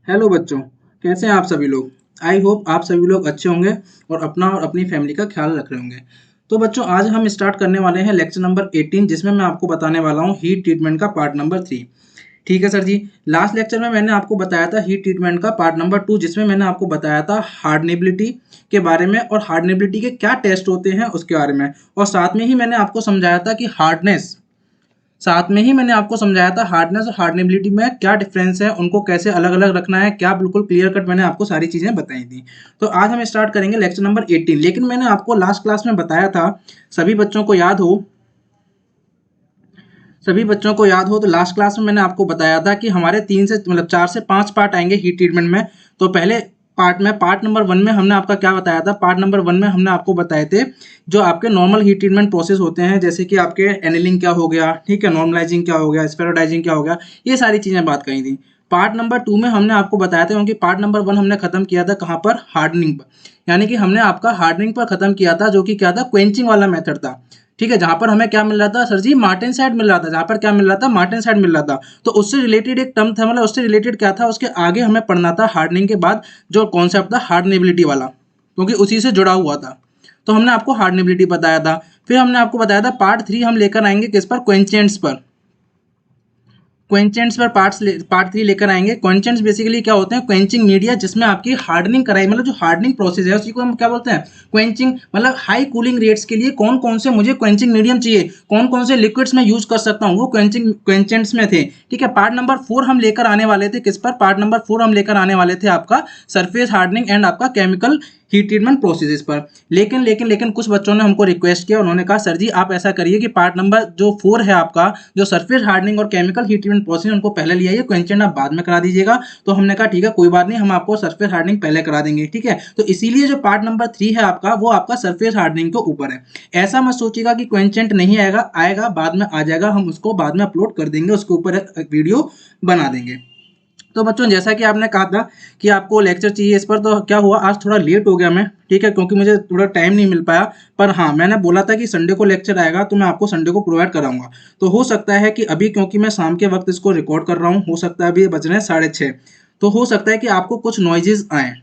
Hello बच्चों, कैसे हैं आप सभी लोग। आई होप आप सभी लोग अच्छे होंगे और अपना और अपनी फैमिली का ख्याल रख रहे होंगे। तो बच्चों, आज हम स्टार्ट करने वाले हैं लेक्चर नंबर 18, जिसमें मैं आपको बताने वाला हूँ हीट ट्रीटमेंट का पार्ट नंबर 3। ठीक है सर जी। लास्ट लेक्चर में मैंने आपको बताया था हीट ट्रीटमेंट का पार्ट नंबर 2, जिसमें मैंने आपको बताया था हार्डनेबिलिटी के बारे में और हार्डनेबिलिटी के क्या टेस्ट होते हैं उसके बारे में। और साथ में ही मैंने आपको समझाया था कि आपको समझाया था हार्डनेस और हार्डनेबिलिटी में क्या डिफरेंस है, उनको कैसे अलग अलग रखना है, क्या बिल्कुल क्लियर कट मैंने आपको सारी चीजें बताई थी। तो आज हम स्टार्ट करेंगे लेक्चर नंबर 18। लेकिन मैंने आपको लास्ट क्लास में बताया था, सभी बच्चों को याद हो सभी बच्चों को याद हो तो लास्ट क्लास में मैंने आपको बताया था कि हमारे 4 से 5 पार्ट आएंगे हीट ट्रीटमेंट में। तो पहले पार्ट नंबर 1 में हमने आपका क्या बताया था। पार्ट नंबर 1 में हमने आपको बताए थे जो आपके नॉर्मल हीट ट्रीटमेंट प्रोसेस होते हैं, जैसे कि आपके एनिलिंग क्या हो गया, ठीक है, नॉर्मलाइजिंग क्या हो गया, स्पेरोडाइजिंग क्या हो गया, ये सारी चीजें बात कही थी। पार्ट नंबर 2 में हमने आपको बताया था, क्योंकि पार्ट नंबर 1 हमने खत्म किया था कहाँ पर, हार्डनिंग पर। यानी कि हमने आपका हार्डनिंग पर खत्म किया था, जो कि क्या था, क्वेंचिंग वाला मेथड था। ठीक है, जहां पर हमें क्या मिल रहा था सर जी, मार्टेनसाइड मिल रहा था। जहां पर क्या मिल रहा था, मार्टेनसाइड मिल रहा था। तो उससे रिलेटेड एक टर्म था, मतलब उससे रिलेटेड क्या था, उसके आगे हमें पढ़ना था हार्डनिंग के बाद जो कॉन्सेप्ट था हार्डनेबिलिटी वाला, क्योंकि उसी से जुड़ा हुआ था। तो हमने आपको हार्डनेबिलिटी बताया था। फिर हमने आपको बताया था पार्ट 3 हम लेकर आएंगे किस पर, क्वेंचेंट्स पर। क्वेंचेंट्स पर पार्ट 3 लेकर आएंगे। क्वेंचेंट्स बेसिकली क्या होते हैं, क्वेंचिंग मीडिया जिसमें आपकी हार्डनिंग कराई, मतलब जो हार्डनिंग प्रोसेस है उसी को हम क्या बोलते हैं, क्वेंचिंग। मतलब हाई कूलिंग रेट्स के लिए कौन कौन से मुझे क्वेंचिंग मीडियम चाहिए, कौन कौन से लिक्विड्स में यूज कर सकता हूँ, वो क्वेंचेंट्स में थे। ठीक है, पार्ट नंबर 4 हम लेकर आने वाले थे किस पर, पार्ट नंबर 4 हम लेकर आने वाले थे आपका सरफेस हार्डनिंग एंड आपका केमिकल हीट ट्रीटमेंट प्रोसेसेस पर। लेकिन कुछ बच्चों ने हमको रिक्वेस्ट किया, उन्होंने कहा सर जी आप ऐसा करिए कि पार्ट नंबर जो 4 है आपका, जो सरफेस हार्डनिंग और केमिकल हीट ट्रीटमेंट प्रोसेस, उनको पहले ले आइए, क्वेंचेंट आप बाद में करा दीजिएगा। तो हमने कहा ठीक है, कोई बात नहीं, हम आपको सरफेस हार्डनिंग पहले करा देंगे। ठीक है, तो इसीलिए जो पार्ट नंबर 3 है आपका, वो आपका सरफेस हार्डनिंग के ऊपर है। ऐसा मत सोचिएगा कि क्वेंचेंट नहीं आएगा, आएगा बाद में आ जाएगा, हम उसको बाद में अपलोड कर देंगे, उसके ऊपर एक वीडियो बना देंगे। तो बच्चों, जैसा कि आपने कहा था कि आपको लेक्चर चाहिए इस पर, तो क्या हुआ, आज थोड़ा लेट हो गया मैं, ठीक है, क्योंकि मुझे थोड़ा टाइम नहीं मिल पाया। पर हाँ, मैंने बोला था कि संडे को लेक्चर आएगा तो मैं आपको संडे को प्रोवाइड कराऊंगा। तो हो सकता है कि अभी, क्योंकि मैं शाम के वक्त इसको रिकॉर्ड कर रहा हूँ, हो सकता है अभी बज रहे हैं 6:30, तो हो सकता है कि आपको कुछ नॉइजेज आए,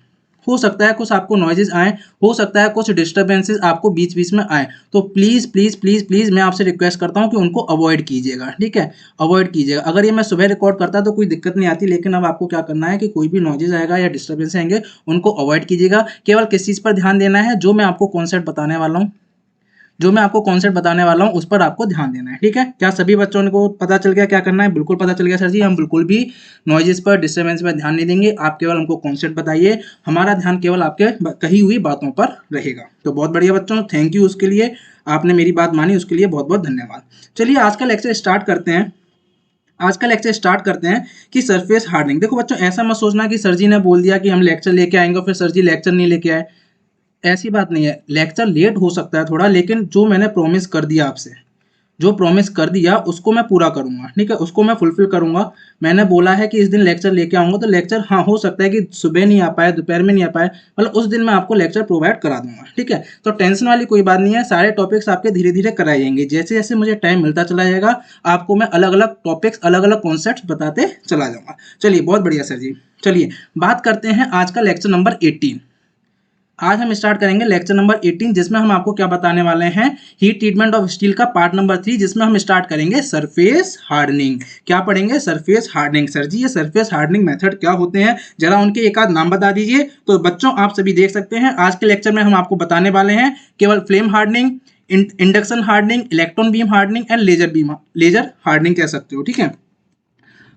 हो सकता है कुछ आपको नॉइजेज आए, हो सकता है कुछ डिस्टर्बेंसेस आपको बीच बीच में आए। तो प्लीज़ प्लीज़ प्लीज़ प्लीज़ मैं आपसे रिक्वेस्ट करता हूँ कि उनको अवॉइड कीजिएगा। ठीक है, अवॉइड कीजिएगा। अगर ये मैं सुबह रिकॉर्ड करता तो कोई दिक्कत नहीं आती, लेकिन अब आपको क्या करना है कि कोई भी नॉइजेज आएगा या डिस्टर्बेंस आएंगे, उनको अवॉइड कीजिएगा। केवल किस चीज़ पर ध्यान देना है, जो मैं आपको कॉन्सेप्ट बताने वाला हूँ उस पर आपको ध्यान देना है। ठीक है, क्या सभी बच्चों को पता चल गया क्या करना है? बिल्कुल पता चल गया सर जी। हम बिल्कुल भी नॉइजेस पर, डिस्टर्बेंस पर ध्यान नहीं देंगे, आप केवल हमको कॉन्सेप्ट बताइए, हमारा ध्यान केवल आपके कही हुई बातों पर रहेगा। तो बहुत बढ़िया बच्चों, थैंक यू उसके लिए, आपने मेरी बात मानी, उसके लिए बहुत बहुत धन्यवाद। चलिए आज का लेक्चर स्टार्ट करते हैं। कि सरफेस हार्डनिंग। देखो बच्चों, ऐसा मत सोचना कि सर जी ने बोल दिया कि हम लेक्चर लेके आएंगे और फिर सर जी लेक्चर नहीं लेके आए। ऐसी बात नहीं है, लेक्चर लेट हो सकता है थोड़ा, लेकिन जो मैंने प्रॉमिस कर दिया आपसे, जो प्रॉमिस कर दिया उसको मैं पूरा करूंगा। ठीक है, उसको मैं फुलफिल करूंगा। मैंने बोला है कि इस दिन लेक्चर लेके आऊंगा, तो लेक्चर, हाँ, हो सकता है कि सुबह नहीं आ पाए, दोपहर में नहीं आ पाए, मतलब उस दिन मैं आपको लेक्चर प्रोवाइड करा दूंगा। ठीक है, तो टेंशन वाली कोई बात नहीं है, सारे टॉपिक्स आपके धीरे धीरे कराए जाएंगे। जैसे जैसे मुझे टाइम मिलता चला जाएगा, आपको मैं अलग अलग टॉपिक्स, अलग अलग कॉन्सेप्ट बताते चला जाऊंगा। चलिए, बहुत बढ़िया सर जी। चलिए बात करते हैं आज का लेक्चर नंबर 18। आज हम स्टार्ट करेंगे लेक्चर नंबर 18, जिसमें हम आपको क्या बताने वाले हैं, हीट ट्रीटमेंट ऑफ स्टील का पार्ट नंबर 3, जिसमें हम स्टार्ट करेंगे सरफेस हार्डनिंग। क्या पढ़ेंगे? Surface hardening. सर जी, ये सरफेस हार्डनिंग मेथड क्या होते हैं, जरा उनके एक आध नाम बता दीजिए। तो बच्चों, आप सभी देख सकते हैं आज के लेक्चर में हम आपको बताने वाले हैं केवल flame hardening, induction hardening, electron beam hardening and laser hardening कह सकते हो। ठीक है,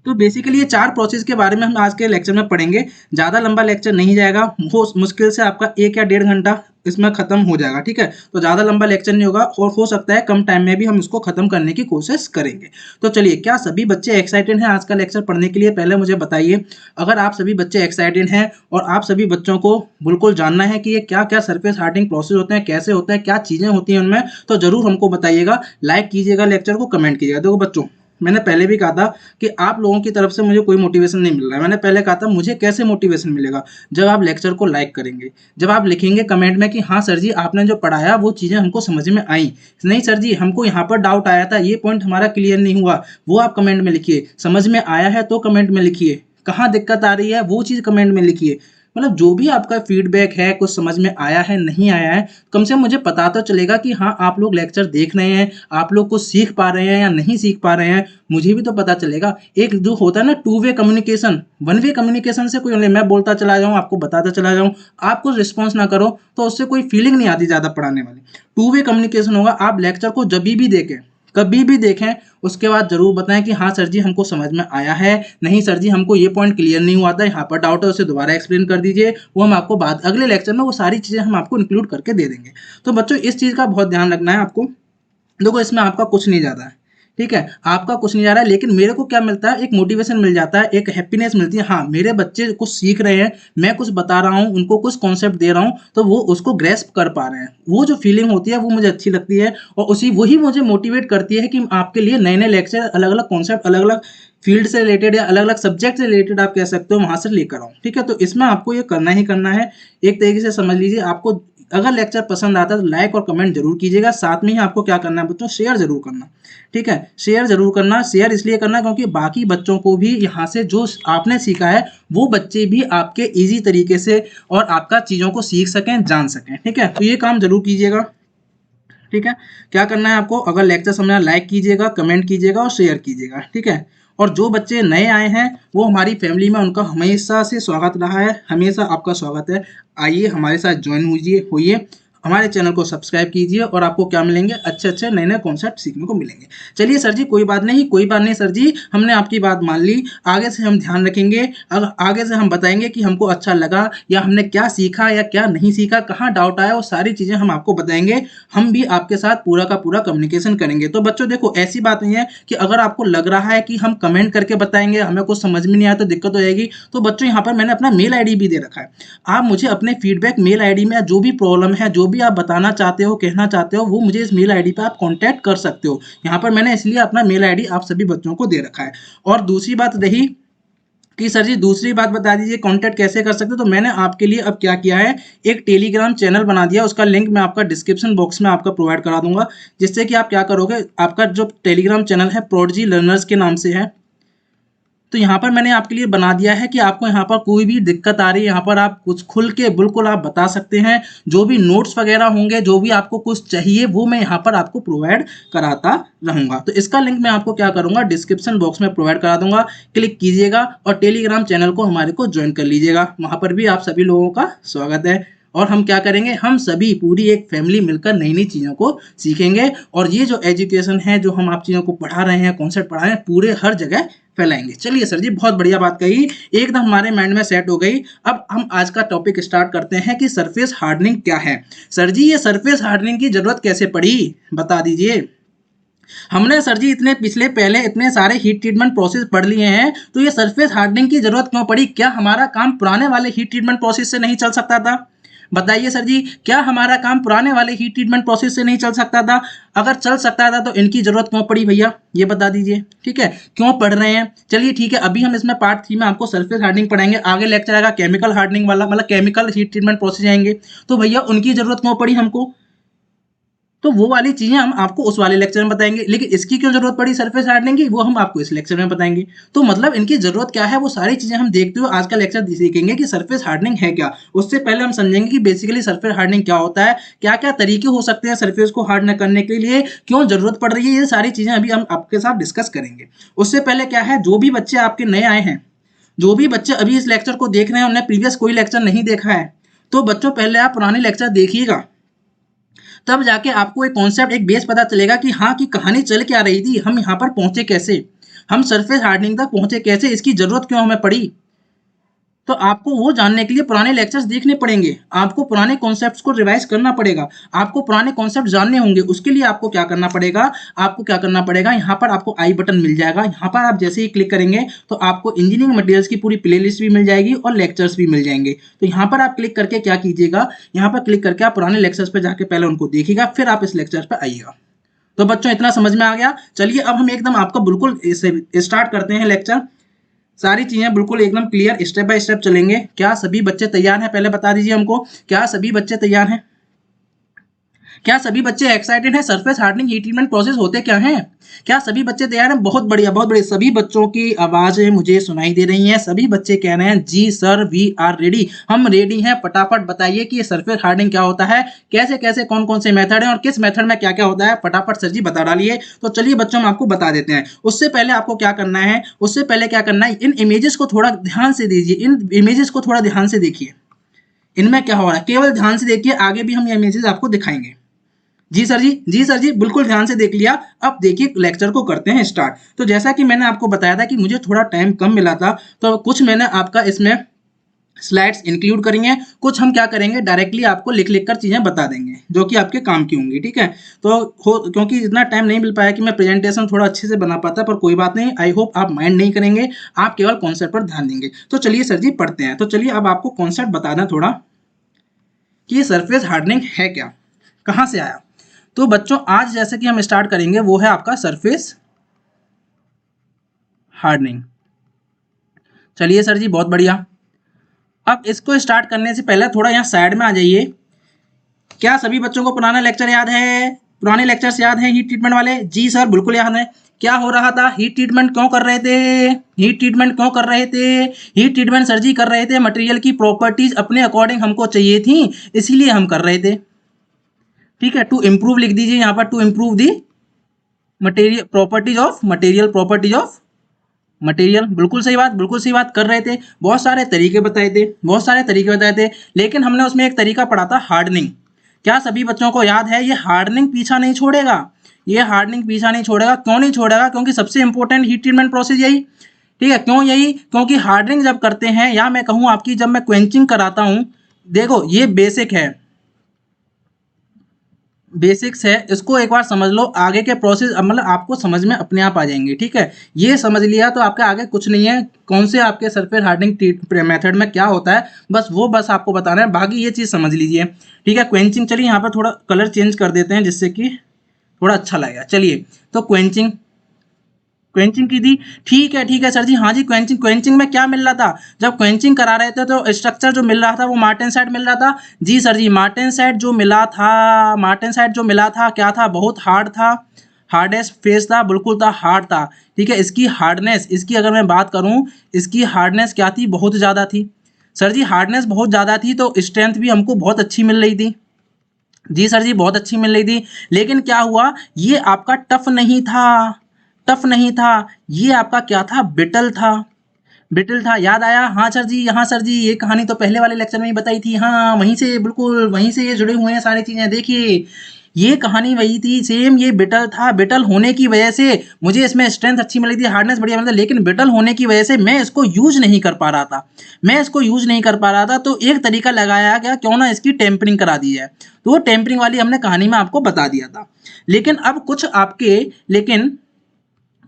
तो बेसिकली ये 4 प्रोसेस के बारे में हम आज के लेक्चर में पढ़ेंगे। ज़्यादा लंबा लेक्चर नहीं जाएगा, हो मुश्किल से आपका 1 या 1.5 घंटा इसमें खत्म हो जाएगा। ठीक है, तो ज़्यादा लंबा लेक्चर नहीं होगा और हो सकता है कम टाइम में भी हम इसको खत्म करने की कोशिश करेंगे। तो चलिए, क्या सभी बच्चे एक्साइटेड हैं आज का लेक्चर पढ़ने के लिए? पहले मुझे बताइए, अगर आप सभी बच्चे एक्साइटेड हैं और आप सभी बच्चों को बिल्कुल जानना है कि ये क्या क्या सरफेस हार्डनिंग प्रोसेस होते हैं, कैसे होते हैं, क्या चीज़ें होती हैं उनमें, तो जरूर हमको बताइएगा, लाइक कीजिएगा लेक्चर को, कमेंट कीजिएगा। देखो बच्चों, मैंने पहले भी कहा था कि आप लोगों की तरफ से मुझे कोई मोटिवेशन नहीं मिल रहा है। मैंने पहले कहा था मुझे कैसे मोटिवेशन मिलेगा, जब आप लेक्चर को लाइक करेंगे, जब आप लिखेंगे कमेंट में कि हाँ सर जी आपने जो पढ़ाया वो चीज़ें हमको समझ में आई, नहीं सर जी हमको यहाँ पर डाउट आया था, ये पॉइंट हमारा क्लियर नहीं हुआ, वो आप कमेंट में लिखिए। समझ में आया है तो कमेंट में लिखिए, कहाँ दिक्कत आ रही है वो चीज़ कमेंट में लिखिए। मतलब जो भी आपका फीडबैक है, कुछ समझ में आया है, नहीं आया है, कम से कम मुझे पता तो चलेगा कि हाँ, आप लोग लेक्चर देख रहे हैं, आप लोग कुछ सीख पा रहे हैं या नहीं सीख पा रहे हैं, मुझे भी तो पता चलेगा। एक जो होता है ना two way communication, one way communication से कोई नहीं, मैं बोलता चला जाऊँ, आपको बताता चला जाऊँ, आप कुछ रिस्पॉन्स ना करो तो उससे कोई फीलिंग नहीं आती ज़्यादा पढ़ाने वाली। टू वे कम्युनिकेशन होगा, आप लेक्चर को जब भी देखें, कभी भी देखें, उसके बाद जरूर बताएं कि हाँ सर जी हमको समझ में आया है, नहीं सर जी हमको ये पॉइंट क्लियर नहीं हुआ था, यहाँ पर डाउट है उसे दोबारा एक्सप्लेन कर दीजिए, वो हम आपको बाद अगले लेक्चर में वो सारी चीज़ें हम आपको इंक्लूड करके दे देंगे। तो बच्चों इस चीज़ का बहुत ध्यान रखना है आपको। देखो इसमें आपका कुछ नहीं जाता है, ठीक है, आपका कुछ नहीं जा रहा है, लेकिन मेरे को क्या मिलता है, एक मोटिवेशन मिल जाता है, एक हैप्पीनेस मिलती है, हाँ मेरे बच्चे कुछ सीख रहे हैं, मैं कुछ बता रहा हूँ, उनको कुछ कॉन्सेप्ट दे रहा हूँ तो वो उसको ग्रेस्प कर पा रहे हैं, वो जो फीलिंग होती है वो मुझे अच्छी लगती है, और वही मुझे मोटिवेट करती है कि आपके लिए नए नए लेक्चर, अलग अलग कॉन्सेप्ट, अलग अलग फील्ड से रिलेटेड या अलग अलग सब्जेक्ट से रिलेटेड आप कह सकते हो वहां से लेकर आऊँ। ठीक है, तो इसमें आपको ये करना ही करना है। एक तरीके से समझ लीजिए, आपको अगर लेक्चर पसंद आता है तो लाइक और कमेंट जरूर कीजिएगा, साथ में ही आपको क्या करना है बच्चों, शेयर जरूर करना। ठीक है, शेयर जरूर करना, शेयर इसलिए करना क्योंकि बाकी बच्चों को भी यहाँ से जो आपने सीखा है वो बच्चे भी आपके इजी तरीके से और आपका चीज़ों को सीख सकें, जान सकें। ठीक है, तो ये काम जरूर कीजिएगा। ठीक है, क्या करना है आपको, अगर लेक्चर समझना, लाइक कीजिएगा, कमेंट कीजिएगा और शेयर कीजिएगा। ठीक है, और जो बच्चे नए आए हैं वो हमारी फैमिली में, उनका हमेशा से स्वागत रहा है, हमेशा आपका स्वागत है। आइए हमारे साथ ज्वाइन होइए, होइए, हमारे चैनल को सब्सक्राइब कीजिए और आपको क्या मिलेंगे, अच्छे अच्छे नए नए कॉन्सेप्ट सीखने को मिलेंगे। चलिए सर जी कोई बात नहीं, कोई बात नहीं सर जी, हमने आपकी बात मान ली, आगे से हम ध्यान रखेंगे, अगर आगे से हम बताएंगे कि हमको अच्छा लगा या हमने क्या सीखा या क्या नहीं सीखा, कहाँ डाउट आया, वो सारी चीज़ें हम आपको बताएंगे। हम भी आपके साथ पूरा का पूरा कम्युनिकेशन करेंगे। तो बच्चों देखो ऐसी बात नहीं है कि अगर आपको लग रहा है कि हम कमेंट करके बताएंगे, हमें कुछ समझ में नहीं आया तो दिक्कत हो जाएगी, तो बच्चों यहाँ पर मैंने अपना मेल आईडी भी दे रखा है, आप मुझे अपने फीडबैक मेल आईडी में जो भी प्रॉब्लम है, जो भी आप बताना चाहते हो, कहना चाहते हो, वो मुझे इस मेल आईडी पे आप कांटेक्ट कर सकते हो। यहाँ पर मैंने इसलिए अपना मेल आईडी आप सभी बच्चों को दे रखा है। और दूसरी बात रही कि सर जी दूसरी बात बता दीजिए कांटेक्ट कैसे कर सकते हो, तो मैंने आपके लिए अब क्या किया है, एक टेलीग्राम चैनल बना दिया, उसका लिंक मैं आपका डिस्क्रिप्शन बॉक्स में आपका प्रोवाइड करा दूंगा, जिससे कि आप क्या करोगे, आपका जो टेलीग्राम चैनल है प्रोडजी लर्नर्स के नाम से है, तो यहाँ पर मैंने आपके लिए बना दिया है कि आपको यहाँ पर कोई भी दिक्कत आ रही है, यहाँ पर आप कुछ खुल के बिल्कुल आप बता सकते हैं, जो भी नोट्स वगैरह होंगे, जो भी आपको कुछ चाहिए वो मैं यहाँ पर आपको प्रोवाइड कराता रहूंगा। तो इसका लिंक मैं आपको क्या करूंगा, डिस्क्रिप्शन बॉक्स में प्रोवाइड करा दूंगा, क्लिक कीजिएगा और टेलीग्राम चैनल को हमारे को ज्वाइन कर लीजिएगा। वहाँ पर भी आप सभी लोगों का स्वागत है। और हम क्या करेंगे, हम सभी पूरी एक फैमिली मिलकर नई नई चीज़ों को सीखेंगे, और ये जो एजुकेशन है, जो हम आप चीज़ों को पढ़ा रहे हैं, कॉन्सेप्ट पढ़ा रहे हैं, पूरे हर जगह फैलाएंगे। चलिए सर जी बहुत बढ़िया बात कही, एकदम हमारे माइंड में सेट हो गई। अब हम आज का टॉपिक स्टार्ट करते हैं कि सरफेस हार्डनिंग क्या है। सर जी ये सरफेस हार्डनिंग की जरूरत कैसे पड़ी, बता दीजिए। हमने सर जी इतने पिछले पहले इतने सारे हीट ट्रीटमेंट प्रोसेस पढ़ लिए हैं, तो ये सरफेस हार्डनिंग की जरूरत क्यों पड़ी, क्या हमारा काम पुराने वाले हीट ट्रीटमेंट प्रोसेस से नहीं चल सकता था? बताइए सर जी, क्या हमारा काम पुराने वाले हीट ट्रीटमेंट प्रोसेस से नहीं चल सकता था? अगर चल सकता था तो इनकी जरूरत क्यों पड़ी भैया, ये बता दीजिए। ठीक है, क्यों पढ़ रहे हैं? चलिए ठीक है, अभी हम इसमें पार्ट 3 में आपको सरफेस हार्डनिंग पढ़ाएंगे, आगे लेक्चर आएगा केमिकल हार्डनिंग वाला, मतलब केमिकल हीट ट्रीटमेंट प्रोसेस आएंगे, तो भैया उनकी जरूरत क्यों पड़ी हमको, तो वो वाली चीजें हम आपको उस वाले लेक्चर में बताएंगे, लेकिन इसकी क्यों जरूरत पड़ी सरफेस हार्डनिंग की, वो हम आपको इस लेक्चर में बताएंगे। तो मतलब इनकी जरूरत क्या है, वो सारी चीजें हम देखते हुए आज का लेक्चर सीखेंगे कि सरफेस हार्डनिंग है क्या। उससे पहले हम समझेंगे कि बेसिकली सरफेस हार्डनिंग क्या होता है, क्या क्या तरीके हो सकते हैं सरफेस को हार्डन करने के लिए, क्यों जरूरत पड़ रही है, ये सारी चीजें अभी हम आपके साथ डिस्कस करेंगे। उससे पहले क्या है, जो भी बच्चे आपके नए आए हैं, जो भी बच्चे अभी इस लेक्चर को देख रहे हैं, उन्हें प्रीवियस कोई लेक्चर नहीं देखा है, तो बच्चों पहले आप पुराने लेक्चर देखिएगा, तब जाके आपको एक कॉन्सेप्ट, एक बेस पता चलेगा कि हाँ की कहानी चल क्या रही थी, हम यहाँ पर पहुंचे कैसे, हम सरफेस हार्डनिंग तक पहुंचे कैसे, इसकी जरूरत क्यों हमें पड़ी। तो आपको वो जानने के लिए पुराने लेक्चर्स देखने पड़ेंगे, आपको पुराने कॉन्सेप्ट्स को रिवाइज करना पड़ेगा, आपको पुराने कॉन्सेप्ट जानने होंगे। उसके लिए आपको क्या करना पड़ेगा, यहाँ पर आपको आई बटन मिल जाएगा, यहाँ पर आप जैसे ही क्लिक करेंगे तो आपको इंजीनियरिंग मटेरियल्स की पूरी प्लेलिस्ट भी मिल जाएगी और लेक्चर्स भी मिल जाएंगे। तो यहाँ पर आप क्लिक करके क्या कीजिएगा, यहाँ पर क्लिक करके आप पुराने लेक्चर्स पर जाके पहले उनको देखिएगा, फिर आप इस लेक्चर पर आइएगा। तो बच्चों इतना समझ में आ गया। चलिए अब हम एकदम आपको बिल्कुल स्टार्ट करते हैं लेक्चर, सारी चीजें बिल्कुल एकदम क्लियर स्टेप बाय स्टेप चलेंगे। क्या सभी बच्चे तैयार हैं, पहले बता दीजिए हमको, क्या सभी बच्चे तैयार हैं? क्या सभी बच्चे एक्साइटेड हैं? Surface hardening heat treatment process होते क्या हैं? क्या सभी बच्चे तैयार हैं? बहुत बढ़िया, बहुत बढ़िया। सभी बच्चों की आवाजें मुझे सुनाई दे रही हैं। सभी बच्चे कह रहे हैं जी सर वी आर रेडी, हम रेडी हैं। फटाफट बताइए कि ये सरफेस हार्डनिंग क्या होता है, कैसे कैसे कौन कौन से मेथड हैं और किस मेथड में क्या क्या होता है। फटाफट सर जी बता डालिए। तो चलिए बच्चों हम आपको बता देते हैं। उससे पहले आपको क्या करना है, उससे पहले क्या करना है, इन इमेजेस को थोड़ा ध्यान से दीजिए, इन इमेजेस को थोड़ा ध्यान से देखिए। इनमें क्या हो रहा है केवल ध्यान से देखिए, आगे भी हम ये इमेजेस आपको दिखाएंगे। जी सर जी, जी सर जी, बिल्कुल ध्यान से देख लिया। अब देखिए लेक्चर को करते हैं स्टार्ट। तो जैसा कि मैंने आपको बताया था कि मुझे थोड़ा टाइम कम मिला था, तो कुछ मैंने आपका इसमें स्लाइड्स इंक्लूड करी हैं, कुछ हम क्या करेंगे डायरेक्टली आपको लिख लिख कर चीज़ें बता देंगे जो कि आपके काम की होंगी, ठीक है। तो क्योंकि इतना टाइम नहीं मिल पाया कि मैं प्रेजेंटेशन थोड़ा अच्छे से बना पाता, पर कोई बात नहीं, आई होप आप माइंड नहीं करेंगे, आप केवल कॉन्सेप्ट पर ध्यान देंगे। तो चलिए सर जी पढ़ते हैं। तो चलिए अब आपको कॉन्सेप्ट बता दें थोड़ा कि ये सरफेस हार्डनिंग है क्या, कहाँ से आया। तो बच्चों आज जैसे कि हम स्टार्ट करेंगे वो है आपका सरफेस हार्डनिंग। चलिए सर जी बहुत बढ़िया। अब इसको स्टार्ट करने से पहले थोड़ा यहाँ साइड में आ जाइए। क्या सभी बच्चों को पुराना लेक्चर याद है, पुराने लेक्चर्स याद हैं हीट ट्रीटमेंट वाले? जी सर बिल्कुल याद है। क्या हो रहा था, हीट ट्रीटमेंट क्यों कर रहे थे, हीट ट्रीटमेंट क्यों कर रहे थे? हीट ट्रीटमेंट सर जी कर रहे थे, मटेरियल की प्रॉपर्टीज अपने अकॉर्डिंग हमको चाहिए थी, इसीलिए हम कर रहे थे, ठीक है। टू इम्प्रूव लिख दीजिए यहाँ पर, to improve the material properties of material, properties of material. बिल्कुल सही बात, बिल्कुल सही बात कर रहे थे। बहुत सारे तरीके बताए थे, बहुत सारे तरीके बताए थे, लेकिन हमने उसमें एक तरीका पढ़ा था हार्डनिंग। क्या सभी बच्चों को याद है? ये हार्डनिंग पीछा नहीं छोड़ेगा, ये हार्डनिंग पीछा नहीं छोड़ेगा। क्यों नहीं छोड़ेगा? क्योंकि सबसे इंपॉर्टेंट हीट ट्रीटमेंट प्रोसेस यही, ठीक है। क्यों यही? क्योंकि हार्डनिंग जब करते हैं, या मैं कहूँ आपकी जब मैं क्वेंचिंग कराता हूँ, देखो ये बेसिक है, बेसिक्स है, इसको एक बार समझ लो, आगे के प्रोसेस मतलब आपको समझ में अपने आप आ जाएंगे, ठीक है। ये समझ लिया तो आपके आगे कुछ नहीं है, कौन से आपके सरफेस हार्डनिंग मेथड में क्या होता है, बस वो बस आपको बताना है, बाकी ये चीज़ समझ लीजिए, ठीक है। क्वेंचिंग, चलिए यहाँ पर थोड़ा कलर चेंज कर देते हैं जिससे कि थोड़ा अच्छा लगेगा। चलिए तो क्वेंचिंग, क्वेंचिंग की थी, ठीक है सर जी, हाँ जी। क्वेंचिंग, क्वेंचिंग में क्या मिल रहा था जब क्वेंचिंग करा रहे थे, तो स्ट्रक्चर जो मिल रहा था वो मार्टेनसाइट मिल रहा था। जी सर जी, मार्टेनसाइट जो मिला था, मार्टेनसाइट जो मिला था क्या था, बहुत हार्ड था, हार्डेस्ट फेस था, बिल्कुल था, हार्ड था, ठीक है। इसकी हार्डनेस, इसकी अगर मैं बात करूं, इसकी हार्डनेस क्या थी, बहुत ज़्यादा थी सर जी, हार्डनेस बहुत ज़्यादा थी, तो स्ट्रेंथ भी हमको बहुत अच्छी मिल रही थी। जी सर जी बहुत अच्छी मिल रही थी, लेकिन क्या हुआ, ये आपका टफ नहीं था, टफ नहीं था, ये आपका क्या था, बिटल था, बिटल था। याद आया? हाँ सर जी, हाँ सर जी, ये कहानी तो पहले वाले लेक्चर में ही बताई थी, हाँ वहीं से, बिल्कुल वहीं से ये जुड़े हुए हैं सारी चीज़ें। देखिए ये कहानी वही थी सेम, ये बिटल था, बिटल होने की वजह से मुझे इसमें स्ट्रेंथ अच्छी मिली थी, हार्डनेस बढ़िया मिला था, लेकिन बिटल होने की वजह से मैं इसको यूज नहीं कर पा रहा था, मैं इसको यूज नहीं कर पा रहा था। तो एक तरीका लगाया गया, क्यों ना इसकी टेम्परिंग करा दी जाए, तो वो टेम्परिंग वाली हमने कहानी में आपको बता दिया था। लेकिन अब कुछ आपके, लेकिन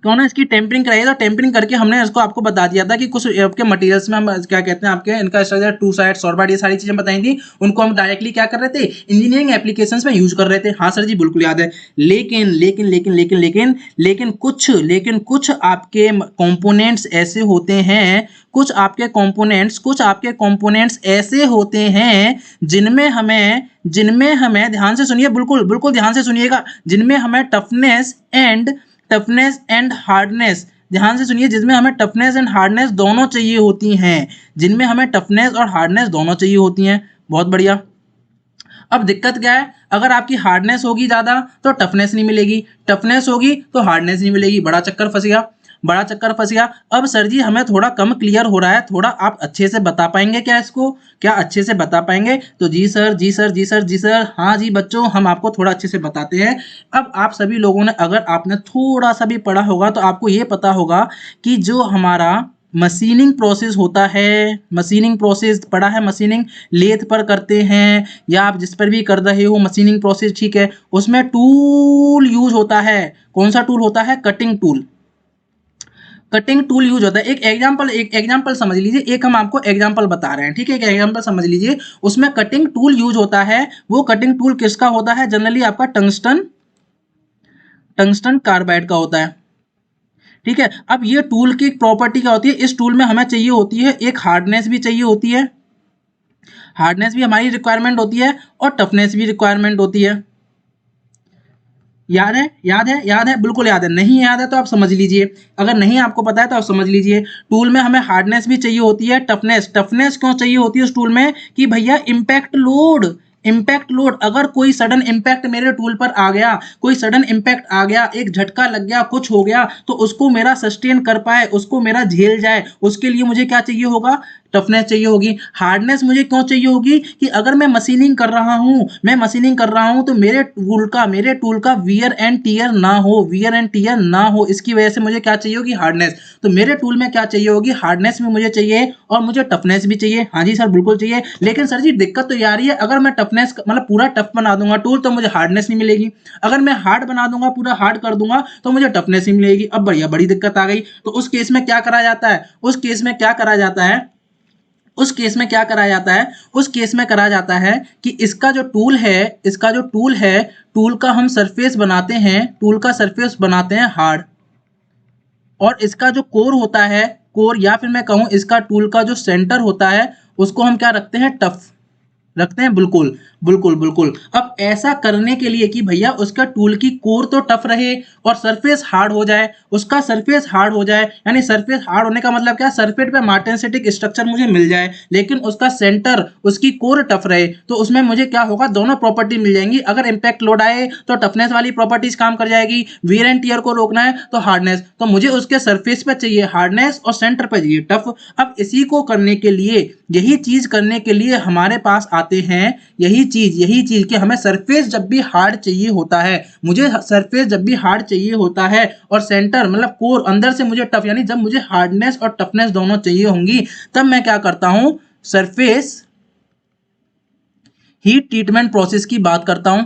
क्यों ना इसकी टेम्परिंग कराई, तो टेम्परिंग करके हमने इसको आपको बता दिया था कि कुछ आपके मटेरियल्स में हम क्या कहते हैं, आपके इनका स्ट्रक्चर, टू साइड, सॉर्बाइड, ये सारी चीजें बताई थी, उनको हम डायरेक्टली क्या कर रहे थे, इंजीनियरिंग एप्लीकेशंस में यूज कर रहे थे। हाँ सर जी बिल्कुल याद है। लेकिन लेकिन लेकिन लेकिन लेकिन लेकिन कुछ आपके कंपोनेंट्स ऐसे होते हैं, कुछ आपके कंपोनेंट्स ऐसे होते हैं जिनमें हमें ध्यान से सुनिए, बिल्कुल बिल्कुल ध्यान से सुनिएगा, जिनमें हमें टफनेस एंड हार्डनेस, ध्यान से सुनिए, जिसमें हमें टफनेस एंड हार्डनेस दोनों चाहिए होती हैं, जिनमें हमें टफनेस और हार्डनेस दोनों चाहिए होती हैं। बहुत बढ़िया। अब दिक्कत क्या है, अगर आपकी हार्डनेस होगी ज़्यादा तो टफनेस नहीं मिलेगी, टफनेस होगी तो हार्डनेस नहीं मिलेगी, बड़ा चक्कर फंस गया, बड़ा चक्कर फंस गया। अब सर जी हमें थोड़ा कम क्लियर हो रहा है, थोड़ा आप अच्छे से बता पाएंगे क्या इसको, क्या अच्छे से बता पाएंगे? तो जी सर, जी सर, जी सर, जी सर, हाँ जी बच्चों, हम आपको थोड़ा अच्छे से बताते हैं। अब आप सभी लोगों ने, अगर आपने थोड़ा सा भी पढ़ा होगा तो आपको ये पता होगा कि जो हमारा मशीनिंग प्रोसेस होता है, मशीनिंग प्रोसेस पढ़ा है, मशीनिंग लेथ पर करते हैं या आप जिस पर भी कर रहे हो मशीनिंग प्रोसेस, ठीक है, उसमें टूल यूज होता है। कौन सा टूल होता है? Cutting tool, cutting tool use होता है। एक एग्जांपल समझ लीजिए, एक हम आपको एग्जांपल बता रहे हैं, ठीक है, एक एग्जांपल समझ लीजिए, उसमें कटिंग टूल यूज होता है। वो कटिंग टूल किसका होता है? जनरली आपका टंगस्टन, टंगस्टन कार्बाइड का होता है, ठीक है। अब ये टूल की प्रॉपर्टी क्या होती है, इस टूल में हमें चाहिए होती है एक हार्डनेस भी चाहिए होती है, हार्डनेस भी हमारी रिक्वायरमेंट होती है और टफनेस भी रिक्वायरमेंट होती है, याद है, याद है, याद है, बिल्कुल याद है। नहीं याद है तो आप समझ लीजिए, अगर नहीं आपको पता है तो आप समझ लीजिए। टूल में हमें हार्डनेस भी चाहिए होती है, टफनेस। टफनेस क्यों चाहिए होती है उस टूल में कि भैया इम्पैक्ट लोड, इम्पैक्ट लोड, अगर कोई सडन इम्पैक्ट मेरे टूल पर आ गया, कोई सडन इम्पैक्ट आ गया, एक झटका लग गया, कुछ हो गया, तो उसको मेरा सस्टेन कर पाए, उसको मेरा झेल जाए, उसके लिए मुझे क्या चाहिए होगा, टफनेस चाहिए होगी। हार्डनेस मुझे क्यों चाहिए होगी कि अगर मैं मशीनिंग कर रहा हूं, मैं मशीनिंग कर रहा हूं तो मेरे टूल का वियर एंड टीयर ना हो, वियर एंड टीयर ना हो, इसकी वजह से मुझे क्या चाहिए होगी, हार्डनेस। तो मेरे टूल में क्या चाहिए होगी, हार्डनेस भी मुझे चाहिए और मुझे टफनेस भी चाहिए। हाँ जी सर बिल्कुल चाहिए, लेकिन सर जी दिक्कत तो ये आ रही है, अगर मैं टफनेस मतलब पूरा टफ बना दूंगा टूल तो मुझे हार्डनेस नहीं मिलेगी, अगर मैं हार्ड बना दूंगा, पूरा हार्ड कर दूंगा तो मुझे टफनेस ही मिलेगी। अब बढ़िया बड़ी दिक्कत आ गई। तो उस केस में क्या करा जाता है, उस केस में क्या करा जाता है, उस केस में क्या करा जाता है, उस केस में करा जाता है कि इसका जो टूल है, इसका जो टूल है, टूल का हम सरफेस बनाते हैं, टूल का सरफेस बनाते हैं हार्ड, और इसका जो कोर होता है, कोर या फिर मैं कहूं इसका टूल का जो सेंटर होता है, उसको हम क्या रखते हैं, टफ रखते हैं। बिल्कुल बिल्कुल बिल्कुल। अब ऐसा करने के लिए कि भैया उसका टूल की कोर तो टफ रहे और सरफेस हार्ड हो जाए, उसका सरफेस हार्ड हो जाए, यानी सरफेस हार्ड होने का मतलब क्या, सरफेस पे मार्टेंसिटिक स्ट्रक्चर मुझे मिल जाए, लेकिन उसका सेंटर, उसकी कोर टफ रहे, तो उसमें मुझे क्या होगा, दोनों प्रॉपर्टी मिल जाएंगी। अगर इंपैक्ट लोड आए तो टफनेस वाली प्रॉपर्टीज काम कर जाएगी, वियर एंड टियर को रोकना है तो हार्डनेस, तो मुझे उसके सरफेस पे चाहिए हार्डनेस और सेंटर पे चाहिए टफ। अब इसी को करने के लिए, यही चीज करने के लिए हमारे पास आते हैं, यही चीज कि हमें सरफेस जब भी हार्ड चाहिए होता है, मुझे सरफेस जब भी हार्ड चाहिए होता है और सेंटर मतलब कोर अंदर से मुझे टफ, यानी जब मुझे हार्डनेस और टफनेस दोनों चाहिए होंगी, तब मैं क्या करता हूं, सरफेस हीट ट्रीटमेंट प्रोसेस की बात करता हूं।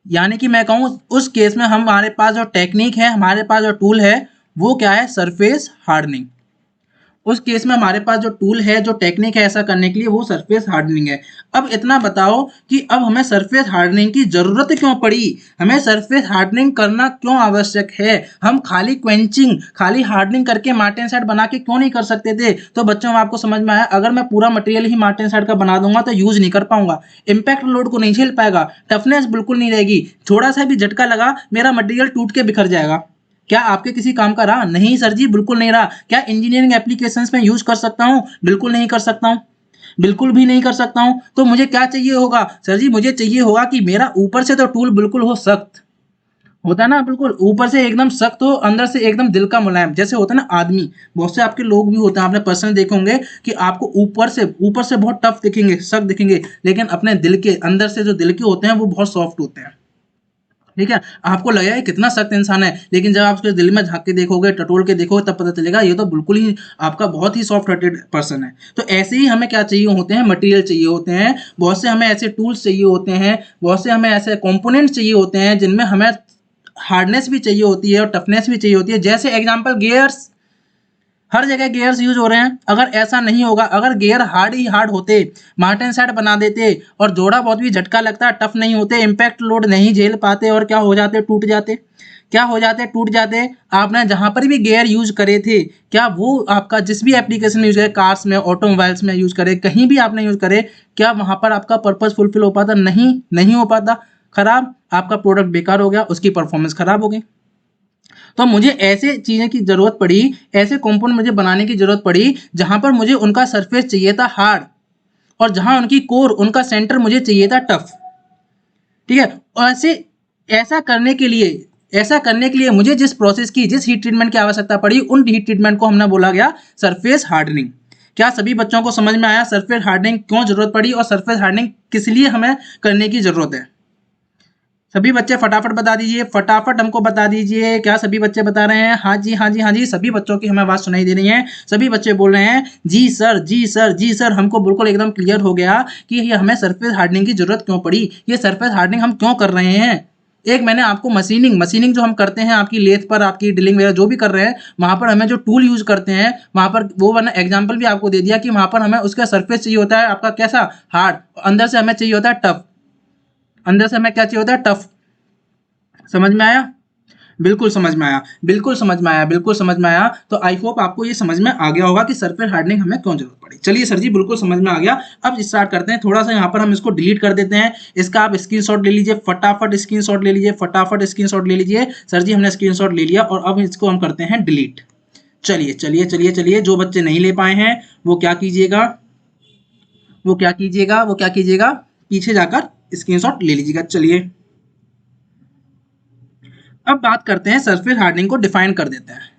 यानी कि मैं कहूं उस केस में हमारे पास जो टेक्निक है, हमारे पास जो टूल है, वो क्या है, सरफेस हार्डनिंग। उस केस में हमारे पास जो टूल है, जो टेक्निक है ऐसा करने के लिए, वो सरफेस हार्डनिंग है। अब इतना बताओ कि अब हमें सरफेस हार्डनिंग की जरूरत क्यों पड़ी, हमें सरफेस हार्डनिंग करना क्यों आवश्यक है, हम खाली क्वेंचिंग, खाली हार्डनिंग करके मार्टेन साइड बना के क्यों नहीं कर सकते थे। तो बच्चों आपको समझ में आया, अगर मैं पूरा मटेरियल ही मार्टेन साइड का बना दूंगा तो यूज नहीं कर पाऊंगा, इंपैक्ट लोड को नहीं झेल पाएगा, टफनेस बिल्कुल नहीं रहेगी, थोड़ा सा भी झटका लगा मेरा मटेरियल टूट के बिखर जाएगा। क्या आपके किसी काम का रहा, नहीं सर जी बिल्कुल नहीं रहा। क्या इंजीनियरिंग एप्लीकेशंस में यूज कर सकता हूं, बिल्कुल नहीं कर सकता हूं, बिल्कुल भी नहीं कर सकता हूं। तो मुझे क्या चाहिए होगा सर जी, मुझे चाहिए होगा कि मेरा ऊपर से तो टूल बिल्कुल हो सख्त, होता है ना, बिल्कुल ऊपर से एकदम सख्त हो, अंदर से एकदम दिल का मुलायम, जैसे होता है ना आदमी, बहुत से आपके लोग भी होते हैं, आपने पर्सनल देखे होंगे कि आपको ऊपर से बहुत टफ दिखेंगे, सख्त दिखेंगे, लेकिन अपने दिल के अंदर से जो दिल के होते हैं वो बहुत सॉफ्ट होते हैं। ठीक है, आपको लगेगा ये कितना सख्त इंसान है, लेकिन जब आप उसके दिल में झांक के देखोगे, टटोल के देखोगे, तब पता चलेगा ये तो बिल्कुल ही आपका बहुत ही सॉफ्ट हार्टेड पर्सन है। तो ऐसे ही हमें क्या चाहिए होते हैं, मटेरियल चाहिए होते हैं, बहुत से हमें ऐसे टूल्स चाहिए होते हैं, बहुत से हमें ऐसे कंपोनेंट्स चाहिए होते हैं जिनमें हमें हार्डनेस भी चाहिए होती है और टफनेस भी चाहिए होती है। जैसे एग्जाम्पल गियर्स, हर जगह गियर्स यूज हो रहे हैं, अगर ऐसा नहीं होगा, अगर गियर हार्ड ही हार्ड होते, मार्टेन सेट बना देते और जोड़ा बहुत भी झटका लगता, टफ नहीं होते, इम्पैक्ट लोड नहीं झेल पाते और क्या हो जाते, टूट जाते, क्या हो जाते, टूट जाते। आपने जहां पर भी गियर यूज करे थे, क्या वो आपका जिस भी एप्लीकेशन में यूज करे, कार्स में, ऑटोमोबाइल्स में यूज करे, कहीं भी आपने यूज करे, क्या वहां पर आपका पर्पज फुलफिल हो पाता, नहीं, नहीं हो पाता, खराब, आपका प्रोडक्ट बेकार हो गया, उसकी परफॉर्मेंस खराब हो गई। तो मुझे ऐसे चीजें की जरूरत पड़ी, ऐसे कंपाउंड मुझे बनाने की जरूरत पड़ी जहां पर मुझे उनका सरफेस चाहिए था हार्ड, और जहां उनकी कोर, उनका सेंटर मुझे चाहिए था टफ। ठीक है, और ऐसे ऐसा करने के लिए, ऐसा करने के लिए मुझे जिस प्रोसेस की, जिस हीट ट्रीटमेंट की आवश्यकता पड़ी, उन हीट ट्रीटमेंट को हमने बोला गया सरफेस हार्डनिंग। क्या सभी बच्चों को समझ में आया सरफेस हार्डनिंग क्यों जरूरत पड़ी और सरफेस हार्डनिंग किस लिए हमें करने की जरूरत है। सभी बच्चे फटाफट बता दीजिए, फटाफट हमको बता दीजिए, क्या सभी बच्चे बता रहे हैं, हाँ जी, हाँ जी, हाँ जी, सभी बच्चों की हमें बात सुनाई दे रही है, सभी बच्चे बोल रहे हैं जी सर, जी सर, जी सर, हमको बिल्कुल एकदम क्लियर हो गया कि ये हमें सरफेस हार्डनिंग की जरूरत क्यों पड़ी, ये सरफेस हार्डनिंग हम क्यों कर रहे हैं। एक मैंने आपको मशीनिंग मशीनिंग जो हम करते हैं आपकी लेथ पर, आपकी ड्रिलिंग वगैरह जो भी कर रहे हैं, वहां पर हमें जो टूल यूज करते हैं, वहां पर वो मैंने एग्जांपल भी आपको दे दिया कि वहां पर हमें उसका सरफेस चाहिए होता है आपका कैसा, हार्ड, अंदर से हमें चाहिए होता है टफ, अंदर से हमें क्या चाहिए होता है, टफ। समझ में आया। बिल्कुल समझ में आया, बिल्कुल समझ में आया, बिल्कुल समझ में आया। तो आई होप आपको ये समझ में आ गया होगा कि सरफेस हार्डनिंग हमें क्यों जरूरत पड़ी। चलिए सर जी, बिल्कुल समझ में आ गया। अब स्टार्ट करते हैं। थोड़ा सा यहाँ पर हम इसको डिलीट कर देते हैं। इसका आप स्क्रीनशॉट ले लीजिए, फटाफट स्क्रीनशॉट ले लीजिए, फटाफट स्क्रीनशॉट ले लीजिए। सर जी हमने स्क्रीनशॉट ले लिया और अब इसको हम करते हैं डिलीट। चलिए चलिए चलिए चलिए, जो बच्चे नहीं ले पाए हैं वो क्या कीजिएगा, वो क्या कीजिएगा, वो क्या कीजिएगा, पीछे जाकर स्क्रीनशॉट ले लीजिएगा। चलिए अब बात करते हैं, सरफेस हार्डनिंग को डिफाइन कर देते हैं।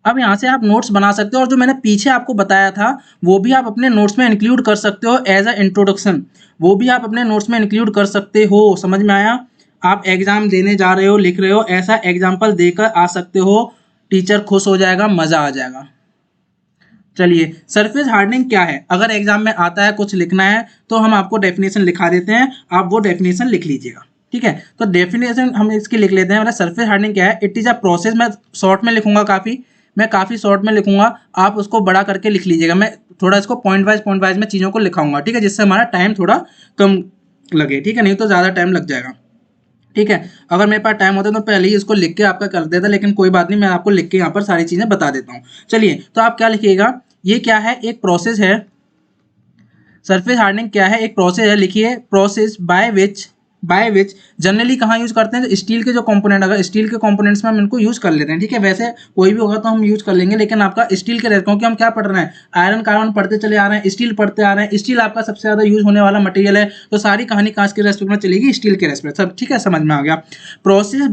अब यहाँ से आप नोट्स बना सकते हो और जो मैंने पीछे आपको बताया था वो भी आप अपने नोट्स में इंक्लूड कर सकते हो एज अ इंट्रोडक्शन। वो भी आप अपने नोट्स में इंक्लूड कर सकते हो। समझ में आया? आप एग्जाम देने जा रहे हो, लिख रहे हो, ऐसा एग्जाम्पल देकर आ सकते हो। टीचर खुश हो जाएगा, मजा आ जाएगा। चलिए, सरफेस हार्डनिंग क्या है? अगर एग्जाम में आता है कुछ लिखना है तो हम आपको डेफिनेशन लिखा देते हैं, आप वो डेफिनेशन लिख लीजिएगा। ठीक है, तो डेफिनेशन हम इसकी लिख लेते हैं। मतलब सरफेस हार्डनिंग क्या है? It is a process. मैं शॉर्ट में लिखूंगा, मैं काफ़ी शॉर्ट में लिखूंगा, आप उसको बड़ा करके लिख लीजिएगा। मैं थोड़ा इसको पॉइंट वाइज में चीज़ों को लिखाऊंगा, ठीक है, जिससे हमारा टाइम थोड़ा कम लगे, ठीक है, नहीं तो ज़्यादा टाइम लग जाएगा। ठीक है, अगर मेरे पास टाइम होता तो पहले ही इसको लिख के आपका कर देता, लेकिन कोई बात नहीं, मैं आपको लिख के यहाँ पर सारी चीज़ें बता देता हूँ। चलिए, तो आप क्या लिखिएगा, ये क्या है? एक प्रोसेस है। सरफेस हार्डनिंग क्या है? एक प्रोसेस है। लिखिए, प्रोसेस बाय विच जनरली कहाँ यूज करते हैं? स्टील के जो कंपोनेंट, अगर स्टील के कंपोनेंट्स में हम इनको यूज कर लेते हैं, ठीक है, वैसे कोई भी होगा तो हम यूज कर लेंगे, लेकिन आपका स्टील के रहते, क्योंकि हम क्या पढ़ रहे हैं? आयरन कार्बन पढ़ते चले आ रहे हैं, स्टील पढ़ते आ रहे हैं। स्टील आपका सबसे ज्यादा यूज होने वाला मटेरियल है, तो सारी कहानी कांच के रेस्पेक्ट में चलेगी, स्टील के रेस्पेक्ट। सब ठीक है, समझ में आ गया। प्रोसेस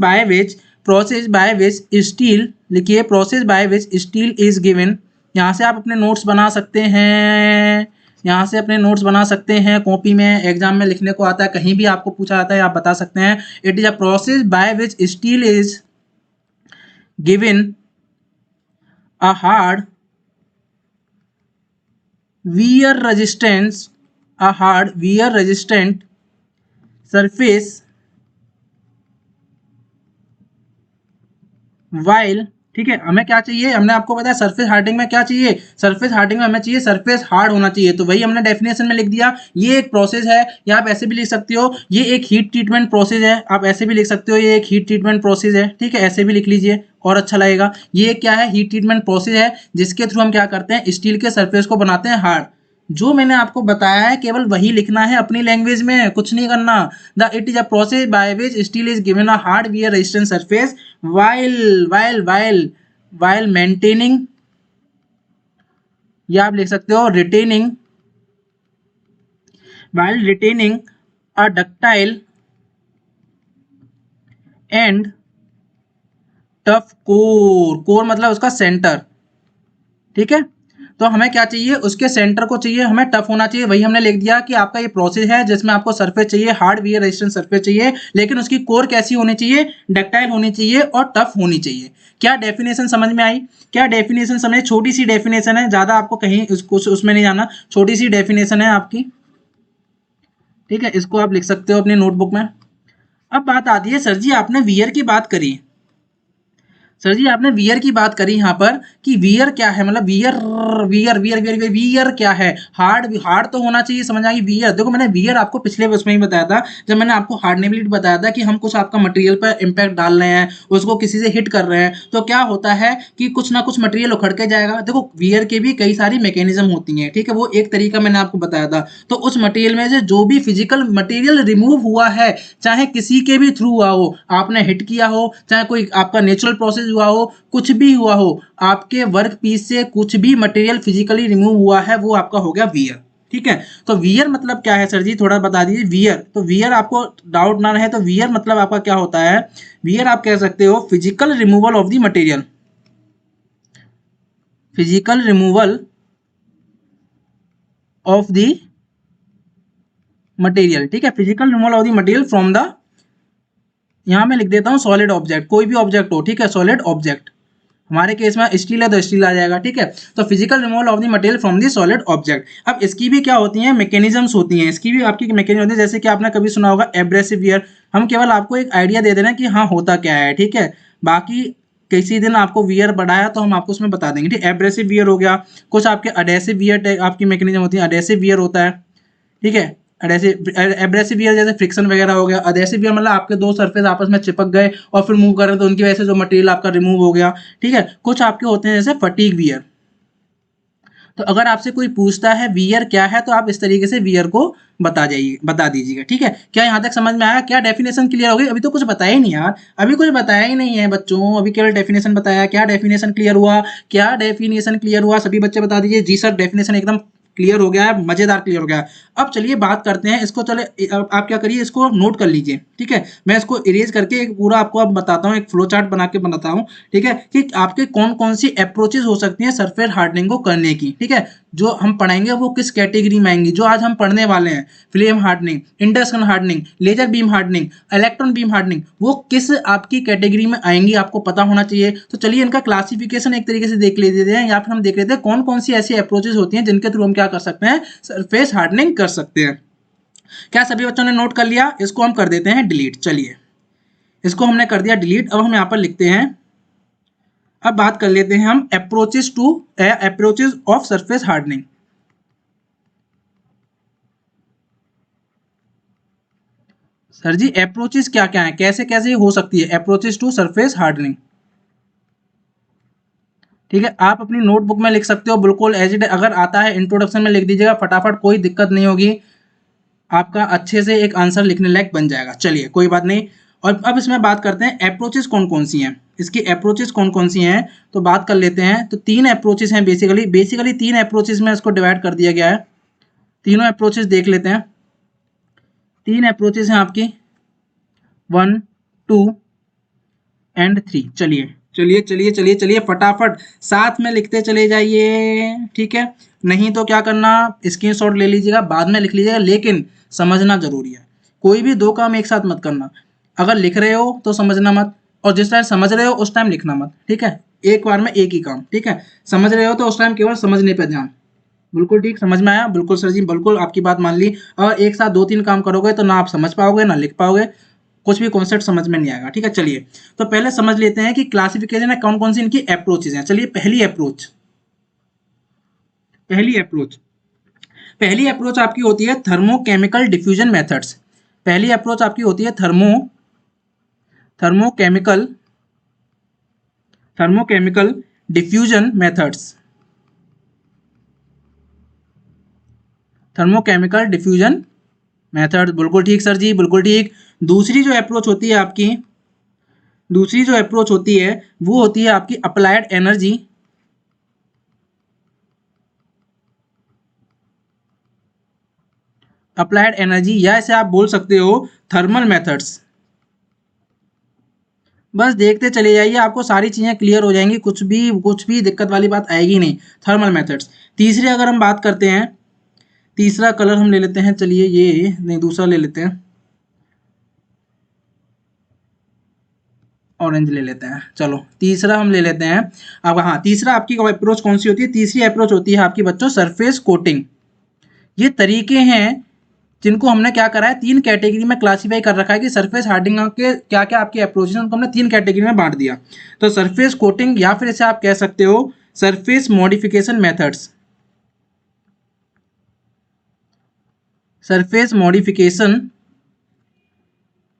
बाय विच स्टील, लिखिए, process by which steel is given. यहाँ से आप अपने नोट्स बना सकते हैं, यहाँ से अपने नोट्स बना सकते हैं, कॉपी में एग्जाम में लिखने को आता है, कहीं भी आपको पूछा जाता है आप बता सकते हैं। It is a process by which steel is given a hard wear resistance, a hard wear resistant surface while. ठीक है, हमें क्या चाहिए? हमने आपको बताया सरफेस हार्डनिंग में क्या चाहिए? सरफेस हार्डनिंग में हमें चाहिए सरफेस हार्ड होना चाहिए, तो वही हमने डेफिनेशन में लिख दिया। ये एक प्रोसेस है, या आप ऐसे भी लिख सकते हो ये एक हीट ट्रीटमेंट प्रोसेस है। आप ऐसे भी लिख सकते हो ये एक हीट ट्रीटमेंट प्रोसेस है, ठीक है, ऐसे भी लिख लीजिए और अच्छा लगेगा। ये क्या है? हीट ट्रीटमेंट प्रोसेस है, जिसके थ्रू हम क्या करते हैं? स्टील के सरफेस को बनाते हैं हार्ड। जो मैंने आपको बताया है केवल वही लिखना है अपनी लैंग्वेज में, कुछ नहीं करना। The it is a process by which steel is given a hard wear resistant surface while maintaining, या आप लिख सकते हो retaining, while retaining a ductile and tough core मतलब उसका सेंटर। ठीक है, तो हमें क्या चाहिए? उसके सेंटर को चाहिए हमें टफ होना चाहिए। वही हमने लिख दिया कि आपका ये प्रोसेस है जिसमें आपको सरफेस चाहिए, हार्ड वियर रेजिस्टेंट सरफेस चाहिए, लेकिन उसकी कोर कैसी होनी चाहिए? डक्टाइल होनी चाहिए और टफ होनी चाहिए। क्या डेफिनेशन समझ में आई? क्या डेफिनेशन समझे? छोटी सी डेफिनेशन है, ज्यादा आपको कहीं उसमें नहीं जाना, छोटी सी डेफिनेशन है आपकी। ठीक है, इसको आप लिख सकते हो अपनी नोटबुक में। अब बात आती है, सर जी आपने वियर की बात करी, सर जी आपने वियर की बात करी यहाँ पर कि वियर क्या है, मतलब wear wear wear wear wear, wear क्या है? हार्ड, हार्ड तो होना चाहिए, समझ आई? वियर, देखो मैंने वियर आपको पिछले उसमें ही बताया था, जब मैंने आपको हार्डनेबिलिटी बताया था कि हम कुछ आपका मटेरियल पर इम्पैक्ट डाल रहे हैं, उसको किसी से हिट कर रहे हैं, तो क्या होता है कि कुछ ना कुछ मटेरियल उखड़ के जाएगा। देखो वियर के भी कई सारी मैकेनिज्म होती हैं, ठीक है, वो एक तरीका मैंने आपको बताया था। तो उस मटेरियल में से जो भी फिजिकल मटेरियल रिमूव हुआ है, चाहे किसी के भी थ्रू हुआ हो, आपने हिट किया हो, चाहे कोई आपका नेचुरल प्रोसेस हुआ हो, कुछ भी हुआ हो, आपके वर्क पीस से कुछ भी मटेरियल फिजिकली रिमूव हुआ है, वो आपका हो गया वियर। ठीक है, तो वियर मतलब क्या है? सर जी थोड़ा बता दीजिए। वियर, तो वियर आपको डाउट ना रहे तो वियर मतलब आपका क्या होता है? वियर आप कह सकते हो physical removal of the material, physical removal of the material. ठीक है, physical removal of the material from the, यहां मैं लिख देता हूं सॉलिड ऑब्जेक्ट, कोई भी ऑब्जेक्ट हो, ठीक है, सॉलिड ऑब्जेक्ट, हमारे केस में स्टील है तो स्टील आ जाएगा। ठीक है, तो physical removal of the material from the solid object. अब इसकी भी क्या होती है? मैकेनिज्म्स होती हैं, इसकी भी आपकी मैकेनिज्म होती है, जैसे कि आपने कभी सुना होगा एब्रेसिव वियर। हम केवल आपको एक आइडिया दे दे रहे हैं कि हाँ होता क्या है, ठीक है, बाकी किसी दिन आपको वियर बढ़ाया तो हम आपको उसमें बता देंगे। ठीक, एब्रेसिव वियर हो गया, कुछ आपके अडेसिव वियर आपकी मैकेनिज्म होती है, अडेसिव वियर होता है। ठीक है, एब्रेसिव वियर जैसे फ्रिक्शन वगैरह हो गया। अडेसिव वियर मतलब आपके दो सरफेस आपस में चिपक गए और फिर मूव कर रहे हैं तो उनकी वजह से जो मटेरियल आपका रिमूव हो गया। ठीक है, कुछ आपके होते हैं जैसे फटीग वियर। तो अगर आपसे कोई पूछता है वियर क्या है तो आप इस तरीके से वियर को बता दीजिएगा। ठीक है, क्या यहाँ तक समझ में आया? क्या डेफिनेशन क्लियर हो गई? अभी तो कुछ बताया ही नहीं यार, अभी कुछ बताया ही नहीं है बच्चों, अभी केवल डेफिनेशन बताया। क्या डेफिनेशन क्लियर हुआ? क्या डेफिनेशन क्लियर हुआ? सभी बच्चे बता दीजिए। जी सर, डेफिनेशन एकदम क्लियर हो गया है, मजेदार क्लियर हो गया है। अब चलिए बात करते हैं इसको। चले अब आप क्या करिए, इसको नोट कर लीजिए। ठीक है, मैं इसको इरेज करके एक पूरा आपको अब बताता हूँ, एक फ्लो चार्ट बना के बनाता हूँ। ठीक है, कि आपके कौन कौन सी अप्रोचेज हो सकती हैं सरफेस हार्डनिंग को करने की। ठीक है, जो हम पढ़ेंगे वो किस कैटेगरी में आएंगी, जो आज हम पढ़ने वाले हैं, flame hardening, induction hardening, laser beam hardening, electron beam hardening, वो किस आपकी कैटेगरी में आएंगी आपको पता होना चाहिए। तो चलिए इनका क्लासिफिकेशन एक तरीके से देख लेते हैं, या फिर हम देख लेते हैं कौन कौन सी ऐसी अप्रोचेज होती हैं जिनके थ्रू हम क्या कर सकते हैं, सरफेस हार्डनिंग कर सकते हैं। क्या सभी बच्चों ने नोट कर लिया? इसको हम कर देते हैं डिलीट। चलिए इसको हमने कर दिया डिलीट। अब हम यहाँ पर लिखते हैं, अब बात कर लेते हैं हम approaches of surface hardening. Sir जी अप्रोचेज क्या क्या है, कैसे कैसे हो सकती है अप्रोचेज टू सरफेस हार्डनिंग? ठीक है, आप अपनी नोटबुक में लिख सकते हो बिल्कुल एज इट, अगर आता है इंट्रोडक्शन में लिख दीजिएगा फटाफट, कोई दिक्कत नहीं होगी, आपका अच्छे से एक आंसर लिखने लायक बन जाएगा। चलिए कोई बात नहीं। और अब इसमें बात करते हैं अप्रोचेस कौन कौन सी हैं, इसकी अप्रोचेस कौन कौन सी हैं। तो बात कर लेते हैं। तो तीन अप्रोचेस हैं बेसिकली तीन अप्रोचेस में इसको डिवाइड कर दिया गया है। तीनों अप्रोचेस देख लेते हैं। तीन अप्रोचेस हैं आपकी, 1, 2 एंड 3। चलिए चलिए चलिए चलिए चलिए फटाफट साथ में लिखते चले जाइए। ठीक है, नहीं तो क्या करना, स्क्रीनशॉट ले लीजिएगा, बाद में लिख लीजिएगा, लेकिन समझना जरूरी है। कोई भी दो काम एक साथ मत करना। अगर लिख रहे हो तो समझना मत, और जिस टाइम समझ रहे हो उस टाइम लिखना मत। ठीक है, एक बार में एक ही काम। ठीक है, समझ रहे हो तो उस टाइम केवल समझने पर ध्यान। बिल्कुल ठीक, समझ में आया? बिल्कुल सर जी, बिल्कुल आपकी बात मान ली। और एक साथ दो तीन काम करोगे तो ना आप समझ पाओगे ना लिख पाओगे, कुछ भी कॉन्सेप्ट समझ में नहीं आएगा। ठीक है, चलिए तो पहले समझ लेते हैं कि क्लासिफिकेशन है कौन कौन सी इनकी अप्रोचेज हैं। चलिए पहली अप्रोच पहली अप्रोच आपकी होती है थर्मोकेमिकल डिफ्यूजन मेथड्स। पहली अप्रोच आपकी होती है thermochemical thermochemical diffusion methods. Thermochemical diffusion method, बिल्कुल ठीक सर जी, बिल्कुल ठीक। दूसरी जो अप्रोच होती है आपकी, दूसरी जो अप्रोच होती है वो होती है आपकी अप्लाइड एनर्जी, या इसे आप बोल सकते हो थर्मल मेथड्स। बस देखते चले जाइए, आपको सारी चीजें क्लियर हो जाएंगी, कुछ भी दिक्कत वाली बात आएगी नहीं। Thermal methods. तीसरी अगर हम बात करते हैं, तीसरा कलर हम ले लेते हैं, चलिए ये नहीं दूसरा ले लेते हैं, ऑरेंज ले लेते हैं। चलो तीसरा हम ले लेते हैं। अब हाँ, तीसरा आपकी अप्रोच कौन सी होती है? तीसरी अप्रोच होती है आपकी बच्चों सरफेस कोटिंग। ये तरीके हैं जिनको हमने क्या करा है, तीन कैटेगरी में क्लासीफाई कर रखा है कि सरफेस हार्डनिंग के क्या क्या आपके अप्रोच हैं, उनको हमने तीन कैटेगरी में बांट दिया। तो सरफेस कोटिंग, या फिर इसे आप कह सकते हो surface modification methods. Surface modification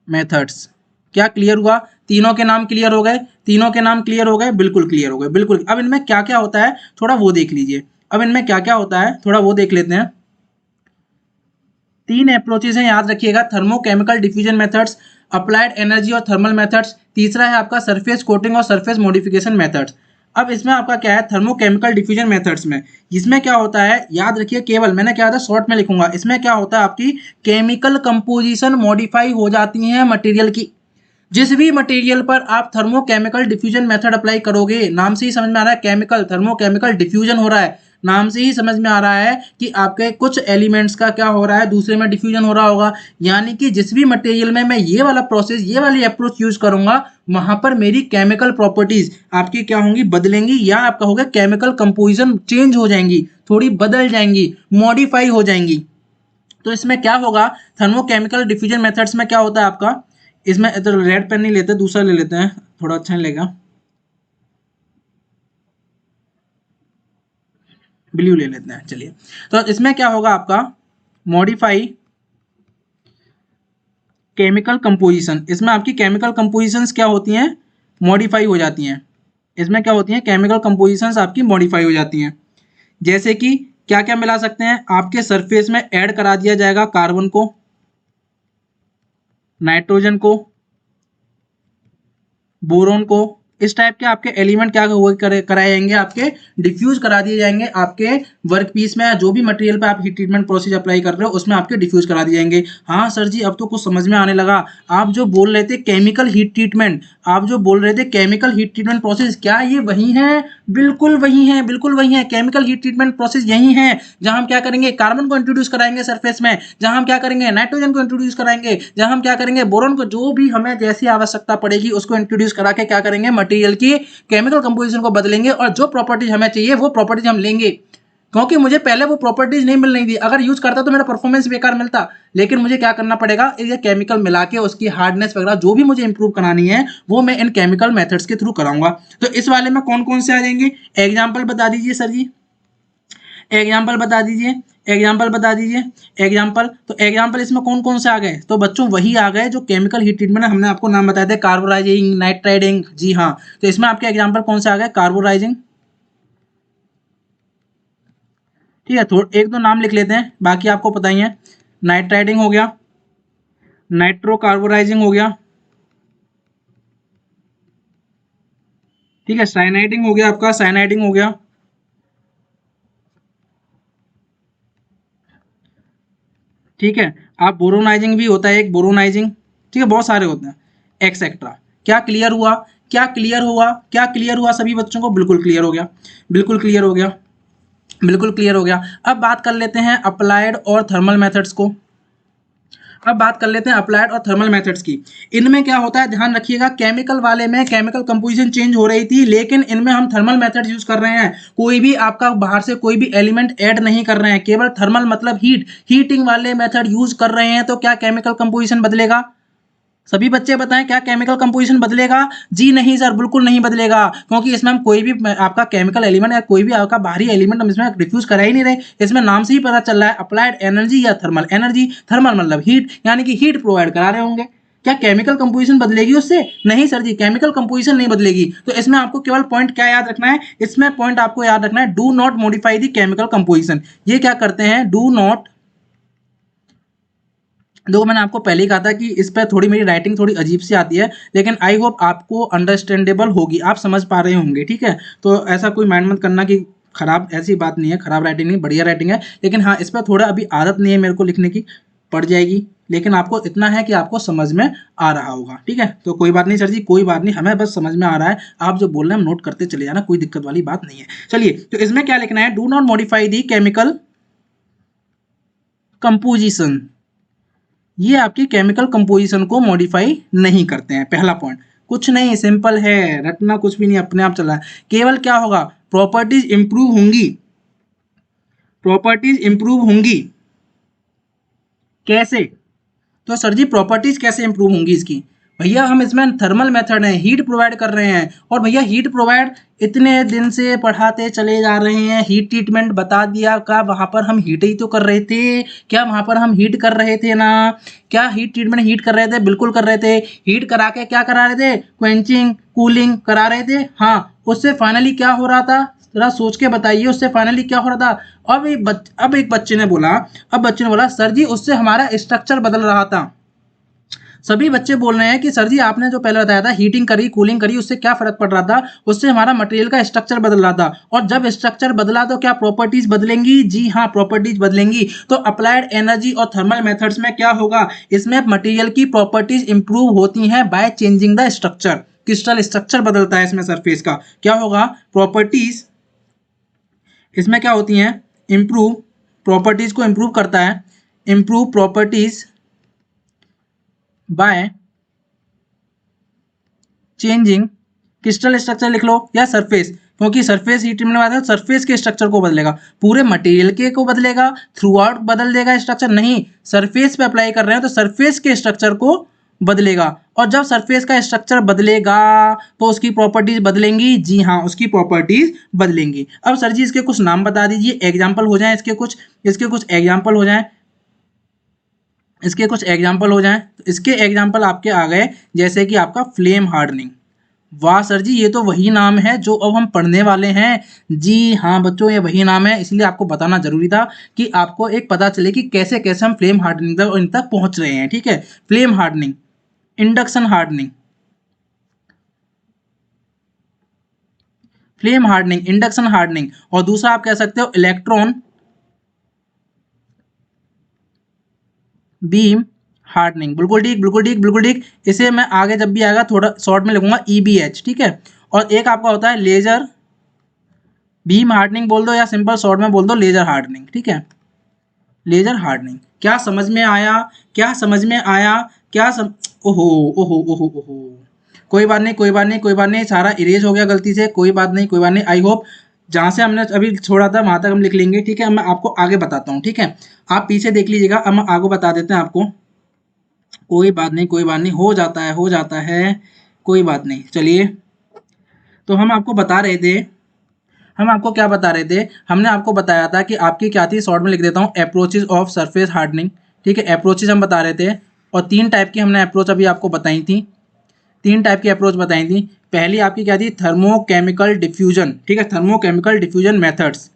methods. क्या क्लियर हुआ? तीनों के नाम क्लियर हो गए? तीनों के नाम क्लियर हो गए? बिल्कुल क्लियर हो गए, बिल्कुल। अब इनमें क्या क्या होता है थोड़ा वो देख लीजिए। अब इनमें क्या क्या होता है थोड़ा वो देख लेते हैं। तीन अप्रोचेज हैं, याद रखिएगा, thermochemical diffusion methods, applied energy और थर्मल मेथड्स। तीसरा है आपका सरफेस कोटिंग और सरफेस मॉडिफिकेशन मेथड्स। अब इसमें आपका क्या है, थर्मोकेमिकल डिफ्यूजन मेथड्स में इसमें क्या होता है, याद रखिए, केवल मैंने क्या था शॉर्ट में लिखूंगा, इसमें क्या होता है आपकी केमिकल कंपोजिशन मॉडिफाई हो जाती है मटेरियल की। जिस भी मटेरियल पर आप थर्मोकेमिकल डिफ्यूजन मेथड अप्लाई करोगे, नाम से ही समझ में आ रहा है केमिकल, थर्मोकेमिकल डिफ्यूजन हो रहा है, नाम से ही समझ में आ रहा है कि आपके कुछ एलिमेंट्स का क्या हो रहा है, दूसरे में डिफ्यूजन हो रहा होगा। यानी कि जिस भी मटेरियल में मैं ये वाला प्रोसेस, ये वाली अप्रोच यूज करूंगा, वहां पर मेरी केमिकल प्रॉपर्टीज आपकी क्या होंगी, बदलेंगी, या आप कहोगे केमिकल कंपोजिशन चेंज हो जाएंगी, थोड़ी बदल जाएंगी, मॉडिफाई हो जाएंगी। तो इसमें क्या होगा, थर्मोकेमिकल डिफ्यूजन मेथड्स में क्या होता है आपका, इसमें तो रेड पेन नहीं लेते, दूसरा ले लेते हैं, थोड़ा अच्छा नहीं लगेगा, ब्लू ले लेते हैं। चलिए तो इसमें क्या होगा आपका, मॉडिफाई केमिकल कंपोजिशन, इसमें आपकी केमिकल कंपोजिशंस क्या होती हैं, मॉडिफाई हो जाती हैं। इसमें क्या होती हैं, केमिकल कंपोजिशंस आपकी मॉडिफाई हो जाती हैं। जैसे कि क्या क्या मिला सकते हैं, आपके सरफेस में ऐड करा दिया जाएगा कार्बन को, नाइट्रोजन को, बोरोन को, इस टाइप के आपके एलिमेंट क्या कराए जाएंगे, आपके डिफ्यूज करा दिए जाएंगे आपके वर्क पीस में, जो भी मटेरियल पे आप हीट ट्रीटमेंट प्रोसेस अप्लाई कर रहे हो उसमें आपके डिफ्यूज करा दिए जाएंगे। हाँ सर जी, अब तो कुछ समझ में आने लगा। आप जो बोल रहे थे केमिकल हीट ट्रीटमेंट, आप जो बोल रहे थे केमिकल हीट ट्रीटमेंट प्रोसेस, क्या ये वही है? बिल्कुल वही है, बिल्कुल वही है। केमिकल हीट ट्रीटमेंट प्रोसेस यही है जहां हम क्या करेंगे, कार्बन को इंट्रोड्यूस कराएंगे सरफेस में, जहां हम क्या करेंगे, नाइट्रोजन को इंट्रोड्यूस कराएंगे, जहां हम क्या करेंगे, बोरॉन को, जो भी हमें जैसी आवश्यकता पड़ेगी उसको इंट्रोड्यूस करा के क्या करेंगे, मटेरियल की केमिकल कंपोजिशन को बदलेंगे और जो प्रॉपर्टीज हमें चाहिए वो प्रॉपर्टीज हम लेंगे। क्योंकि मुझे पहले वो प्रॉपर्टीज नहीं मिल रही थी, अगर यूज करता तो मेरा परफॉर्मेंस बेकार मिलता, लेकिन मुझे क्या करना पड़ेगा, ये केमिकल मिला के उसकी हार्डनेस वगैरह जो भी मुझे इंप्रूव करानी है वो मैं इन केमिकल मेथड्स के थ्रू कराऊंगा। तो इस वाले में कौन कौन से आ जाएंगे, एग्जाम्पल बता दीजिए सर जी, एग्जाम्पल बता दीजिए, एग्जाम्पल बता दीजिए, एग्जाम्पल। तो एग्जाम्पल इसमें कौन कौन से आ गए, तो बच्चों वही आ गए जो केमिकल हीट ट्रीटमेंट हमने आपको नाम बताया था, कार्बोराइजिंग, नाइट्राइडिंग, जी हाँ। तो इसमें आपके एग्जाम्पल कौन से आ गए, कार्बोराइजिंग, ठीक है, थोड़ा एक दो नाम लिख लेते हैं, बाकी आपको पता ही है। नाइट्राइडिंग हो गया, नाइट्रो कार्बोराइजिंग हो गया, ठीक है, साइनाइडिंग हो गया आपका, साइनाइडिंग हो गया, ठीक है। आप बोरोनाइजिंग भी होता है एक, बोरोनाइजिंग, ठीक है, बहुत सारे होते हैं, एक्सेट्रा। क्या क्लियर हुआ, क्या क्लियर हुआ, क्या क्लियर हुआ सभी बच्चों को, बिल्कुल क्लियर हो गया, बिल्कुल क्लियर हो गया, बिल्कुल क्लियर हो गया। अब बात कर लेते हैं अप्लाइड और थर्मल मेथड्स को, अब बात कर लेते हैं अप्लाइड और थर्मल मेथड्स की। इनमें क्या होता है, ध्यान रखिएगा, केमिकल वाले में केमिकल कंपोजिशन चेंज हो रही थी, लेकिन इनमें हम थर्मल मेथड यूज कर रहे हैं। कोई भी आपका बाहर से कोई भी एलिमेंट ऐड नहीं कर रहे हैं, केवल थर्मल मतलब हीट, हीटिंग वाले मेथड यूज कर रहे हैं। तो क्या केमिकल कंपोजिशन बदलेगा, सभी बच्चे बताएं, क्या केमिकल कंपोजिशन बदलेगा? जी नहीं सर, बिल्कुल नहीं बदलेगा, क्योंकि इसमें हम कोई भी आपका केमिकल एलिमेंट या कोई भी आपका बाहरी एलिमेंट हम इसमें डिफ्यूज करा ही नहीं रहे। इसमें नाम से ही पता चल रहा है अप्लाइड एनर्जी या थर्मल एनर्जी, थर्मल मतलब हीट, यानी कि हीट प्रोवाइड करा रहे होंगे। क्या केमिकल कंपोजिशन बदलेगी उससे? नहीं सर जी, केमिकल कंपोजिशन नहीं बदलेगी। तो इसमें आपको केवल पॉइंट क्या याद रखना है, इसमें पॉइंट आपको याद रखना है, do not modify the chemical composition. ये क्या करते हैं, डू नॉट, देखो मैंने आपको पहले ही कहा था कि इस पर थोड़ी मेरी राइटिंग थोड़ी अजीब सी आती है, लेकिन आई होप आपको अंडरस्टैंडेबल होगी, आप समझ पा रहे होंगे, ठीक है। तो ऐसा कोई माइंड मत करना कि खराब, ऐसी बात नहीं है, खराब राइटिंग नहीं, बढ़िया राइटिंग है, लेकिन हाँ इस पर थोड़ा अभी आदत नहीं है मेरे को लिखने की, पड़ जाएगी, लेकिन आपको इतना है कि आपको समझ में आ रहा होगा, ठीक है। तो कोई बात नहीं सर जी, कोई बात नहीं, हमें बस समझ में आ रहा है, आप जो बोल रहे हैं हम नोट करते चले जाना, कोई दिक्कत वाली बात नहीं है। चलिए, तो इसमें क्या लिखना है, do not modify the chemical composition, ये आपकी केमिकल कंपोजिशन को मॉडिफाई नहीं करते हैं, पहला पॉइंट। कुछ नहीं, सिंपल है, रटना कुछ भी नहीं, अपने आप चला है। केवल क्या होगा, प्रॉपर्टीज इंप्रूव होंगी, प्रॉपर्टीज इंप्रूव होंगी, कैसे? तो सर जी प्रॉपर्टीज कैसे इंप्रूव होंगी इसकी, भैया हम इसमें थर्मल मेथड है, हीट प्रोवाइड कर रहे हैं, और भैया हीट प्रोवाइड इतने दिन से पढ़ाते चले जा रहे हैं, हीट ट्रीटमेंट बता दिया, क्या वहां पर हम हीट ही तो कर रहे थे, क्या वहां पर हम हीट कर रहे थे ना, क्या हीट ट्रीटमेंट हीट कर रहे थे, बिल्कुल कर रहे थे। हीट करा के क्या करा रहे थे, क्वेंचिंग कूलिंग करा रहे थे, हाँ। उससे फाइनली क्या हो रहा था, जरा सोच के बताइए, उससे फाइनली क्या हो रहा था। अब एक बच्चे ने बोला, अब बच्चे ने बोला सर जी उससे हमारा स्ट्रक्चर बदल रहा था। सभी बच्चे बोल रहे हैं कि सर जी आपने जो पहले बताया था हीटिंग करी कूलिंग करी, उससे क्या फर्क पड़ रहा था, उससे हमारा मटेरियल का स्ट्रक्चर बदल रहा था, और जब स्ट्रक्चर बदला तो क्या प्रॉपर्टीज बदलेंगी? जी हाँ, प्रॉपर्टीज बदलेंगी। तो अप्लाइड एनर्जी और थर्मल मेथड्स में क्या होगा, इसमें मटेरियल की प्रॉपर्टीज इंप्रूव होती हैं by changing the structure, crystal structure बदलता है इसमें सरफेस का, क्या होगा, प्रॉपर्टीज इसमें क्या होती हैं, इंप्रूव, प्रॉपर्टीज को इंप्रूव करता है, improve properties by changing crystal structure लिख लो, या सरफेस, क्योंकि सरफेस हीट ट्रीटमेंट में सरफेस के स्ट्रक्चर को बदलेगा, पूरे मटेरियल के को बदलेगा, थ्रू आउट बदल देगा स्ट्रक्चर नहीं, सरफेस पे अप्लाई कर रहे हैं तो सरफेस के स्ट्रक्चर को बदलेगा, और जब सरफेस का स्ट्रक्चर बदलेगा तो उसकी प्रॉपर्टीज बदलेंगी, जी हाँ उसकी प्रॉपर्टीज बदलेंगी। अब सर जी इसके कुछ नाम बता दीजिए, एग्जाम्पल हो जाए इसके कुछ, इसके कुछ एग्जाम्पल हो जाए, इसके कुछ एग्जाम्पल हो जाएं तो इसके एग्जाम्पल आपके आ गए, जैसे कि आपका फ्लेम हार्डनिंग। वाह सर जी, ये तो वही नाम है जो अब हम पढ़ने वाले हैं। जी हाँ बच्चों, ये वही नाम है, इसलिए आपको बताना जरूरी था कि आपको एक पता चले कि कैसे कैसे हम फ्लेम हार्डनिंग तक इन तक पहुंच रहे हैं। ठीक है, flame hardening, induction hardening, flame hardening, induction hardening, और दूसरा आप कह सकते हो इलेक्ट्रॉन बीम हार्डनिंग। बिल्कुल ठीक, बिल्कुल ठीक, बिल्कुल ठीक। इसे मैं आगे जब भी आएगा थोड़ा शॉर्ट में लिखूंगा EBH। ठीक है, और एक आपका होता है लेजर बीम हार्डनिंग बोल दो, या सिंपल शॉर्ट में बोल दो लेजर हार्डनिंग। ठीक है, लेजर हार्डनिंग। क्या समझ में आया? क्या समझ में आया? ओहो ओहो ओहो ओहो, कोई बात नहीं, कोई बात नहीं, कोई बात नहीं, सारा इरेज हो गया गलती से, कोई बात नहीं, कोई बात नहीं। आई होप जहाँ से हमने अभी छोड़ा था वहां तक हम लिख लेंगे। ठीक है, मैं आपको आगे बताता हूँ। ठीक है, आप पीछे देख लीजिएगा, अब हम आगे बता देते हैं आपको। कोई बात नहीं, कोई बात नहीं, हो जाता है, हो जाता है, कोई बात नहीं। चलिए, तो हम आपको बता रहे थे, हम आपको क्या बता रहे थे, हमने आपको बताया था कि आपकी क्या थी, शॉर्ट में लिख देता हूँ, अप्रोचेज ऑफ सरफेस हार्डनिंग। ठीक है, अप्रोचेज हम बता रहे थे, और तीन टाइप की हमने अप्रोच अभी आपको बताई थी, तीन टाइप की अप्रोच बताई थी। पहली आपकी क्या थी, थर्मोकेमिकल डिफ्यूजन। ठीक है, थर्मोकेमिकल डिफ्यूजन मेथड्स,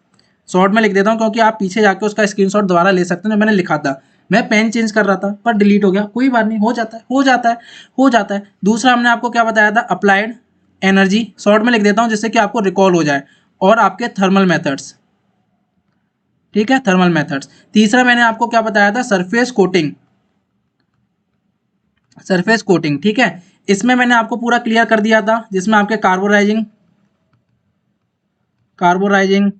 शॉर्ट में लिख देता हूँ क्योंकि आप पीछे जाके उसका स्क्रीनशॉट दोबारा ले सकते हैं। मैंने लिखा था, मैं पेन चेंज कर रहा था पर डिलीट हो गया, कोई बात नहीं, हो जाता है, हो जाता है, हो जाता है। दूसरा हमने आपको क्या बताया था, अप्लाइड एनर्जी, शॉर्ट में लिख देता हूँ जिससे कि आपको रिकॉल हो जाए, और आपके थर्मल मेथड्स। ठीक है, थर्मल मेथड्स। तीसरा मैंने आपको क्या बताया था, सरफेस कोटिंग, सरफेस कोटिंग। ठीक है, इसमें मैंने आपको पूरा क्लियर कर दिया था, जिसमें आपके कार्बोराइजिंग, कार्बोराइजिंग,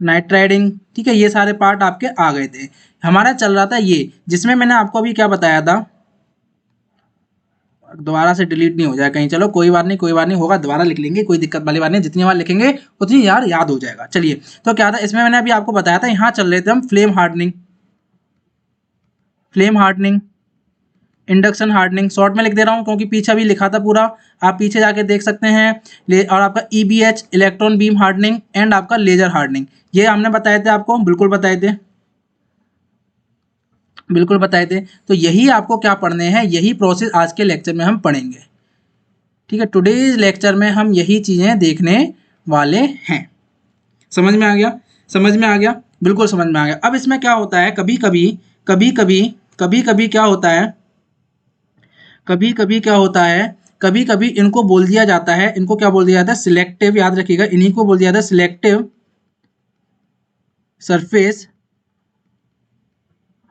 नाइट्राइडिंग, ठीक है, ये सारे पार्ट आपके आ गए थे। हमारा चल रहा था ये, जिसमें मैंने आपको अभी क्या बताया था, दोबारा से डिलीट नहीं हो जाए कहीं, चलो कोई बात नहीं, कोई बात नहीं, होगा दोबारा लिख लेंगे, कोई दिक्कत वाली बात नहीं, जितनी बार लिखेंगे उतनी यार याद हो जाएगा। चलिए, तो क्या था इसमें, मैंने अभी आपको बताया था, यहाँ चल रहे थे हम flame hardening, flame hardening, induction hardening, short में लिख दे रहा हूँ क्योंकि पीछे भी लिखा था पूरा, आप पीछे जाके देख सकते हैं। और आपका EBH, electron beam hardening, and आपका लेजर हार्डनिंग, ये हमने बताए थे आपको, बिल्कुल बताए थे, बिल्कुल बताए थे। तो यही आपको क्या पढ़ने हैं, यही प्रोसेस आज के लेक्चर में हम पढ़ेंगे। ठीक है, टुडेज लेक्चर में हम यही चीज़ें देखने वाले हैं। समझ में आ गया? समझ में आ गया, बिल्कुल समझ में आ गया। अब इसमें क्या होता है, कभी कभी, कभी कभी, कभी कभी क्या होता है, कभी कभी क्या होता है, कभी कभी इनको बोल दिया जाता है, इनको क्या बोल दिया जाता है, सिलेक्टिव, याद रखिएगा, इन्हीं को बोल दिया जाता है सिलेक्टिव सरफेस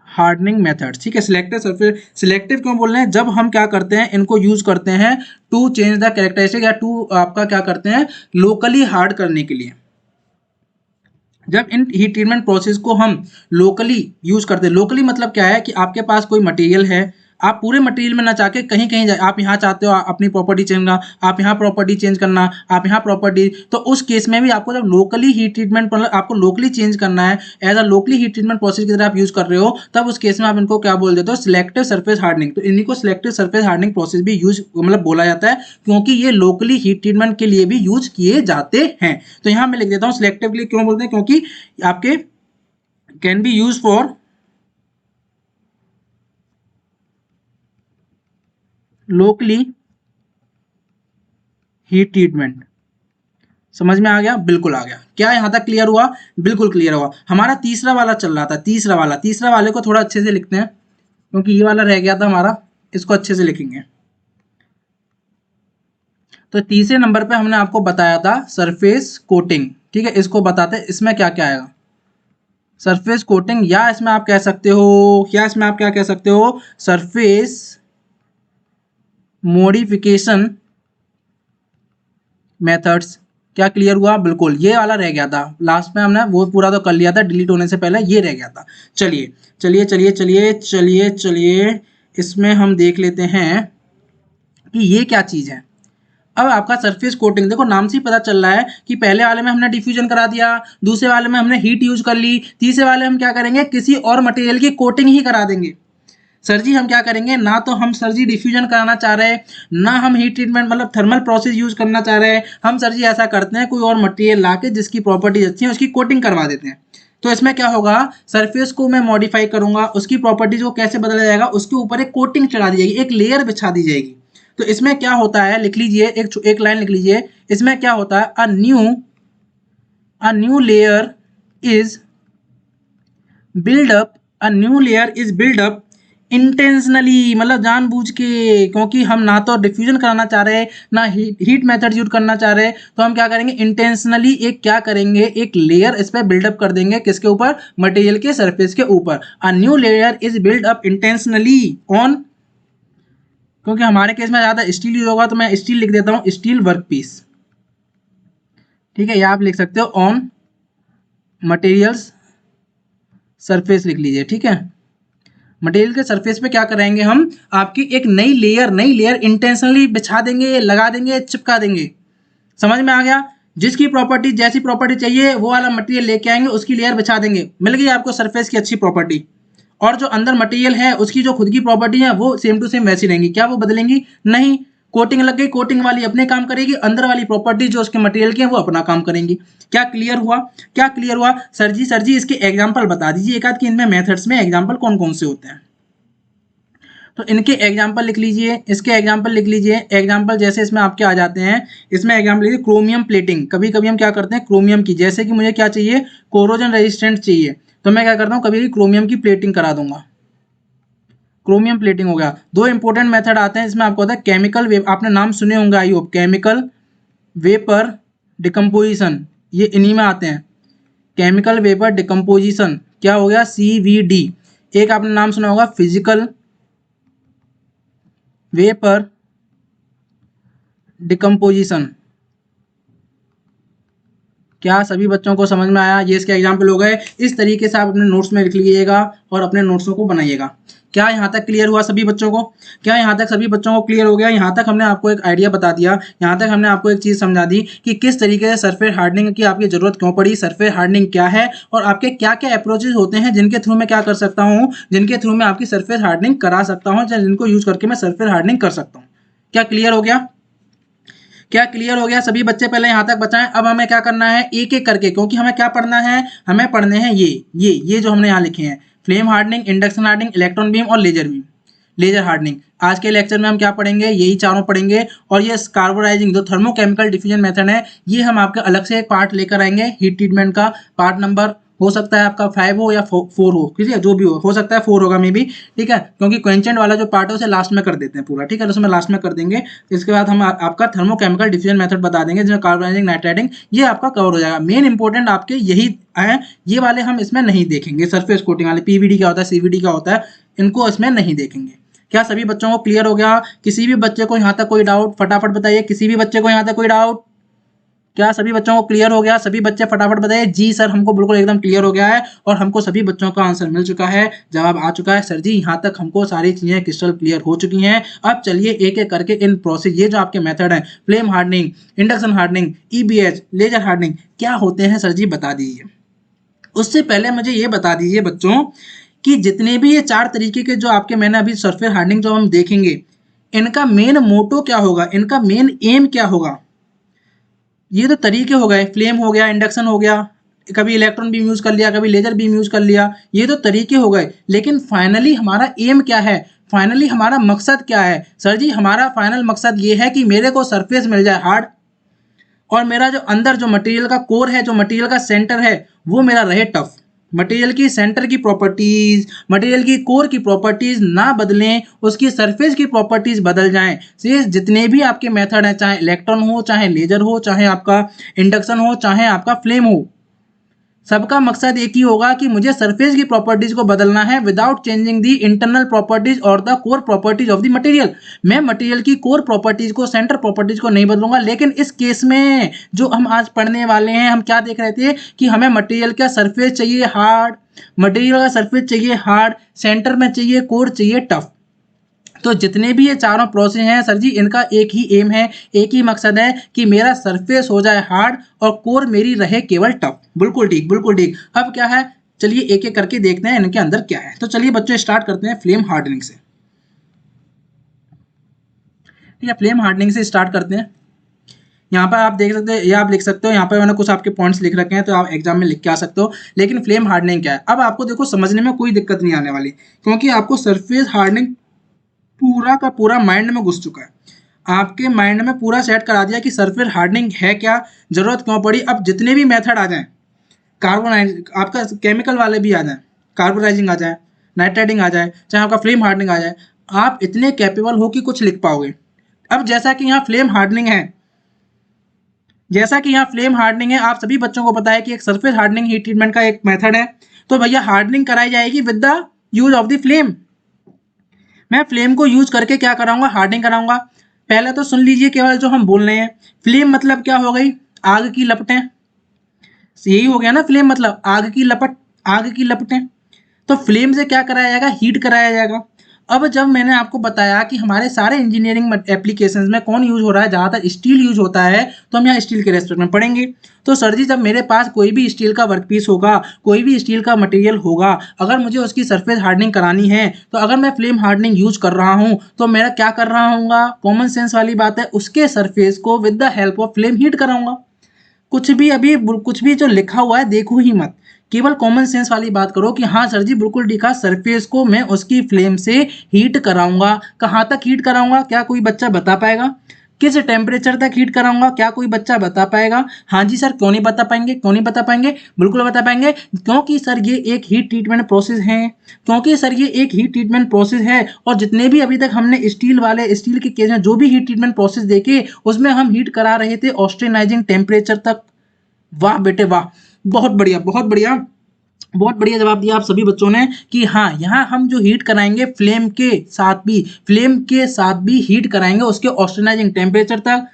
हार्डनिंग मेथड्स। ठीक है, सिलेक्टिव सरफेस, सिलेक्टिव क्यों बोल रहे हैं, जब हम क्या करते हैं, इनको यूज करते हैं टू चेंज द कैरेक्टरिस्टिक, या टू आपका क्या करते हैं, लोकली हार्ड करने के लिए। जब इन हीट ट्रीटमेंट प्रोसेस को हम लोकली यूज करते हैं, लोकली मतलब क्या है कि आपके पास कोई मटेरियल है, आप पूरे मटेरियल में ना चाहके कहीं कहीं जाए, आप यहाँ चाहते हो अपनी प्रॉपर्टी चेंज करना, आप यहाँ प्रॉपर्टी चेंज करना, आप यहाँ प्रॉपर्टी, तो उस केस में भी आपको जब लोकली हीट ट्रीटमेंट मतलब आपको लोकली चेंज करना है, as a locally heat treatment process की तरह आप यूज कर रहे हो, तब उस केस में आप इनको क्या बोल देते हो, सिलेक्टिव सरफेस हार्डनिंग। तो इन्हीं को सिलेक्टिव सरफेस हार्डनिंग प्रोसेस भी यूज मतलब बोला जाता है, क्योंकि ये लोकली हीट ट्रीटमेंट के लिए भी यूज किए जाते हैं। तो यहाँ मैं लिख देता हूँ सिलेक्टिव के लिए क्यों बोलते हैं, क्योंकि आपके can be use for locally heat treatment. समझ में आ गया, बिल्कुल आ गया, क्या यहां तक क्लियर हुआ, बिल्कुल क्लियर हुआ। हमारा तीसरा वाला चल रहा था, तीसरा वाला, तीसरा वाले को थोड़ा अच्छे से लिखते हैं क्योंकि ये वाला रह गया था हमारा, इसको अच्छे से लिखेंगे। तो तीसरे नंबर पे हमने आपको बताया था सरफेस कोटिंग। ठीक है, इसको बताते हैं, इसमें क्या क्या आएगा, सरफेस कोटिंग, या इसमें आप कह सकते हो, या इसमें आप क्या कह सकते हो, सरफेस मॉडिफिकेशन मेथड्स। क्या क्लियर हुआ, बिल्कुल, ये वाला रह गया था लास्ट में, हमने वो पूरा तो कर लिया था, डिलीट होने से पहले ये रह गया था। चलिए चलिए चलिए चलिए चलिए चलिए, इसमें हम देख लेते हैं कि ये क्या चीज़ है। अब आपका सरफेस कोटिंग देखो, नाम से ही पता चल रहा है कि पहले वाले में हमने डिफ्यूजन करा दिया, दूसरे वाले में हमने हीट यूज कर ली, तीसरे वाले हम क्या करेंगे, किसी और मटेरियल की कोटिंग ही करा देंगे। सर जी हम क्या करेंगे, ना तो हम सर जी डिफ्यूजन कराना चाह रहे हैं, ना हम हीट ट्रीटमेंट मतलब थर्मल प्रोसेस यूज करना चाह रहे हैं, हम सर जी ऐसा करते हैं कोई और मटेरियल ला के जिसकी प्रॉपर्टीज अच्छी है उसकी कोटिंग करवा देते हैं। तो इसमें क्या होगा, सरफेस को मैं मॉडिफाई करूंगा, उसकी प्रॉपर्टीज को कैसे बदला जाएगा, उसके ऊपर एक कोटिंग चढ़ा दी जाएगी, एक लेयर बिछा दी जाएगी। तो इसमें क्या होता है, लिख लीजिए, एक लाइन लिख लीजिए, इसमें क्या होता है, a new layer is build up, a new layer is build up intentionally, मतलब जानबूझ के, क्योंकि हम ना तो डिफ्यूजन कराना चाह रहे हैं ना हीट मेथड यूज करना चाह रहे हैं, तो हम क्या करेंगे, इंटेंशनली एक क्या करेंगे, एक लेयर इस पर बिल्डअप कर देंगे, किसके ऊपर, मटेरियल के सरफेस के ऊपर। A new layer is build up intentionally on, क्योंकि हमारे केस में ज्यादा स्टील यूज होगा तो मैं स्टील लिख देता हूँ, स्टील वर्क पीस, ठीक है, या आप लिख सकते हो ऑन मटेरियल्स सरफेस लिख लीजिए, ठीक है। मटेरियल के सरफेस पे क्या कराएंगे हम, आपकी एक नई लेयर इंटेंशनली बिछा देंगे, लगा देंगे, चिपका देंगे। समझ में आ गया, जिसकी प्रॉपर्टी जैसी प्रॉपर्टी चाहिए वो वाला मटेरियल लेके आएंगे, उसकी लेयर बिछा देंगे, मिल गई आपको सरफेस की अच्छी प्रॉपर्टी। और जो अंदर मटेरियल है उसकी जो खुद की प्रॉपर्टी है वो सेम टू सेम वैसी रहेंगी, क्या वो बदलेंगी, नहीं। कोटिंग लग गई, कोटिंग वाली अपने काम करेगी, अंदर वाली प्रॉपर्टी जो उसके मटेरियल की है वो अपना काम करेंगी। क्या क्लियर हुआ, क्या क्लियर हुआ, सर जी इसके एग्जाम्पल बता दीजिए एक आध, कि इनमें मेथड्स में एग्जाम्पल कौन कौन से होते हैं। तो इनके एग्जाम्पल लिख लीजिए, इसके एग्जाम्पल लिख लीजिए। एग्जाम्पल जैसे इसमें आपके आ जाते हैं, इसमें एग्जाम्पल लीजिए, क्रोमियम प्लेटिंग। कभी कभी हम क्या करते हैं, क्रोमियम की, जैसे कि मुझे क्या चाहिए, कोरोजन रेजिस्टेंट चाहिए, तो मैं क्या करता हूँ, कभी क्रोमियम की प्लेटिंग करा दूंगा, क्रोमियम प्लेटिंग हो गया। दो इंपॉर्टेंट मेथड आते हैं इसमें, आपको होता है केमिकल वेव, आपने नाम सुने होंगे I hope, chemical vapour decomposition, ये इन्हीं में आते हैं, केमिकल वेपर डिकम्पोजिशन, क्या हो गया, CVD। एक आपने नाम सुना होगा फिजिकल वेपर डिकम्पोजिशन। क्या सभी बच्चों को समझ में आया, ये इसके एग्जाम्पल हो गए। इस तरीके से आप अपने नोट्स में लिख लीजिएगा और अपने नोट्सों को बनाइएगा। क्या यहाँ तक क्लियर हुआ सभी बच्चों को, क्या यहाँ तक सभी बच्चों को क्लियर हो गया, यहाँ तक हमने आपको एक आइडिया बता दिया, यहाँ तक हमने आपको एक चीज़ समझा दी कि किस तरीके से सरफेस हार्डनिंग की आपकी जरूरत क्यों पड़ी, सरफेस हार्डनिंग क्या है, और आपके क्या क्या अप्रोचेज होते हैं जिनके थ्रू मैं क्या कर सकता हूँ, जिनके थ्रू मैं आपकी सरफेस हार्डनिंग करा सकता हूँ, जिनको यूज करके मैं सरफेस हार्डनिंग कर सकता हूँ। क्या क्लियर हो गया, क्या क्लियर हो गया सभी बच्चे, पहले यहाँ तक बताएं। अब हमें क्या करना है, एक एक करके, क्योंकि हमें क्या पढ़ना है, हमें पढ़ने हैं ये जो हमने यहाँ लिखे हैं, flame hardening, induction hardening, electron beam और लेजर बीम, लेजर हार्डनिंग। आज के लेक्चर में हम क्या पढ़ेंगे, यही चारों पढ़ेंगे। और ये कार्बोनाइजिंग जो थर्मोकेमिकल डिफ्यूजन मेथड है, ये हम आपके अलग से एक पार्ट लेकर आएंगे, हीट ट्रीटमेंट का पार्ट नंबर हो सकता है आपका 5 हो या 4 हो, ठीक है, जो भी हो सकता है 4 होगा मे बी, ठीक है, क्योंकि क्वेंचेंट वाला जो पार्ट है उसे लास्ट में कर देते हैं पूरा, ठीक है, तो उसमें लास्ट में कर देंगे। इसके बाद हम आपका थर्मोकेमिकल डिफ्यूजन मेथड बता देंगे, जिसमें कार्बोनाइजिंग, नाइट्राइटिंग, ये आपका कवर हो जाएगा। मेन इंपॉर्टेंट आपके यही है, ये वाले हम इसमें नहीं देखेंगे, सरफेस कोटिंग वाले, PVD क्या होता है, CVD क्या होता है, इनको इसमें नहीं देखेंगे। क्या सभी बच्चों को क्लियर हो गया, किसी भी बच्चे को यहाँ तक कोई डाउट, फटाफट बताइए, किसी भी बच्चे को यहाँ तक कोई डाउट, क्या सभी बच्चों को क्लियर हो गया, सभी बच्चे फटाफट बताइए, जी सर हमको बिल्कुल एकदम क्लियर हो गया है, और हमको सभी बच्चों का आंसर मिल चुका है, जवाब आ चुका है, सर जी यहाँ तक हमको सारी चीजें क्रिस्टल क्लियर हो चुकी हैं। अब चलिए एक एक करके इन प्रोसेस, ये जो आपके मेथड है, flame hardening, induction hardening, EBH, laser hardening, क्या होते हैं सर जी बता दीजिए। उससे पहले मुझे ये बता दीजिए बच्चों कि जितने भी ये 4 तरीके के जो आपके, मैंने अभी सरफेस हार्डनिंग जो हम देखेंगे, इनका मेन मोटो क्या होगा, इनका मेन एम क्या होगा। ये तो तरीके हो गए, फ्लेम हो गया, इंडक्शन हो गया, कभी इलेक्ट्रॉन बीम यूज कर लिया, कभी लेजर बीम यूज कर लिया, ये तो तरीके हो गए, लेकिन फाइनली हमारा एम क्या है, फाइनली हमारा मकसद क्या है। सर जी हमारा फाइनल मकसद ये है कि मेरे को सरफेस मिल जाए हार्ड, और मेरा जो अंदर जो मटेरियल का कोर है, जो मटेरियल का सेंटर है, वो मेरा रहे टफ। मटेरियल की सेंटर की प्रॉपर्टीज, मटेरियल की कोर की प्रॉपर्टीज ना बदलें, उसकी सरफेस की प्रॉपर्टीज बदल जाएं। से जितने भी आपके मेथड हैं, चाहे इलेक्ट्रॉन हो, चाहे लेजर हो, चाहे आपका इंडक्शन हो, चाहे आपका फ्लेम हो, सबका मकसद एक ही होगा कि मुझे सरफेस की प्रॉपर्टीज को बदलना है without changing the internal properties और the core properties of the material. मैं मटेरियल की कोर प्रॉपर्टीज को, सेंटर प्रॉपर्टीज को नहीं बदलूंगा, लेकिन इस केस में जो हम आज पढ़ने वाले हैं, हम क्या देख रहे थे कि हमें मटेरियल का सरफेस चाहिए हार्ड, मटेरियल का सरफेस चाहिए हार्ड, सेंटर में चाहिए कोर चाहिए टफ। तो जितने भी ये चारों प्रोसेस हैं सर जी, इनका एक ही एम है, एक ही मकसद है कि मेरा सरफेस हो जाए हार्ड और कोर मेरी रहे केवल टफ। बिल्कुल ठीक, बिल्कुल ठीक। अब क्या है, चलिए एक एक करके देखते हैं इनके अंदर क्या है। तो चलिए बच्चों स्टार्ट करते हैं फ्लेम हार्डनिंग से, ठीक है, फ्लेम हार्डनिंग से स्टार्ट करते हैं। यहाँ पर आप देख सकते हैं, या आप लिख सकते हो, यहाँ पर मैंने कुछ आपके पॉइंट्स लिख रखे हैं तो आप एग्जाम में लिख के आ सकते हो। लेकिन फ्लेम हार्डनिंग क्या है, अब आपको देखो समझने में कोई दिक्कत नहीं आने वाली, क्योंकि आपको सरफेस हार्डनिंग पूरा का पूरा माइंड में घुस चुका है। आपके माइंड में पूरा सेट करा दिया कि सरफेस हार्डनिंग है क्या, जरूरत क्यों पड़ी। अब जितने भी मेथड आ जाएं, कार्बोनाइज आपका केमिकल वाले भी आ जाएं, कार्बोनाइजिंग आ जाए, नाइट्रेटिंग आ जाए, चाहे आपका फ्लेम हार्डनिंग आ जाए, आप इतने कैपेबल हो कि कुछ लिख पाओगे। अब जैसा कि यहाँ फ्लेम हार्डनिंग है, जैसा कि यहाँ फ्लेम हार्डनिंग है, आप सभी बच्चों को पता है कि एक सरफेस हार्डनिंग हीट ट्रीटमेंट का एक मेथड है। तो भैया हार्डनिंग कराई जाएगी with the use of the flame. मैं फ्लेम को यूज करके क्या कराऊंगा, हार्डनिंग कराऊंगा। पहले तो सुन लीजिए केवल जो हम बोल रहे हैं। फ्लेम मतलब क्या हो गई, आग की लपटें, यही हो गया ना फ्लेम मतलब, आग की लपट, आग की लपटें। तो फ्लेम से क्या कराया जाएगा, हीट कराया जाएगा। अब जब मैंने आपको बताया कि हमारे सारे इंजीनियरिंग एप्लीकेशंस में कौन यूज हो रहा है, ज़्यादातर स्टील यूज होता है, तो हम यहाँ स्टील के रेस्पेक्ट में पढ़ेंगे। तो सर जी जब मेरे पास कोई भी स्टील का वर्कपीस होगा, कोई भी स्टील का मटेरियल होगा, अगर मुझे उसकी सरफेस हार्डनिंग करानी है, तो अगर मैं फ्लेम हार्डनिंग यूज कर रहा हूँ तो मेरा क्या कर रहा हूँ, कॉमन सेंस वाली बात है, उसके सरफेस को with the help of flame heat कराऊंगा। कुछ भी अभी कुछ भी जो लिखा हुआ है देखो ही मत, केवल कॉमन सेंस वाली बात करो कि हाँ सर जी बिल्कुल लिखा, सरफेस को मैं उसकी फ्लेम से हीट कराऊंगा। कहाँ तक हीट कराऊंगा, क्या कोई बच्चा बता पाएगा? किस टेम्परेचर तक हीट कराऊंगा, क्या कोई बच्चा बता पाएगा? हाँ जी सर, क्यों नहीं बता पाएंगे, क्यों नहीं बता पाएंगे, बिल्कुल बता पाएंगे, क्योंकि सर ये एक हीट ट्रीटमेंट प्रोसेस है, क्योंकि सर ये एक हीट ट्रीटमेंट प्रोसेस है। और जितने भी अभी तक हमने स्टील वाले, स्टील के केस में जो भी हीट ट्रीटमेंट प्रोसेस देखे, उसमें हम हीट करा रहे थे ऑस्टेनाइजिंग टेम्परेचर तक। वाह बेटे वाह, बहुत बढ़िया, बहुत बढ़िया, बहुत बढ़िया जवाब दिया आप सभी बच्चों ने कि हाँ यहाँ हम जो हीट कराएंगे फ्लेम के साथ भी, फ्लेम के साथ भी हीट कराएंगे उसके ऑस्टेनाइजिंग टेम्परेचर तक।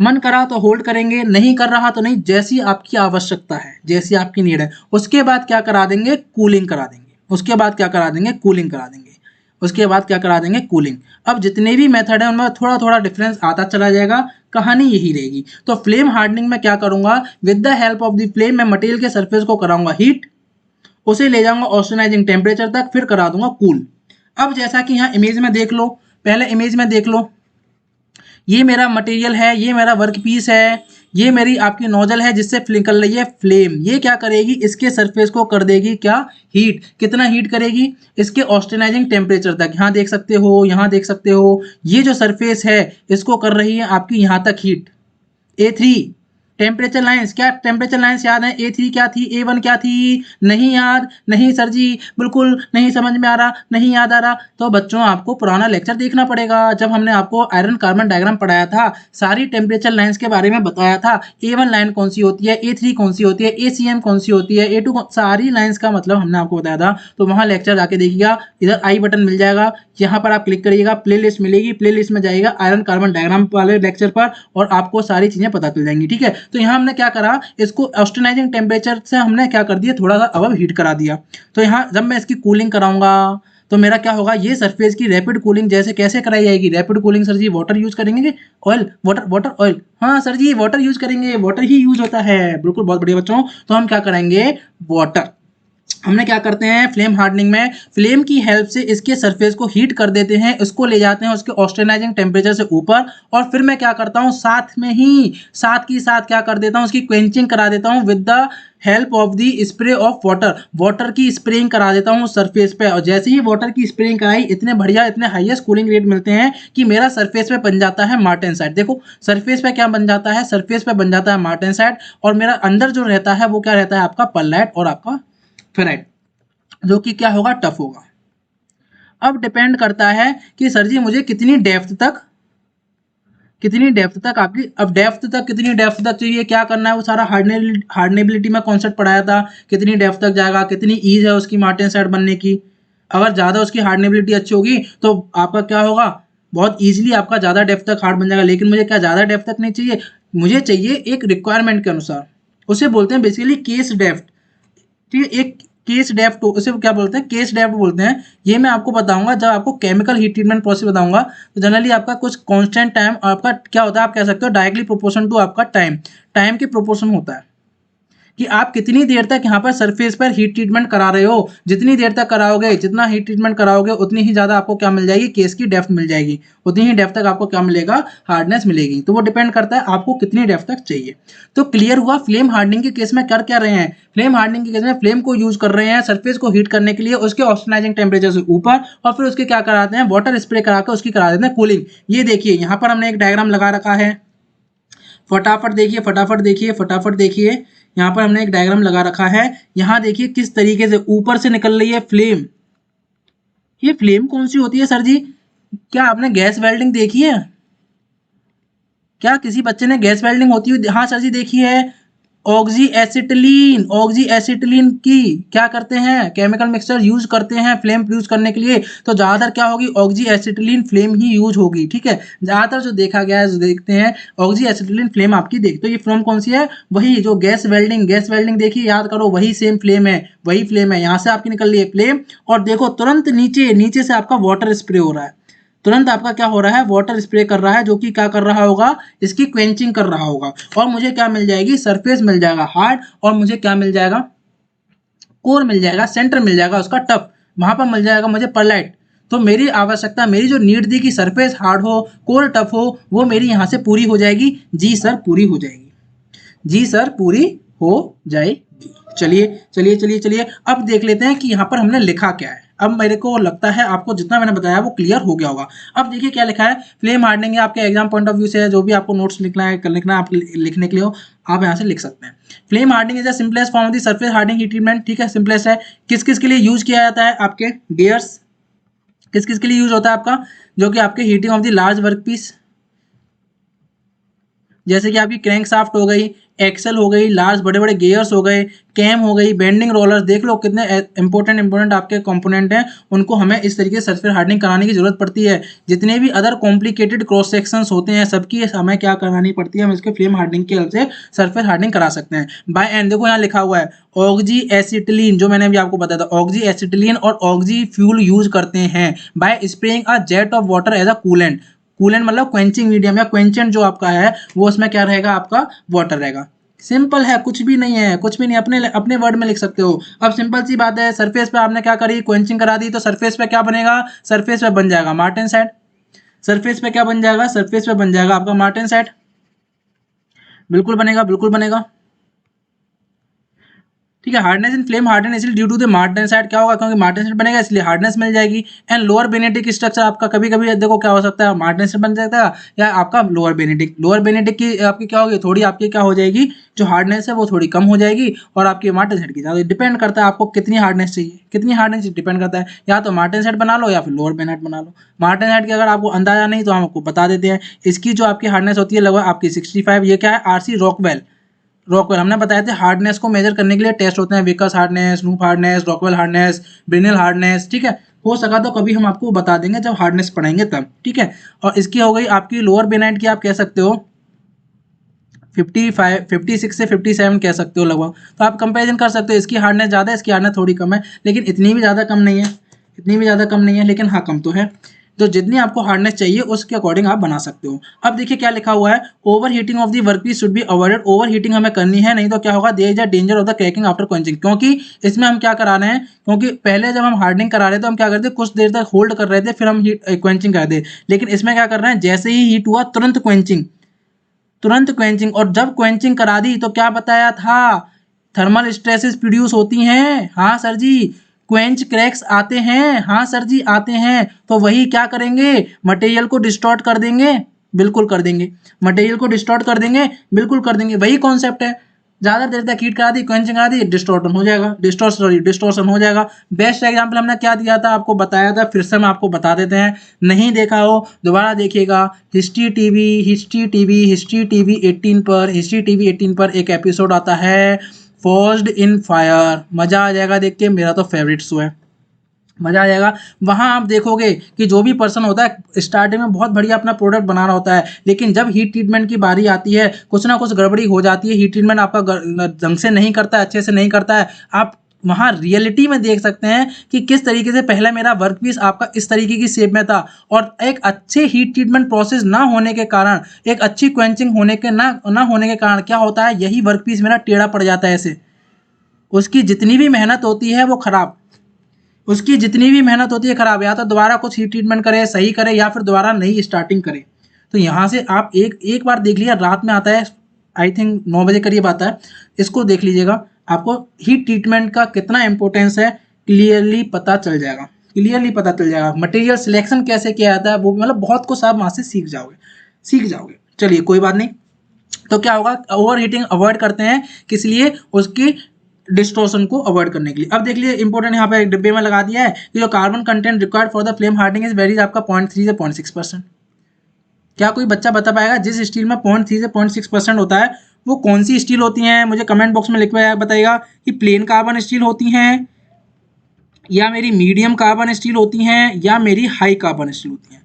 मन करा तो होल्ड करेंगे, नहीं कर रहा तो नहीं, जैसी आपकी आवश्यकता है, जैसी आपकी नीड है। उसके बाद क्या करा देंगे, कूलिंग करा देंगे। उसके बाद क्या करा देंगे, कूलिंग करा देंगे। उसके बाद क्या करा देंगे, कूलिंग। अब जितने भी मेथड है उनमें थोड़ा थोड़ा डिफरेंस आता चला जाएगा, कहानी यही रहेगी। तो फ्लेम हार्डनिंग में क्या करूंगा, with the help of the flame मैं मटेरियल के सरफेस को कराऊंगा हीट, उसे ले जाऊंगा ऑस्टेनाइजिंग टेम्परेचर तक, फिर करा दूंगा कूल। अब जैसा कि यहाँ इमेज में देख लो, पहले इमेज में देख लो, ये मेरा मटेरियल है, ये मेरा वर्क पीस है, ये मेरी आपकी नोजल है जिससे निकल रही है फ्लेम। ये क्या करेगी, इसके सरफेस को कर देगी क्या, हीट। कितना हीट करेगी, इसके ऑस्टेनाइजिंग टेम्परेचर तक। यहाँ देख सकते हो, यहाँ देख सकते हो, ये जो सरफेस है इसको कर रही है आपकी यहाँ तक हीट। A3 टेम्परेचर लाइंस, क्या टेम्परेचर लाइंस याद है, A3 क्या थी, A1 क्या थी, नहीं याद, नहीं सर जी बिल्कुल नहीं समझ में आ रहा, नहीं याद आ रहा। तो बच्चों आपको पुराना लेक्चर देखना पड़ेगा, जब हमने आपको आयरन कार्बन डायग्राम पढ़ाया था, सारी टेम्परेचर लाइंस के बारे में बताया था। A1 लाइन कौन सी होती है, A3 कौन सी होती है, ACM कौन सी होती है, A2 सारी लाइंस का मतलब हमने आपको बताया था। तो वहाँ लेक्चर जाके देखिएगा, इधर आई बटन मिल जाएगा, यहाँ पर आप क्लिक करिएगा, प्लेलिस्ट मिलेगी, प्लेलिस्ट में जाइएगा आयरन कार्बन डायग्राम वाले लेक्चर पर, और आपको सारी चीजें पता चल जाएंगी। ठीक है, तो यहाँ हमने क्या करा, इसको ऑस्टेनाइजिंग टेम्परेचर से हमने क्या कर दिया, थोड़ा सा अब हीट करा दिया। तो यहाँ जब मैं इसकी कूलिंग कराऊंगा तो मेरा क्या होगा, ये सरफेस की रैपिड कूलिंग जैसे कैसे कराई जाएगी, रैपिड कूलिंग सर जी वाटर यूज करेंगे, ऑयल, वाटर, वाटर ऑयल, हाँ सर जी वाटर यूज करेंगे, वाटर ही यूज होता है, बिल्कुल बहुत बढ़िया बच्चों। तो हम क्या करेंगे, वाटर, हमने क्या करते हैं फ्लेम हार्डनिंग में, फ्लेम की हेल्प से इसके सरफेस को हीट कर देते हैं, इसको ले जाते हैं उसके ऑस्टेनाइजिंग टेम्परेचर से ऊपर, और फिर मैं क्या करता हूं, साथ में ही साथ की साथ क्या कर देता हूं, उसकी क्वेंचिंग करा देता हूं with the help of the spray of water. Water की स्प्रेइंग करा देता हूं सरफेस पे, और जैसे ही वाटर की स्प्रेइंग कराई, इतने बढ़िया, इतने हाईएस्ट कूलिंग रेट मिलते हैं कि मेरा सरफेस पे बन जाता है मार्टेनसाइट। देखो सरफेस पे क्या बन जाता है, सरफेस पे बन जाता है मार्टेनसाइट, और मेरा अंदर जो रहता है वो क्या रहता है, आपका पर्लैट और आपका फेराइट, जो कि क्या होगा, टफ होगा। अब डिपेंड करता है कि सर जी मुझे कितनी डेप्थ तक, कितनी डेप्थ तक आपकी, अब डेप्थ तक, कितनी डेप्थ तक चाहिए, क्या करना है, वो सारा हार्डनेबिलिटी में कॉन्सेप्ट पढ़ाया था, कितनी डेप्थ तक जाएगा, कितनी ईज है उसकी मार्टेनसाइट बनने की। अगर ज़्यादा उसकी हार्डनेबिलिटी अच्छी होगी तो आपका क्या होगा, बहुत ईजिली आपका ज़्यादा डेप्थ तक हार्ड बन जाएगा। लेकिन मुझे क्या ज़्यादा डेप्थ तक नहीं चाहिए, मुझे चाहिए एक रिक्वायरमेंट के अनुसार, उसे बोलते हैं बेसिकली केस डेप्थ। ठीक है, एक केस डेप्थ, उसे क्या बोलते हैं, केस डेप्थ बोलते हैं। ये मैं आपको बताऊंगा जब आपको केमिकल हीट ट्रीटमेंट प्रोसेस बताऊंगा। तो जनरली आपका कुछ कांस्टेंट टाइम आपका क्या होता है, आप कह सकते हो डायरेक्टली प्रोपोर्शन टू आपका टाइम, टाइम के प्रोपोर्शन होता है कि आप कितनी देर तक यहाँ पर सरफेस पर हीट ट्रीटमेंट करा रहे हो। जितनी देर तक कराओगे, जितना हीट ट्रीटमेंट कराओगे, उतनी ही ज़्यादा आपको क्या मिल जाएगी, केस की डेप्थ मिल जाएगी, उतनी ही डेप्थ तक आपको क्या मिलेगा, हार्डनेस मिलेगी। तो वो डिपेंड करता है आपको कितनी डेप्थ तक चाहिए। तो क्लियर हुआ फ्लेम हार्डनिंग के केस में कर क्या रहे हैं। फ्लेम हार्डनिंग के केस में फ्लेम को यूज कर रहे हैं सरफेस को हीट करने के लिए, उसके ऑस्टेनाइजिंग टेम्परेचर से ऊपर, और फिर उसके क्या कराते हैं, वाटर स्प्रे करा के उसकी करा देते हैं कूलिंग। ये देखिए यहाँ पर हमने एक डायग्राम लगा रखा है, फटाफट देखिए, फटाफट देखिए, फटाफट देखिए। यहाँ पर हमने एक डायग्राम लगा रखा है। यहाँ देखिए किस तरीके से ऊपर से निकल रही है फ्लेम। ये फ्लेम कौन सी होती है सर जी? क्या आपने गैस वेल्डिंग देखी है? क्या किसी बच्चे ने गैस वेल्डिंग होती हुई, हाँ सर जी देखी है। ऑक्सी एसिटिलीन, ऑक्सी एसिटिलीन की क्या करते हैं, केमिकल मिक्सचर यूज करते हैं फ्लेम प्रोड्यूस करने के लिए। तो ज्यादातर क्या होगी, ऑक्सी एसिटिलीन फ्लेम ही यूज होगी। ठीक है, ज्यादातर जो देखा गया है, जो देखते हैं ऑक्सी एसिटिलीन फ्लेम आपकी देख। तो ये फ्लेम कौन सी है, वही जो गैस वेल्डिंग, गैस वेल्डिंग देखिए, याद करो वही सेम फ्लेम है, वही फ्लेम है। यहाँ से आपकी निकल रही है फ्लेम, और देखो तुरंत नीचे, नीचे से आपका वाटर स्प्रे हो रहा है। तुरंत आपका क्या हो रहा है, वाटर स्प्रे कर रहा है, जो कि क्या कर रहा होगा, इसकी क्वेंचिंग कर रहा होगा। और मुझे क्या मिल जाएगी, सरफेस मिल जाएगा हार्ड, और मुझे क्या मिल जाएगा, कोर मिल जाएगा, सेंटर मिल जाएगा उसका टफ, वहां पर मिल जाएगा मुझे परलाइट। तो मेरी आवश्यकता, मेरी जो नीड थी कि सरफेस हार्ड हो, कोर टफ हो, वो मेरी यहाँ से पूरी हो जाएगी। जी सर पूरी हो जाएगी, जी सर पूरी हो जाएगी। चलिए चलिए चलिए चलिए, अब देख लेते हैं कि यहाँ पर हमने लिखा क्या है। अब मेरे को लगता है आपको जितना मैंने बताया वो क्लियर हो गया होगा। अब देखिए क्या लिखा है, फ्लेम हार्डनिंग है, आपके एग्जाम पॉइंट ऑफ व्यू से है, जो भी आपको नोट्स लिखना है, लिखना आप लिखने के लिए हो, आप यहाँ से लिख सकते हैं। Flame hardening is the simplest form of the surface hardening heat treatment. ठीक है, सिंपलेस्ट है। किस किस के लिए यूज किया जाता है, आपके गेयर्स, किस किस के लिए यूज होता है आपका, जो कि आपके heating of the large workpiece, जैसे कि आपकी क्रैंक शाफ्ट हो गई, एक्सेल हो गई, लार्ज बड़े बड़े गियर्स हो गए, कैम हो गई, बेंडिंग रोलर्स, देख लो कितने इंपॉर्टेंट आपके कंपोनेंट हैं, उनको हमें इस तरीके से सरफेस हार्डनिंग कराने की जरूरत पड़ती है। जितने भी अदर कॉम्प्लिकेटेड क्रॉस सेक्शंस होते हैं, सबकी हमें क्या करानी पड़ती है, हम इसके फ्लेम हार्डनिंग की हेल्प से सरफेस हार्डनिंग करा सकते हैं। बाय एंड देखो यहाँ लिखा हुआ है ऑक्सी एसिटिलीन, जो मैंने अभी आपको बताया था, ऑक्सी एसिटिलीन और ऑक्सी फ्यूल यूज करते हैं by spraying a jet of water as a coolant. Coolant मतलब क्वेंचिंग मीडियम, या क्वेंचेंट जो आपका है वो उसमें क्या रहेगा, आपका वाटर रहेगा। सिंपल है, कुछ भी नहीं है, कुछ भी नहीं, अपने अपने वर्ड में लिख सकते हो। अब सिंपल सी बात है, सरफेस पे आपने क्या करी, क्वेंचिंग करा दी, तो सरफेस पे क्या बनेगा, सरफेस पे बन जाएगा मार्टेनसाइट। सरफेस पे क्या बन जाएगा, सरफेस पे बन जाएगा आपका मार्टेनसाइट। बिल्कुल बनेगा, बिल्कुल बनेगा। ठीक है, हार्डनेस इन फ्लेम हार्डन इसलिए ड्यू टू द मार्टेनसाइट, क्या होगा, क्योंकि मार्टेनसाइट बनेगा इसलिए हार्डनेस मिल जाएगी। एंड लोअर बेनेडिक स्ट्रक्चर आपका कभी कभी देखो क्या हो सकता है, मार्टेनसाइट बन सकता है या आपका लोअर बेनेडिक। लोअर बेनेडिक की आपकी क्या होगी, थोड़ी आपकी क्या हो जाएगी, जो हार्डनेस है वो थोड़ी कम हो जाएगी, और आपकी मार्टेनसाइट की ज़्यादा। डिपेंड करता है आपको कितनी हार्डनेस चाहिए, कितनी हार्डनेस डिपेंड करता है, या तो मार्टेनसाइट बना लो या फिर लोअर बेनेट बना लो। मार्टेनसाइट की अगर आपको अंदाजा नहीं तो हम आपको बता देते हैं, इसकी जो आपकी हार्डनेस होती है लगभग आपकी 65। ये क्या है, आरसी रॉकवेल, रॉकवेल हमने बताया था हार्डनेस को मेजर करने के लिए टेस्ट होते हैं, Vickers hardness, Knoop hardness, Rockwell hardness, Brinell hardness. ठीक है, हो सका तो कभी हम आपको बता देंगे जब हार्डनेस पढ़ेंगे तब। ठीक है, और इसकी हो गई आपकी लोअर बेनाइट की, आप कह सकते हो 55, 56 से 57 कह सकते हो लगभग। तो आप कंपेरिजन कर सकते हो, इसकी हार्डनेस ज़्यादा है, इसकी हार्डनेस थोड़ी कम है, लेकिन इतनी भी ज़्यादा कम नहीं है, इतनी भी ज़्यादा कम नहीं है, लेकिन हाँ कम तो है। तो जितनी आपको हार्डनेस चाहिए उसके अकॉर्डिंग आप बना सकते हो। अब देखिए क्या लिखा हुआ है, overheating of the workpiece should be avoided. Overheating हमें करनी है नहीं, तो क्या होगा, there is a danger of the cracking after quenching. क्योंकि इसमें हम क्या करा रहे हैं, क्योंकि पहले जब हम हार्डनिंग करा रहे थे तो हम क्या करते, कुछ देर तक होल्ड कर रहे थे, फिर हम क्वेंचिंग कर दे। लेकिन इसमें क्या कर रहे हैं, जैसे ही हीट हुआ तुरंत क्वेंचिंग, तुरंत क्वेंचिंग। और जब क्वेंचिंग करा दी तो क्या बताया था, थर्मल स्ट्रेसेस प्रोड्यूस होती हैं। हाँ सर जी, क्वेंच क्रैक्स आते हैं, हाँ सर जी आते हैं। तो वही क्या करेंगे, मटेरियल को डिस्टॉर्ट कर देंगे, बिल्कुल कर देंगे, मटेरियल को डिस्टॉर्ट कर देंगे, बिल्कुल कर देंगे। वही कॉन्सेप्ट है, ज़्यादा देर तक हीट करा दी, क्वेंचिंग करा दी, डिस्टॉर्शन हो जाएगा, डिस्टॉर्शन हो जाएगा। बेस्ट एग्जांपल हमने क्या दिया था, आपको बताया था, फिर से हम आपको बता देते हैं, नहीं देखा हो दोबारा देखिएगा। हिस्ट्री टीवी 18 पर, हिस्ट्री टीवी 18 पर एक एपिसोड आता है फोर्स्ड इन फायर, मज़ा आ जाएगा देख के, मेरा तो फेवरेट शो है, मजा आ जाएगा। वहां आप देखोगे कि जो भी पर्सन होता है स्टार्टिंग में बहुत बढ़िया अपना प्रोडक्ट बना रहा होता है, लेकिन जब हीट ट्रीटमेंट की बारी आती है कुछ ना कुछ गड़बड़ी हो जाती है, हीट ट्रीटमेंट आपका ढंग से नहीं करता है, अच्छे से नहीं करता है। आप वहाँ रियलिटी में देख सकते हैं कि किस तरीके से पहले मेरा वर्कपीस आपका इस तरीके की शेप में था, और एक अच्छे हीट ट्रीटमेंट प्रोसेस ना होने के कारण, एक अच्छी क्वेंचिंग होने के ना होने के कारण क्या होता है, यही वर्कपीस मेरा टेढ़ा पड़ जाता है ऐसे। उसकी जितनी भी मेहनत होती है वो खराब, उसकी जितनी भी मेहनत होती है खराब, या तो दोबारा कुछ ही ट्रीटमेंट करे, सही करे, या फिर दोबारा नई स्टार्टिंग करे। तो यहाँ से आप एक एक बार देख लिया, रात में आता है, आई थिंक 9 बजे करीब आता है, इसको देख लीजिएगा, आपको हीट ट्रीटमेंट का कितना इंपॉर्टेंस है क्लियरली पता चल जाएगा, क्लियरली पता चल जाएगा। मटेरियल सिलेक्शन कैसे किया जाता है वो भी, मतलब बहुत कुछ आप वहाँ से सीख जाओगे, सीख जाओगे। चलिए कोई बात नहीं। तो क्या होगा, ओवर हीटिंग अवॉइड करते हैं, किस लिए, उसकी डिस्टोर्शन को अवॉइड करने के लिए। अब देख लीजिए इंपॉर्टेंट, यहाँ पे एक डिब्बे में लगा दिया है कि जो carbon content required for the flame hardening is varies आपका 0.3 से 0.6%। क्या कोई बच्चा बता पाएगा जिस स्टील में 0.3 से 0.6% होता है वो कौन सी स्टील होती है? मुझे कमेंट बॉक्स में लिख के बताइएगा कि प्लेन कार्बन स्टील होती हैं, या मेरी मीडियम कार्बन स्टील होती हैं, या मेरी हाई कार्बन स्टील होती हैं।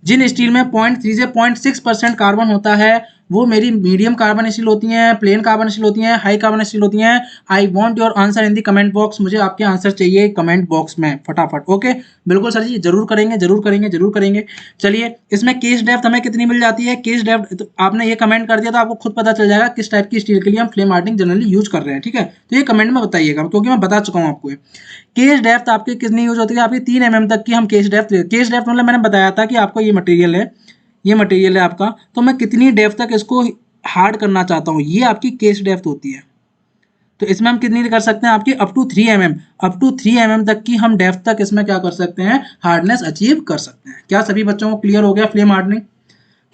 जिन स्टील में 0.3 से 0.6% कार्बन होता है वो मेरी मीडियम कार्बन स्टील होती हैं, प्लेन कार्बन स्टील होती हैं, हाई कार्बन स्टील होती हैं। I want your answer in the comment box, मुझे आपके आंसर चाहिए कमेंट बॉक्स में फटाफट। ओके, बिल्कुल सर जी, जरूर करेंगे, जरूर करेंगे, जरूर करेंगे। चलिए, इसमें केस डेप्थ हमें कितनी मिल जाती है? केस डेप्थ तो आपने ये कमेंट कर दिया तो आपको खुद पता चल जाएगा किस टाइप की स्टील के लिए हम फ्लेम हार्डनिंग जनरली यूज कर रहे हैं, ठीक है? तो ये कमेंट में बताइएगा, क्योंकि मैं बता चुका हूँ आपको। केस डेप्थ आपकी कितनी यूज होती है? आपकी 3 mm तक की हम केस डेप्थ, केस डेप्थ मतलब मैंने बताया था कि आपको ये मटेरियल है, ये मटेरियल है आपका, तो मैं कितनी डेप्थ तक इसको हार्ड करना चाहता हूँ, ये आपकी केस डेप्थ होती है। तो इसमें हम कितनी कर सकते हैं? आपकी up to 3 mm, up to 3 mm तक की हम डेप्थ तक इसमें क्या कर सकते हैं? हार्डनेस अचीव कर सकते हैं। क्या सभी बच्चों को क्लियर हो गया फ्लेम हार्डनिंग?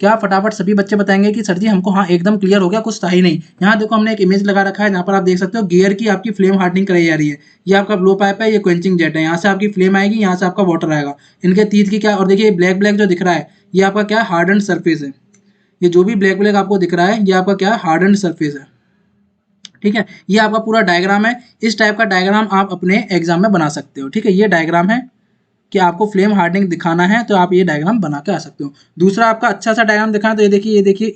क्या फटाफट सभी बच्चे बताएंगे कि सर जी हमको हाँ एकदम क्लियर हो गया, कुछ था ही नहीं। यहाँ देखो हमने एक इमेज लगा रखा है, जहाँ पर आप देख सकते हो गियर की आपकी फ्लेम हार्डनिंग कराई जा रही है। ये आपका ब्लो पाइप है, ये क्वेंचिंग जेट है, यहाँ से आपकी फ्लेम आएगी, यहाँ से आपका वाटर आएगा। इनके तीत की क्या, और देखिए ब्लैक ब्लैक जो दिख रहा है ये आपका क्या, हार्डन सरफेस है। ये जो भी ब्लैक ब्लैक आपको दिख रहा है ये आपका क्या, हार्डन सरफेस है, ठीक है? ये आपका पूरा डायग्राम है। इस टाइप का डायग्राम आप अपने एग्जाम में बना सकते हो, ठीक है? ये डायग्राम है कि आपको फ्लेम हार्डनिंग दिखाना है तो आप ये डायग्राम बना के आ सकते हो। दूसरा आपका अच्छा सा डायग्राम दिखाना, तो ये देखिए, ये देखिए,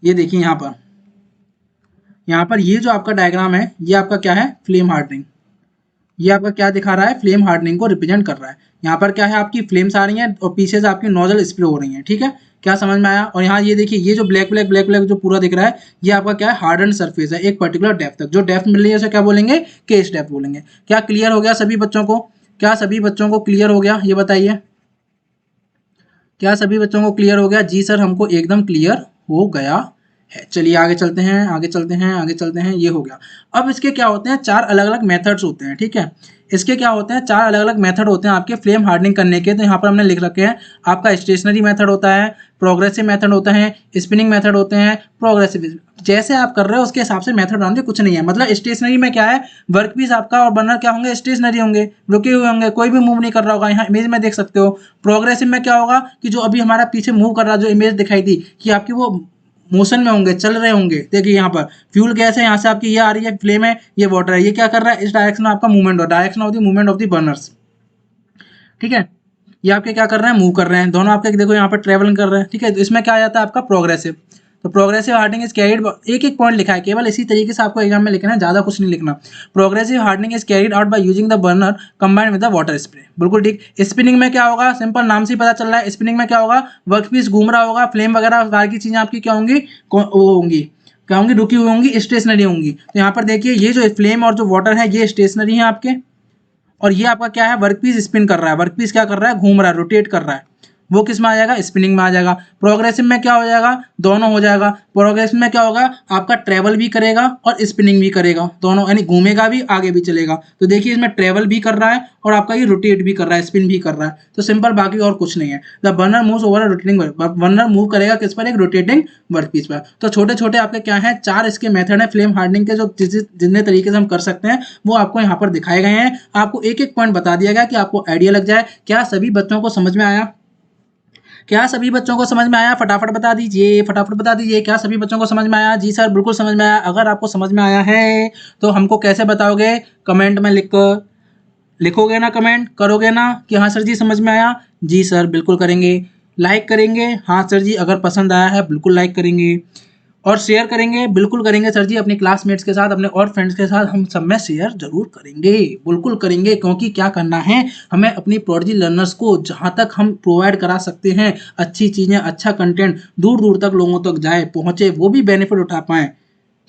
ये देखिए यहाँ पर ये जो आपका डायग्राम है ये आपका क्या है, फ्लेम हार्डनिंग। ये आपका क्या दिखा रहा है, फ्लेम हार्डनिंग को रिप्रेजेंट कर रहा है। यहाँ पर क्या है, आपकी फ्लेम्स आ रही हैं और पीछे से आपकी नोजल स्प्रे हो रही हैं, ठीक है? क्या समझ में आया? और यहाँ ये देखिए, ये जो ब्लैक जो पूरा दिख रहा है ये आपका क्या है, हार्डन सरफेस है एक पर्टिकुलर डेप्थ तक। जो डेप्थ मिल रही है उसे क्या बोलेंगे, केस डेप्थ बोलेंगे। क्या क्लियर हो गया सभी बच्चों को? क्या सभी बच्चों को क्लियर हो गया, ये बताइए? क्या सभी बच्चों को क्लियर हो गया? जी सर, हमको एकदम क्लियर हो गया है। चलिए आगे चलते हैं, आगे चलते हैं, आगे चलते हैं। ये हो गया। अब इसके क्या होते हैं, 4 अलग अलग मेथड्स होते हैं, ठीक है? इसके क्या होते हैं, 4 अलग अलग मेथड होते हैं आपके फ्लेम हार्डनिंग करने के। तो यहाँ पर हमने लिख रखे हैं, आपका स्टेशनरी मेथड होता है, प्रोग्रेसिव मेथड होता है, स्पिनिंग मेथड होते हैं, प्रोग्रेसिव। जैसे आप कर रहे हो उसके हिसाब से मेथड बनाने कुछ नहीं है। मतलब स्टेशनरी में क्या है, वर्कपीस आपका और बर्नर क्या होंगे, स्टेशनरी होंगे, रुके हुए होंगे, कोई भी मूव नहीं कर रहा होगा। यहाँ इमेज में देख सकते हो। प्रोग्रेसिव में क्या होगा कि जो अभी हमारा पीछे मूव कर रहा, जो इमेज दिखाई दी कि आपकी वो मोशन में होंगे, चल रहे होंगे। देखिए यहाँ पर फ्यूल गैस है, यहाँ से आपकी ये आ रही है, फ्लेम है, ये वाटर है, ये क्या कर रहा है, इस डायरेक्शन में आपका मूवमेंट हो, direction of the movement of the burners, ठीक है? ये आपके क्या कर रहे हैं, मूव कर रहे हैं, दोनों आपके देखो यहाँ पर ट्रेवल कर रहे हैं, ठीक है? तो इसमें क्या आ जाता है आपका प्रोग्रेसिव। तो प्रोग्रेसिव हार्डनिंग इज कैरिड, एक एक पॉइंट लिखा है केवल, इसी तरीके से आपको एग्जाम में लिखना है, ज्यादा कुछ नहीं लिखना। Progressive hardening is carried out by using the burner combined with the water spray, बिल्कुल ठीक। स्पिनिंग में क्या होगा, सिंपल नाम से ही पता चल रहा है। स्पिनिंग में क्या होगा, वर्कपीस घूम रहा होगा, फ्लेम वगैरह बाकी चीजें आपकी क्या होंगी, वो होंगी, क्या होंगी, रुकी हुई होंगी, स्टेशनरी होंगी। तो यहाँ पर देखिए, ये जो फ्लेम और जो वाटर है ये स्टेशनरी है आपके, और ये आपका क्या है, वर्कपीस स्पिन कर रहा है, वर्कपीस क्या कर रहा है, घूम रहा है, रोटेट कर रहा है। वो किस में आ जाएगा, स्पिनिंग में आ जाएगा। प्रोग्रेसिव में क्या हो जाएगा, दोनों हो जाएगा। प्रोग्रेसिव में क्या होगा, आपका ट्रेवल भी करेगा और स्पिनिंग भी करेगा, दोनों, यानी घूमेगा भी, आगे भी चलेगा। तो देखिए इसमें ट्रेवल भी कर रहा है और आपका ये रोटेट भी कर रहा है, स्पिन भी कर रहा है। तो सिंपल, बाकी और कुछ नहीं है। The burner moves over a rotating, burner move करेगा किस पर, एक रोटेटिंग वर्कपीस पर। तो छोटे छोटे आपके क्या है, 4 इसके मेथड है फ्लेम हार्डनिंग के, जो जितने तरीके से हम कर सकते हैं वो आपको यहाँ पर दिखाए गए हैं। आपको एक एक पॉइंट बता दिया गया कि आपको आइडिया लग जाए। क्या सभी बच्चों को समझ में आया? क्या सभी बच्चों को समझ में आया? फटाफट बता दीजिए, फटाफट बता दीजिए। क्या सभी बच्चों को समझ में आया? जी सर, बिल्कुल समझ में आया। अगर आपको समझ में आया है तो हमको कैसे बताओगे, कमेंट में लिखकर लिखोगे ना, कमेंट करोगे ना कि हाँ सर जी समझ में आया? जी सर, बिल्कुल करेंगे। लाइक करेंगे? हाँ सर जी, अगर पसंद आया है बिल्कुल लाइक करेंगे। और शेयर करेंगे? बिल्कुल करेंगे सर जी, अपने क्लासमेट्स के साथ, अपने और फ्रेंड्स के साथ हम सब में शेयर जरूर करेंगे, बिल्कुल करेंगे। क्योंकि क्या करना है, हमें अपनी प्रोडजी लर्नर्स को जहाँ तक हम प्रोवाइड करा सकते हैं अच्छी चीज़ें, अच्छा कंटेंट दूर दूर तक लोगों तक जाए, पहुँचे, वो भी बेनिफिट उठा पाएँ,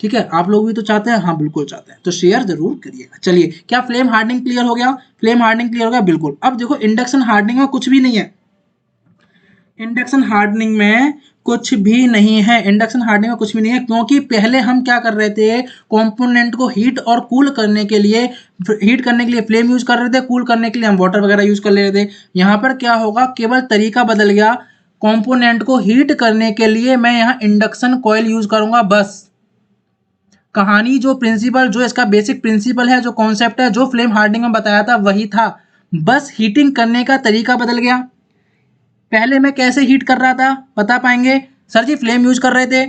ठीक है, आप लोग भी तो चाहते हैं, हाँ बिल्कुल चाहते हैं, तो शेयर जरूर करिएगा। चलिए, क्या फ्लेम हार्डनिंग क्लियर हो गया? फ्लेम हार्डनिंग क्लियर हो गया, बिल्कुल। अब देखो इंडक्शन हार्डनिंग में कुछ भी नहीं है, इंडक्शन हार्डनिंग में कुछ भी नहीं है, इंडक्शन हार्डनिंग में कुछ भी नहीं है, क्योंकि पहले हम क्या कर रहे थे, कंपोनेंट को हीट और कूल करने के लिए, हीट करने के लिए फ्लेम यूज कर रहे थे, कूल करने के लिए हम वाटर वगैरह यूज कर ले रहे थे। यहाँ पर क्या होगा, केवल तरीका बदल गया, कंपोनेंट को हीट करने के लिए मैं यहाँ इंडक्शन कॉइल यूज करूंगा, बस। कहानी जो प्रिंसिपल, जो इसका बेसिक प्रिंसिपल है, जो कॉन्सेप्ट है, जो फ्लेम हार्डनिंग में बताया था वही था, बस हीटिंग करने का तरीका बदल गया। पहले मैं कैसे हीट कर रहा था बता पाएंगे? सर जी फ्लेम यूज कर रहे थे,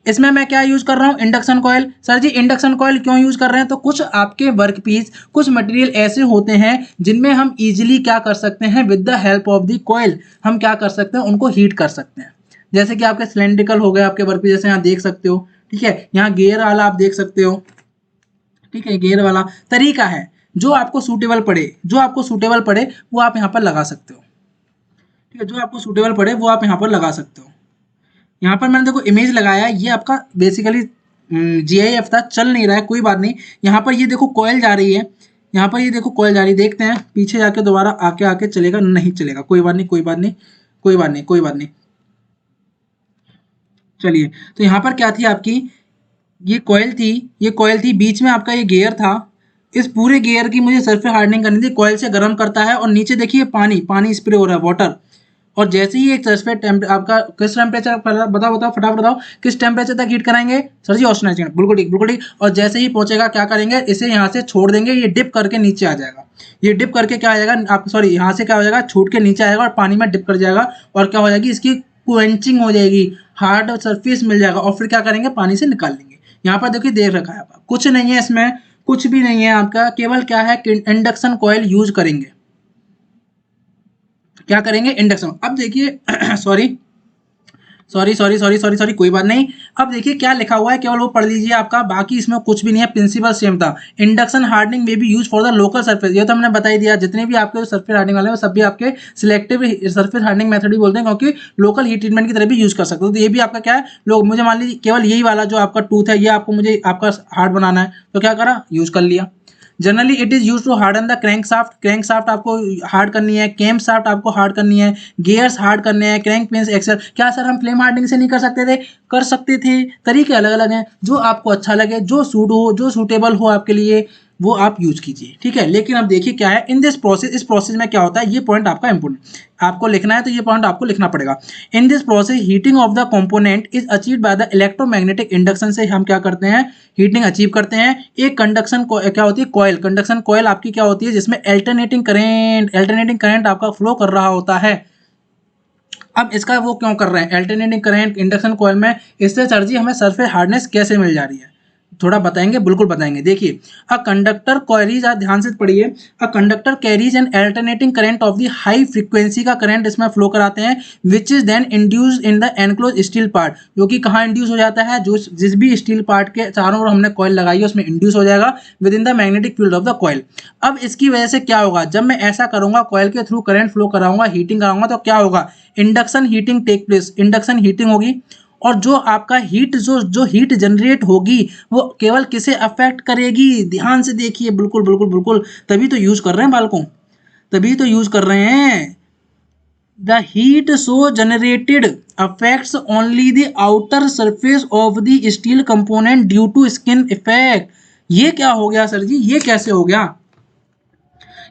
इसमें मैं क्या यूज कर रहा हूँ, इंडक्शन कॉइल। सर जी इंडक्शन कॉइल क्यों यूज कर रहे हैं? तो कुछ आपके वर्क पीस, कुछ मटेरियल ऐसे होते हैं जिनमें हम इजीली क्या कर सकते हैं, with the help of the coil हम क्या कर सकते हैं, उनको हीट कर सकते हैं। जैसे कि आपके सिलेंड्रिकल हो गए आपके वर्क पीस, जैसे यहाँ देख सकते हो, ठीक है, यहाँ गियर वाला आप देख सकते हो, ठीक है, गियर वाला तरीका है, जो आपको सूटेबल पड़े, जो आपको सूटेबल पड़े वो आप यहाँ पर लगा सकते हो, ठीक है, जो आपको सूटेबल पड़े वो आप यहाँ पर लगा सकते हो। यहाँ पर मैंने देखो इमेज लगाया है, ये आपका बेसिकली GIF था, चल नहीं रहा है, कोई बात नहीं। यहाँ पर ये देखो कॉइल जा रही है, यहाँ पर ये देखो कॉइल जा रही है, देखते हैं पीछे जाके दोबारा आके आके चलेगा, नहीं चलेगा, कोई बात नहीं, कोई बात नहीं, कोई बात नहीं, कोई बात नहीं। चलिए, तो यहाँ पर क्या थी आपकी, ये कॉइल थी, ये कॉइल थी, बीच में आपका ये गियर था। इस पूरे गियर की मुझे सरफेस हार्डनिंग करनी थी, कॉइल से गर्म करता है और नीचे देखिए पानी, पानी स्प्रे हो रहा है, वाटर। और जैसे ही एक सरफेस आपका किस टेम्परेचर, बताओ बताओ फटाफट बताओ, किस टेम्परेचर तक हीट कराएंगे? सर जी ऑस्टेनाइजिंग, बिल्कुल ठीक, बिल्कुल ठीक। और जैसे ही पहुंचेगा क्या करेंगे, इसे यहाँ से छोड़ देंगे, ये डिप करके नीचे आ जाएगा, ये डिप करके क्या आ जाएगा, आप सॉरी यहाँ से क्या हो जाएगा, छूट के नीचे आएगा और पानी में डिप कर जाएगा, और क्या हो जाएगी, इसकी क्वेंचिंग हो जाएगी, हार्ड सरफेस मिल जाएगा, और फिर क्या करेंगे, पानी से निकाल लेंगे। यहाँ पर देखिए देख रखा है आपका, कुछ नहीं है इसमें, कुछ भी नहीं है आपका, केवल क्या है कि इंडक्शन कॉइल यूज करेंगे, क्या करेंगे, इंडक्शन। अब देखिए sorry sorry sorry sorry sorry sorry, कोई बात नहीं। अब देखिए क्या लिखा हुआ है, केवल वो पढ़ लीजिए आपका, बाकी इसमें कुछ भी नहीं है, प्रिंसिपल सेम था। इंडक्शन हार्डनिंग में भी use for the local surface, ये तो हमने बता ही दिया, जितने भी आपके सरफेस हार्डनिंग वाले हैं सब भी आपके सिलेक्टिव सरफेस हार्डनिंग मेथड भी बोलते हैं, क्योंकि लोकल हीट ट्रीटमेंट की तरह भी यूज कर सकते हो। तो ये भी आपका क्या है, लोग मुझे मान लीजिए केवल यही वाला जो आपका टूथ है, ये आपको मुझे आपका हार्ड बनाना है, तो क्या करा, यूज कर लिया। Generally it is use to harden the crankshaft, crankshaft आपको हार्ड करनी है, कैम साफ्ट आपको हार्ड करनी है, गियर्स हार्ड करने हैं, क्रैंक पिन्स एक्सेल। क्या सर हम फ्लेम हार्डनिंग से नहीं कर सकते थे? कर सकते थे, तरीके अलग अलग हैं, जो आपको अच्छा लगे, जो सूट हो, जो सूटेबल हो आपके लिए, वो आप यूज कीजिए, ठीक है। लेकिन अब देखिए क्या है इन दिस प्रोसेस, इस प्रोसेस में क्या होता है, ये पॉइंट आपका इंपोर्टेंट आपको लिखना है, तो ये पॉइंट आपको लिखना पड़ेगा। In this process heating of the component is achieved by the electromagnetic induction, से हम क्या करते हैं, हीटिंग अचीव करते हैं। एक कंडक्शन क्या होती है, कॉइल, कंडक्शन कॉइल आपकी क्या होती है, जिसमें अल्टरनेटिंग करंट आपका फ्लो कर रहा होता है। अब इसका वो क्यों कर रहे हैं, अल्टरनेटिंग करंट इंडक्शन कॉइल में, इससे सर जी हमें सरफेस हार्डनेस कैसे मिल जा रही है, थोड़ा बताएंगे, बिल्कुल बताएंगे। देखिए, अ कंडक्टर कैरीज, आप ध्यान से पढ़िए, a conductor carries an alternating current of the high frequency का करंट इसमें फ्लो कराते हैं, which is then induced in the enclose steel part, जो कि कहाँ इंड्यूस हो जाता है, जो जिस भी स्टील पार्ट के चारों ओर हमने कॉइल लगाई है उसमें इंड्यूस हो जाएगा with in the magnetic field of the coil. अब इसकी वजह से क्या होगा, जब मैं ऐसा करूंगा, कॉइल के थ्रू करंट फ्लो कराऊंगा, हीटिंग कराऊंगा, तो क्या होगा, induction heating take place, induction heating होगी, और जो आपका हीट, जो जो हीट जनरेट होगी वो केवल किसे अफेक्ट करेगी, ध्यान से देखिए, बिल्कुल बिल्कुल बिल्कुल, तभी तो यूज कर रहे हैं बालकों, तभी तो यूज कर रहे हैं। The heat so generated affects only the outer surface of the steel component due to skin effect. ये क्या हो गया सर जी, ये कैसे हो गया,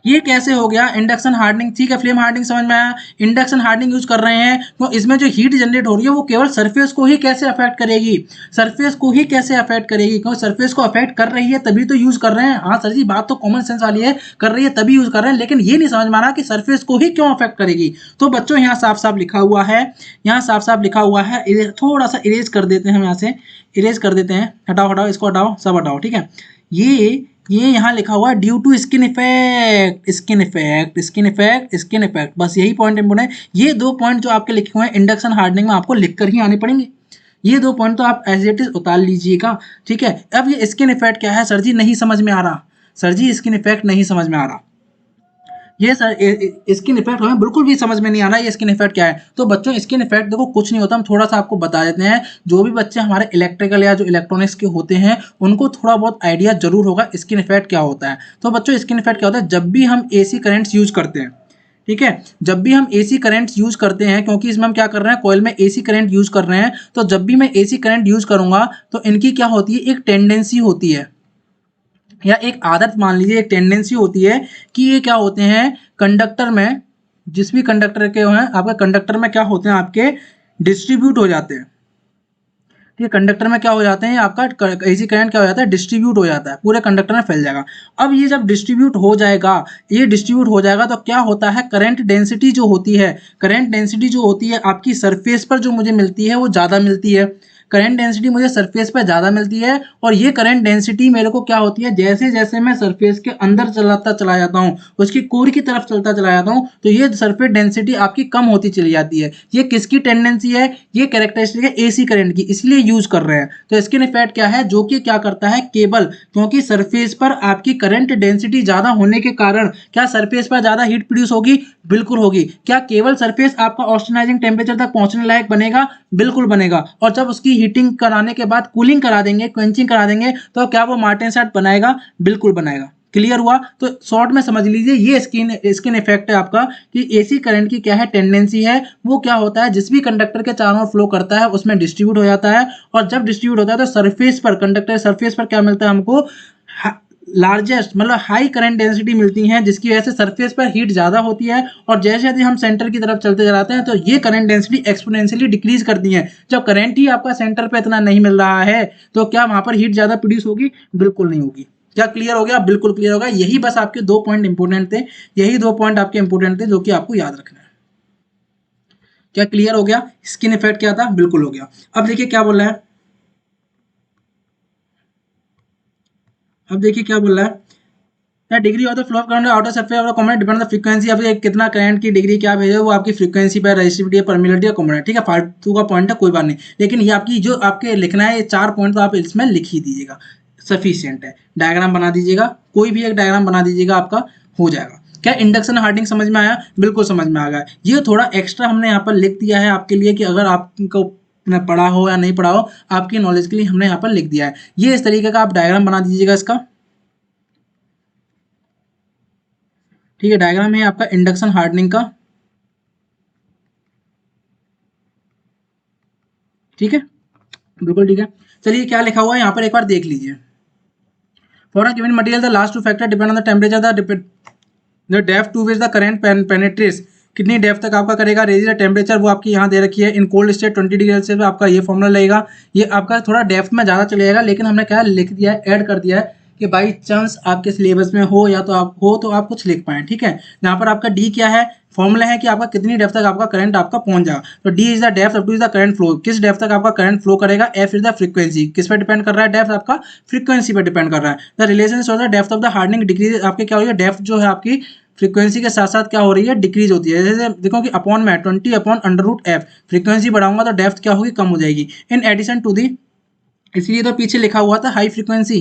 ये कैसे हो गया, इंडक्शन हार्डनिंग, ठीक है, फ्लेम हार्डनिंग समझ में आया, इंडक्शन हार्डनिंग यूज कर रहे हैं, तो इसमें जो हीट जनरेट हो रही है वो केवल सरफेस को ही कैसे अफेक्ट करेगी, सरफेस को ही कैसे अफेक्ट करेगी, क्योंकि सरफेस को अफेक्ट कर रही है तभी तो यूज कर रहे हैं। हाँ सर जी बात तो कॉमन सेंस वाली है, कर रही है तभी यूज कर रहे हैं, लेकिन ये नहीं समझ में आ रहा कि सरफेस को ही क्यों अफेक्ट करेगी। तो बच्चों यहाँ साफ साफ लिखा हुआ है, यहाँ साफ साफ लिखा हुआ है, थोड़ा सा इरेज कर देते हैं, हम यहाँ से इरेज कर देते हैं, हटाओ हटाओ इसको, हटाओ सब हटाओ, ठीक है। ये यहाँ लिखा हुआ है due to skin effect, skin effect, skin effect, skin effect, बस यही पॉइंट इंपोर्टेंट है। ये दो पॉइंट जो आपके लिखे हुए हैं इंडक्शन हार्डनिंग में आपको लिख कर ही आने पड़ेंगे, ये दो पॉइंट तो आप एज इट इज उतार लीजिएगा, ठीक है। अब ये स्किन इफेक्ट क्या है सर जी, नहीं समझ में आ रहा, सर जी स्किन इफेक्ट नहीं समझ में आ रहा, ये सर स्किन इफेक्ट हमें बिल्कुल भी समझ में नहीं आ रहा है ये स्किन इफेक्ट क्या है। तो बच्चों स्किन इफेक्ट देखो कुछ नहीं होता, हम थोड़ा सा आपको बता देते हैं। जो भी बच्चे हमारे इलेक्ट्रिकल या जो इलेक्ट्रॉनिक्स के होते हैं उनको थोड़ा बहुत आइडिया जरूर होगा स्किन इफेक्ट क्या होता है। तो बच्चों स्किन इफेक्ट क्या होता है, जब भी हम एसी करंट्स यूज करते हैं, ठीक है, जब भी हम एसी करंट यूज करते हैं, क्योंकि इसमें हम क्या कर रहे हैं, कॉइल में एसी करंट यूज कर रहे हैं, तो जब भी मैं एसी करंट यूज करूंगा तो इनकी क्या होती है, एक टेंडेंसी होती है या एक आदत मान लीजिए, एक टेंडेंसी होती है कि ये क्या होते हैं कंडक्टर में, जिस भी कंडक्टर के हैं आपके कंडक्टर में क्या होते हैं, आपके डिस्ट्रीब्यूट हो जाते हैं। ठीक है, कंडक्टर में क्या हो जाते हैं, आपका एसी करंट क्या हो जाता है, डिस्ट्रीब्यूट हो जाता है, पूरे कंडक्टर में फैल जाएगा। अब ये जब डिस्ट्रीब्यूट हो जाएगा, ये डिस्ट्रीब्यूट हो जाएगा तो क्या होता है, करंट डेंसिटी जो होती है, करंट डेंसिटी जो होती है आपकी सरफेस पर जो मुझे मिलती है वो ज़्यादा मिलती है। करंट डेंसिटी मुझे सरफेस पर ज़्यादा मिलती है, और ये करंट डेंसिटी मेरे को क्या होती है, जैसे जैसे मैं सरफेस के अंदर चलाता चला जाता हूँ, उसकी कोर की तरफ चलता चला जाता हूँ, तो ये सरफेस डेंसिटी आपकी कम होती चली जाती है। ये किसकी टेंडेंसी है, ये कैरेक्टरिस्टिक है एसी करंट की, इसलिए यूज कर रहे हैं। तो स्किन इफेक्ट क्या है, जो कि क्या करता है, केबल, क्योंकि सरफेस पर आपकी करंट डेंसिटी ज्यादा होने के कारण क्या सरफेस पर ज्यादा हीट प्रोड्यूस होगी, बिल्कुल होगी। क्या केवल सरफेस आपका ऑस्टेनाइजिंग टेम्परेचर तक पहुंचने लायक बनेगा, बिल्कुल बनेगा। और जब उसकी हीटिंग कराने के बाद कूलिंग करा देंगे, क्वेंचिंग करा देंगे, तो क्या वो मार्टेनसाइट बनाएगा, बिल्कुल बनाएगा। क्लियर हुआ। तो शॉर्ट में समझ लीजिए ये स्किन स्किन इफेक्ट है आपका, कि एसी करंट की क्या है टेंडेंसी है, वो क्या होता है, जिस भी कंडक्टर के चारों ओर फ्लो करता है उसमें डिस्ट्रीब्यूट हो जाता है, और जब डिस्ट्रीब्यूट होता है तो सरफेस पर, कंडक्टर सरफेस पर क्या मिलता है हमको, लार्जेस्ट मतलब हाई करंट डेंसिटी मिलती है, जिसकी वजह से सरफेस पर हीट ज्यादा होती है, और जैसे जैसे हम सेंटर की तरफ चलते जाते हैं तो ये करंट डेंसिटी एक्सपोनेंशियली डिक्रीज करती है। जब करंट ही आपका सेंटर पे इतना नहीं मिल रहा है तो क्या वहां पर हीट ज्यादा प्रोड्यूस होगी, बिल्कुल नहीं होगी। क्या क्लियर हो गया, बिल्कुल क्लियर होगा। यही बस आपके दो पॉइंट इंपोर्टेंट थे, यही दो पॉइंट आपके इंपोर्टेंट थे जो कि आपको याद रखना है। क्या क्लियर हो गया, स्किन इफेक्ट क्या था, बिल्कुल हो गया। अब देखिए क्या बोल रहा है, अब देखिए क्या बोल रहा है, the degree of the flow of current outer surface of the component depend on the frequency. अब ये कितना करंट की डिग्री क्या भेजे वो आपकी फ्रीक्वेंसी पर, रेजिस्टिविटी, परमिलिटी और कॉम्पोनेंट, ठीक है, फालतू का पॉइंट है, कोई बात नहीं। लेकिन ये आपकी जो आपके लिखना है, ये चार पॉइंट तो आप इसमें लिख ही दीजिएगा, सफिशियंट है। डायग्राम बना दीजिएगा, कोई भी एक डायग्राम बना दीजिएगा, आपका हो जाएगा। क्या इंडक्शन हार्डनिंग समझ में आया, बिल्कुल समझ में आ गया। ये थोड़ा एक्स्ट्रा हमने यहाँ पर लिख दिया है आपके लिए, कि अगर आपको पढ़ा हो या नहीं पढ़ा हो, आपकी नॉलेज के लिए हमने यहाँ पर लिख दिया है। ये इस तरीके का आप डायग्राम बना दीजिएगा इसका, ठीक है। डायग्राम है आपका इंडक्शन हार्डनिंग का, ठीक है, बिल्कुल ठीक है। चलिए क्या लिखा हुआ है यहाँ पर एक बार देख लीजिए। For a given material the last two factor depend on the temperature, the depth to which the current penetrates, कितनी डेप्थ तक आपका करेगा, रेज द टेम्परेचर वो आपकी यहाँ दे रखी है, in cold state 20 degree Celsius पे आपका ये फॉर्मूला लगेगा। ये आपका थोड़ा डेप्थ में ज़्यादा चलेगा, लेकिन हमने क्या लिख दिया है, ऐड कर दिया है, कि बाई चांस आपके सिलेबस में हो या तो आप कुछ लिख पाएँ, ठीक है। यहाँ पर आपका डी क्या है, फॉर्मूला है कि आपका कितनी डेप्थ तक आपका करंट आपका पहुंच जाएगा। तो D is the depth, up two is the current flow, किस डेप्थ तक आपका करंट फ्लो करेगा। एफ इज द फ्रीक्वेंसी, किस पर डिपेंड कर रहा है, डेप्थ आपका फ्रीक्वेंसी पर डिपेंड कर रहा है। The relation of the depth of the hardening degree, आपके क्या हो रही है, डेप्थ जो है आपकी फ्रीक्वेंसी के साथ साथ क्या हो रही है, डिक्रीज होती है। जैसे देखो कि अपॉन में 20 upon under root F, frequency बढ़ाऊंगा तो डेप्थ क्या होगी, कम हो जाएगी। इन एडिशन टू दी, इसलिए तो पीछे लिखा हुआ था हाई फ्रीक्वेंसी,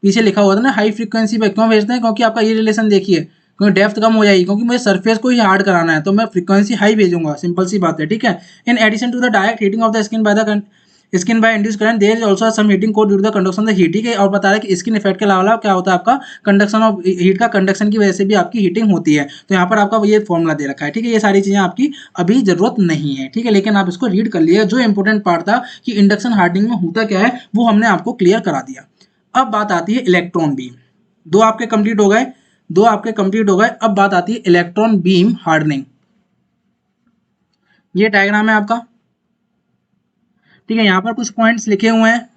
पीछे लिखा हुआ था ना हाई फ्रीक्वेंसी पे क्यों भेजते हैं, क्योंकि आपका ये रिलेशन देखिए, क्योंकि डेप्थ कम हो जाएगी, क्योंकि मुझे सरफेस को ही हार्ड कराना है, तो मैं फ्रीक्वेंसी हाई भेजूंगा, सिंपल सी बात है, ठीक है। In addition to the direct heating of the skin by the skin by induce current, there is also some heating code due to the conduction of the heat, ठीक है। और बता रहा है कि स्किन इफेक्ट के अलावा क्या होता है, आपका कंडक्शन ऑफ हीट का, कंडक्शन की वजह से भी आपकी हीटिंग होती है। तो यहाँ पर आपका ये फॉर्मूला दे रखा है, ठीक है। ये सारी चीजें आपकी अभी जरूरत नहीं है, ठीक है, लेकिन आप इसको रीड कर लिए। जो इंपॉर्टेंट पार्ट था कि इंडक्शन हार्डनिंग में होता क्या है, वो हमने आपको क्लियर करा दिया। अब बात आती है इलेक्ट्रॉन बीम, दो आपके कंप्लीट हो गए, दो आपके कंप्लीट हो गए। अब बात आती है इलेक्ट्रॉन बीम हार्डनिंग। ये डायग्राम है आपका, ठीक है। यहाँ पर कुछ पॉइंट्स लिखे हुए हैं,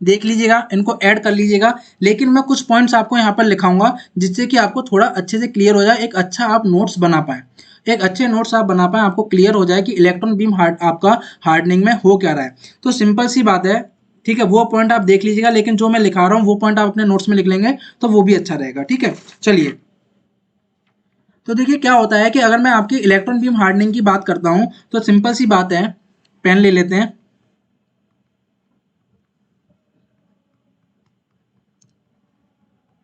देख लीजिएगा, इनको ऐड कर लीजिएगा। लेकिन मैं कुछ पॉइंट्स आपको यहाँ पर लिखाऊंगा, जिससे कि आपको थोड़ा अच्छे से क्लियर हो जाए, एक अच्छा आप नोट्स बना पाए, एक अच्छे नोट्स आप बना पाए, आपको क्लियर हो जाए कि इलेक्ट्रॉन बीम आपका हार्डनिंग में हो क्या रहा है। तो सिंपल सी बात है, ठीक है, वो पॉइंट आप देख लीजिएगा, लेकिन जो मैं लिखा रहा हूँ वो पॉइंट आप अपने नोट्स में लिख लेंगे तो वो भी अच्छा रहेगा, ठीक है। चलिए, तो देखिए क्या होता है कि अगर मैं आपकी इलेक्ट्रॉन बीम हार्डनिंग की बात करता हूँ तो सिंपल सी बात है, पेन ले लेते हैं।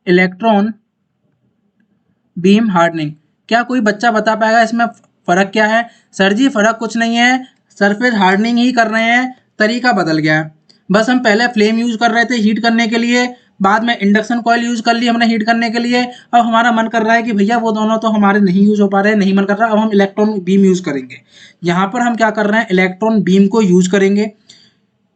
Electron beam hardening. क्या कोई बच्चा बता पाएगा इसमें फर्क क्या है? सर जी फर्क कुछ नहीं है, सरफेस हार्डनिंग ही कर रहे हैं, तरीका बदल गया है। बस हम पहले फ्लेम यूज कर रहे थे हीट करने के लिए, बाद में इंडक्शन कॉइल यूज कर ली हमने हीट करने के लिए। अब हमारा मन कर रहा है कि भैया वो दोनों तो हमारे नहीं यूज हो पा रहे, नहीं मन कर रहा, अब हम इलेक्ट्रॉन बीम यूज करेंगे। यहाँ पर हम क्या कर रहे हैं, इलेक्ट्रॉन बीम को यूज करेंगे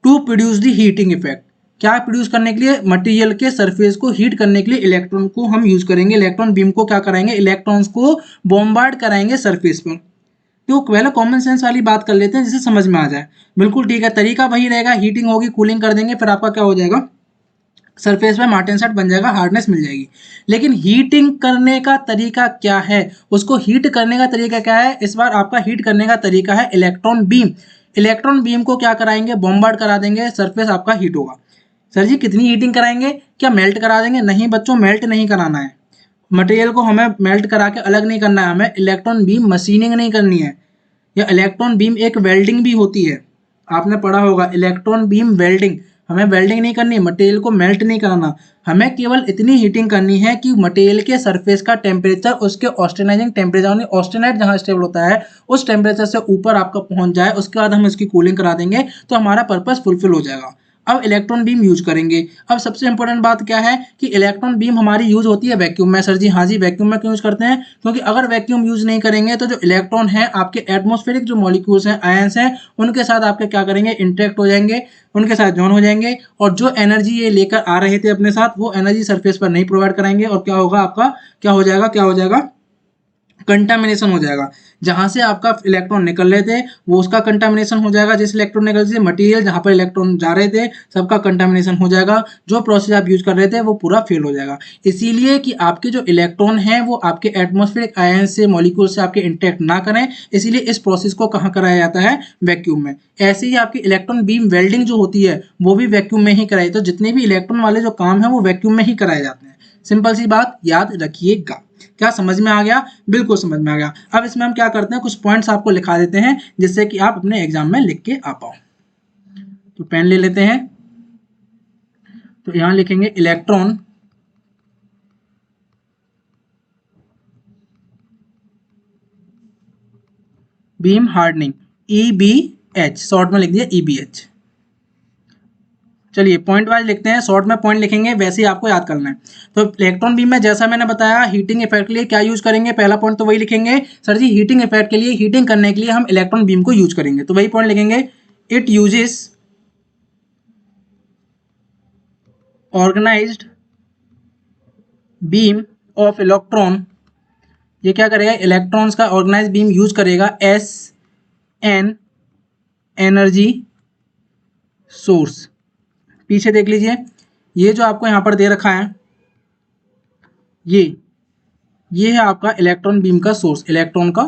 to produce the heating effect. क्या प्रोड्यूस करने के लिए? मटेरियल के सरफेस को हीट करने के लिए इलेक्ट्रॉन को हम यूज करेंगे। इलेक्ट्रॉन बीम को क्या कराएंगे, इलेक्ट्रॉन्स को बॉम्बार्ड कराएंगे सरफेस पर। तो पहले कॉमन सेंस वाली बात कर लेते हैं जिससे समझ में आ जाए। बिल्कुल ठीक है, तरीका वही रहेगा, हीटिंग होगी, कूलिंग कर देंगे, फिर आपका क्या हो जाएगा, सरफेस में मार्टेनसाइट बन जाएगा, हार्डनेस मिल जाएगी। लेकिन हीटिंग करने का तरीका क्या है, उसको हीट करने का तरीका क्या है? इस बार आपका हीट करने का तरीका है इलेक्ट्रॉन बीम। इलेक्ट्रॉन बीम को क्या कराएंगे, बॉम्बार्ड करा देंगे, सरफेस आपका हीट होगा। सर जी कितनी हीटिंग कराएंगे, क्या मेल्ट करा देंगे? नहीं बच्चों, मेल्ट नहीं कराना है, मटेरियल को हमें मेल्ट करा के अलग नहीं करना है, हमें इलेक्ट्रॉन बीम मशीनिंग नहीं करनी है। या इलेक्ट्रॉन बीम एक वेल्डिंग भी होती है, आपने पढ़ा होगा इलेक्ट्रॉन बीम वेल्डिंग। हमें वेल्डिंग नहीं करनी, मटेरियल को मेल्ट नहीं कराना, हमें केवल इतनी हीटिंग करनी है कि मटेरियल के सरफेस का टेम्परेचर उसके ऑस्टेनाइजिंग टेम्परेचर, ऑस्टेनाइट जहां स्टेबल होता है उस टेम्परेचर से ऊपर आपका पहुंच जाए, उसके बाद हम इसकी कूलिंग करा देंगे तो हमारा पर्पस फुलफिल हो जाएगा। अब इलेक्ट्रॉन बीम यूज करेंगे। अब सबसे इंपॉर्टेंट बात क्या है कि इलेक्ट्रॉन बीम हमारी यूज होती है वैक्यूम में। सर जी हाँ जी, वैक्यूम में क्यों यूज करते हैं? क्योंकि अगर वैक्यूम यूज नहीं करेंगे तो जो इलेक्ट्रॉन है आपके एटमॉस्फेरिक जो मॉलिक्यूल्स हैं, आयंस हैं, उनके साथ आपके क्या करेंगे, इंटरेक्ट हो जाएंगे, उनके साथ जॉइन हो जाएंगे, और जो एनर्जी ये लेकर आ रहे थे अपने साथ वो एनर्जी सरफेस पर नहीं प्रोवाइड कराएंगे, और क्या होगा आपका, क्या हो जाएगा, कंटामिनेशन हो जाएगा। जहां से आपका इलेक्ट्रॉन निकल रहे थे वो उसका कंटामिनेशन हो जाएगा, जिस इलेक्ट्रॉन निकल से मटेरियल जहां पर इलेक्ट्रॉन जा रहे थे सबका कंटामिनेशन हो जाएगा, जो प्रोसेस आप यूज कर रहे थे वो पूरा फेल हो जाएगा। इसीलिए कि आपके जो इलेक्ट्रॉन हैं वो आपके एटमॉस्फेरिक आयन से, मॉलिक्यूल से आपके इंटरेक्ट ना करें, इसीलिए इस प्रोसेस को कहाँ कराया जाता है, वैक्यूम में। ऐसे ही आपकी इलेक्ट्रॉन बीम वेल्डिंग जो होती है वो भी वैक्यूम में ही कराई, तो जितने भी इलेक्ट्रॉन वाले जो काम है वो वैक्यूम में ही कराए जाते हैं। सिंपल सी बात याद रखिएगा। क्या समझ में आ गया? बिल्कुल समझ में आ गया। अब इसमें हम क्या करते हैं, कुछ पॉइंट्स आपको लिखा देते हैं जिससे कि आप अपने एग्जाम में लिख के आ पाओ। तो पेन ले लेते हैं, तो यहां लिखेंगे electron beam hardening, EBH, short में लिख दिया EBH। चलिए पॉइंट वाइज लिखते हैं, शॉर्ट में पॉइंट लिखेंगे, वैसे ही आपको याद करना है। तो इलेक्ट्रॉन बीम में जैसा मैंने बताया हीटिंग इफेक्ट के लिए क्या यूज करेंगे, पहला पॉइंट तो वही लिखेंगे, सर जी हीटिंग इफेक्ट के लिए, हीटिंग करने के लिए हम इलेक्ट्रॉन बीम को यूज करेंगे, तो वही पॉइंट लिखेंगे, it uses organised beam of electron. ये क्या करेगा, इलेक्ट्रॉन्स का ऑर्गेनाइज बीम यूज करेगा एस एन एनर्जी सोर्स। पीछे देख लीजिए, ये जो आपको यहां पर दे रखा है ये है आपका इलेक्ट्रॉन बीम का सोर्स, इलेक्ट्रॉन का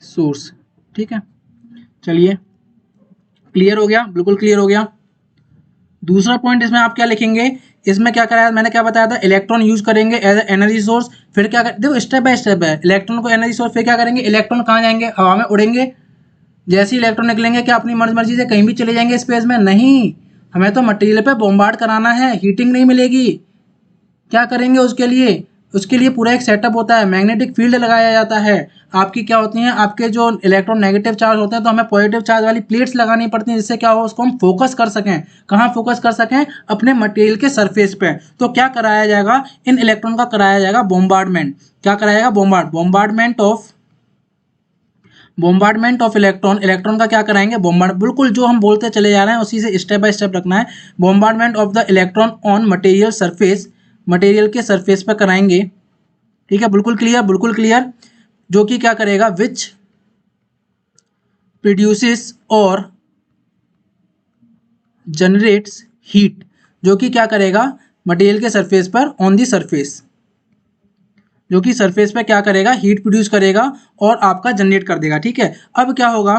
सोर्स। ठीक है, चलिए क्लियर हो गया, बिल्कुल क्लियर हो गया। दूसरा पॉइंट इसमें आप क्या लिखेंगे, इसमें क्या कराया, मैंने क्या बताया था, इलेक्ट्रॉन यूज करेंगे एज एनर्जी सोर्स, फिर क्या कर, देखो स्टेप बाय स्टेप है, इलेक्ट्रॉन को एनर्जी सोर्स, फिर क्या करेंगे, इलेक्ट्रॉन कहाँ जाएंगे, हवा में उड़ेंगे। जैसे ही इलेक्ट्रॉन निकलेंगे क्या अपनी मर्जी से कहीं भी चले जाएंगे स्पेस में? नहीं, हमें तो मटेरियल पे बॉम्बार्ड कराना है, हीटिंग नहीं मिलेगी। क्या करेंगे उसके लिए, उसके लिए पूरा एक सेटअप होता है, मैग्नेटिक फील्ड लगाया जाता है। आपकी क्या होती हैं, आपके जो इलेक्ट्रॉन नेगेटिव चार्ज होते हैं तो हमें पॉजिटिव चार्ज वाली प्लेट्स लगानी पड़ती हैं, जिससे क्या हो, उसको हम फोकस कर सकें। कहाँ फोकस कर सकें, अपने मटेरियल के सरफेस पे। तो क्या कराया जाएगा, इन इलेक्ट्रॉन का कराया जाएगा बॉम्बार्डमेंट। क्या कराएगा, बॉम्बार्डमेंट ऑफ इलेक्ट्रॉन। इलेक्ट्रॉन का क्या कराएंगे, बॉम्बार्ड, बिल्कुल जो हम बोलते चले जा रहे हैं उसी से स्टेप बाय स्टेप रखना है। Bombardment of the electron on material surface, material के सरफेस पर कराएंगे। ठीक है, बिल्कुल क्लियर, बिल्कुल क्लियर। जो कि क्या करेगा, विच प्रोड्यूसेस और जनरेट्स हीट, जो कि क्या करेगा, मटेरियल के सरफेस पर, ऑन दी सरफेस, जो कि सरफेस पे क्या करेगा, हीट प्रोड्यूस करेगा और आपका जनरेट कर देगा। ठीक है, अब क्या होगा,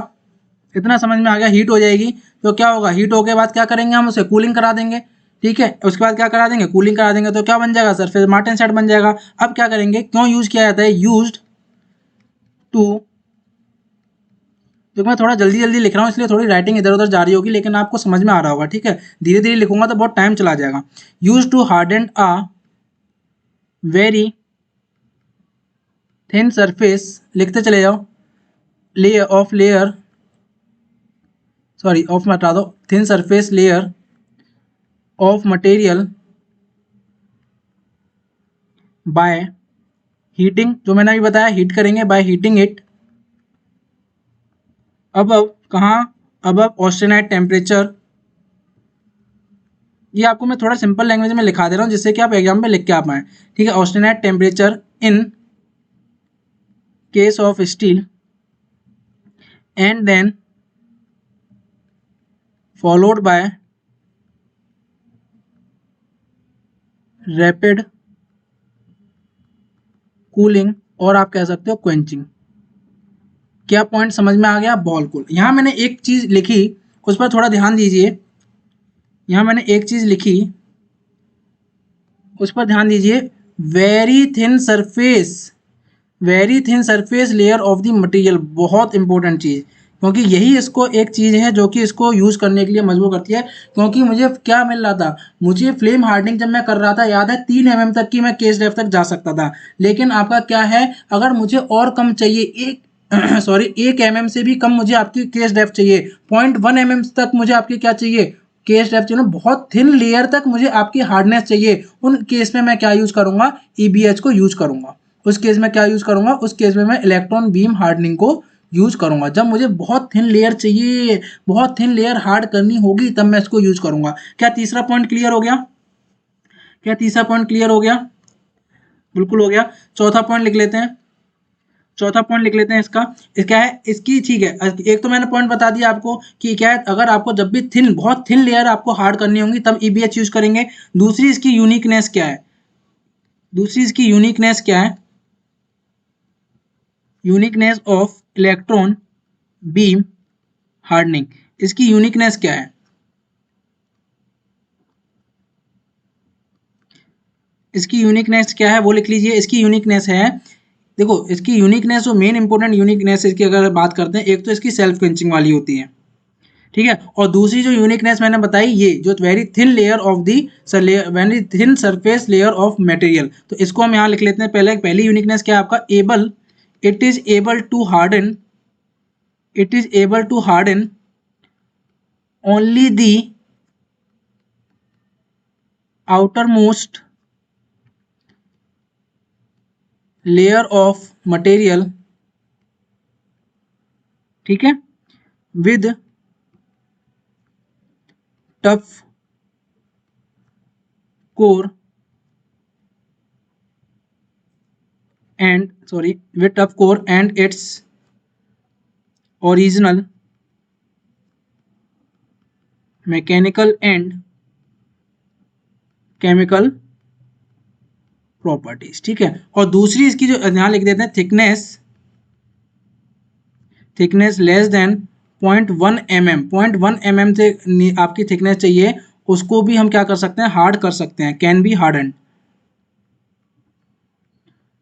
इतना समझ में आ गया, हीट हो जाएगी तो क्या होगा, हीट होने के बाद क्या करेंगे, हम उसे कूलिंग करा देंगे। ठीक है, उसके बाद क्या करा देंगे, कूलिंग करा देंगे, तो क्या बन जाएगा, सरफेस मार्टेनसाइट बन जाएगा। अब क्या करेंगे, क्यों यूज किया जाता है, यूज्ड टू, तो मैं थोड़ा जल्दी जल्दी लिख रहा हूँ इसलिए थोड़ी राइटिंग इधर उधर जा रही होगी, लेकिन आपको समझ में आ रहा होगा। ठीक है, धीरे धीरे लिखूंगा तो बहुत टाइम चला जाएगा। Use to harden a very thin surface, लिखते चले जाओ, लेयर सॉरी ऑफ हटा दो, thin surface layer of material by heating, जो मैंने अभी बताया हीट करेंगे, बाय हीटिंग इट अबव, कहाँ, अबव ऑस्टेनाइट टेम्परेचर। ये आपको मैं थोड़ा सिंपल लैंग्वेज में लिखा दे रहा हूँ जिससे कि आप एग्जाम में लिख के आ पाए, ठीक है। Austenite temperature in case of steel and then followed by rapid cooling, और आप कह सकते हो क्वेंचिंग। क्या पॉइंट समझ में आ गया? Ball cool. यहाँ मैंने एक चीज लिखी, उस पर थोड़ा ध्यान दीजिए। यहाँ मैंने एक चीज लिखी, उस पर ध्यान दीजिए। Very thin surface, very thin surface layer of the material, बहुत इंपॉर्टेंट चीज, क्योंकि यही इसको एक चीज है जो कि इसको यूज करने के लिए मजबूर करती है। क्योंकि मुझे क्या मिल रहा था, मुझे फ्लेम हार्डनिंग जब मैं कर रहा था, याद है 3 mm तक की मैं केस डेप्थ तक जा सकता था। लेकिन आपका क्या है, अगर मुझे और कम चाहिए, एक सॉरी 1 mm से भी कम मुझे आपकी केस डेप्थ चाहिए, 0.1 mm तक मुझे आपकी क्या चाहिए, केस डेप्थ चाहिए, बहुत थिन लेयर तक मुझे आपकी हार्डनेस चाहिए। उन केस में मैं क्या यूज करूंगा, EBH को यूज करूंगा। उस केस में क्या यूज करूंगा, उस केस में मैं इलेक्ट्रॉन बीम हार्डनिंग को यूज करूंगा। जब मुझे बहुत थिन लेयर चाहिए, बहुत थिन लेयर हार्ड करनी होगी, तब मैं इसको यूज करूंगा। क्या तीसरा पॉइंट क्लियर हो गया? क्या तीसरा पॉइंट क्लियर हो गया? बिल्कुल हो गया। चौथा पॉइंट लिख लेते हैं, चौथा पॉइंट लिख लेते हैं इसका। क्या है इसकी, ठीक है, एक तो मैंने पॉइंट बता दिया आपको कि क्या है, अगर आपको जब भी थिन, बहुत थिन लेयर आपको हार्ड करनी होगी तब EBH यूज करेंगे। दूसरी इसकी यूनिकनेस क्या है, दूसरी इसकी यूनिकनेस क्या है, uniqueness of electron beam hardening, इसकी यूनिकनेस क्या है, इसकी यूनिकनेस क्या है वो लिख लीजिए। इसकी यूनिकनेस है, देखो इसकी यूनिकनेस, जो मेन इंपॉर्टेंट यूनिकनेस इसकी अगर बात करते हैं, एक तो इसकी सेल्फ क्वेंचिंग वाली होती है, ठीक है। और दूसरी जो यूनिकनेस मैंने बताई, ये जो very thin layer of the, very thin surface layer of material, तो इसको हम यहाँ लिख लेते हैं। पहली यूनिकनेस क्या है आपका, able, it is able to harden, it is able to harden only the outer most layer of material, ठीक है, with tough core and sorry with tough core and its original mechanical and chemical properties, ठीक है। और दूसरी इसकी जो यहाँ लिख देते हैं, thickness, thickness less than 0.1 mm, 0.1 mm से आपकी थिकनेस चाहिए, उसको भी हम क्या कर सकते हैं, हार्ड कर सकते हैं, कैन बी हार्डन,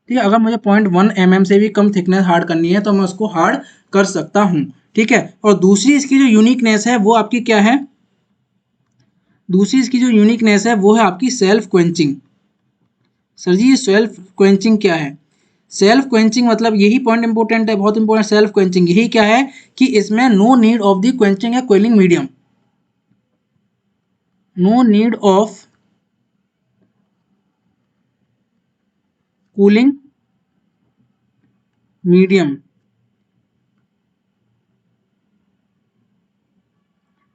ठीक है। अगर मुझे 0.1 mm से भी कम थिकनेस हार्ड करनी है तो मैं उसको हार्ड कर सकता हूं, ठीक है। और दूसरी इसकी जो यूनिकनेस है वो आपकी क्या है, दूसरी इसकी जो यूनिकनेस है वो है आपकी सेल्फ क्वेंचिंग। सर जी ये सेल्फ क्वेंचिंग क्या है? सेल्फ क्वेंचिंग मतलब, यही पॉइंट इंपॉर्टेंट है, बहुत इंपॉर्टेंट। सेल्फ क्वेंचिंग यही क्या है कि इसमें no need of the quenching है cooling medium, no need of cooling medium,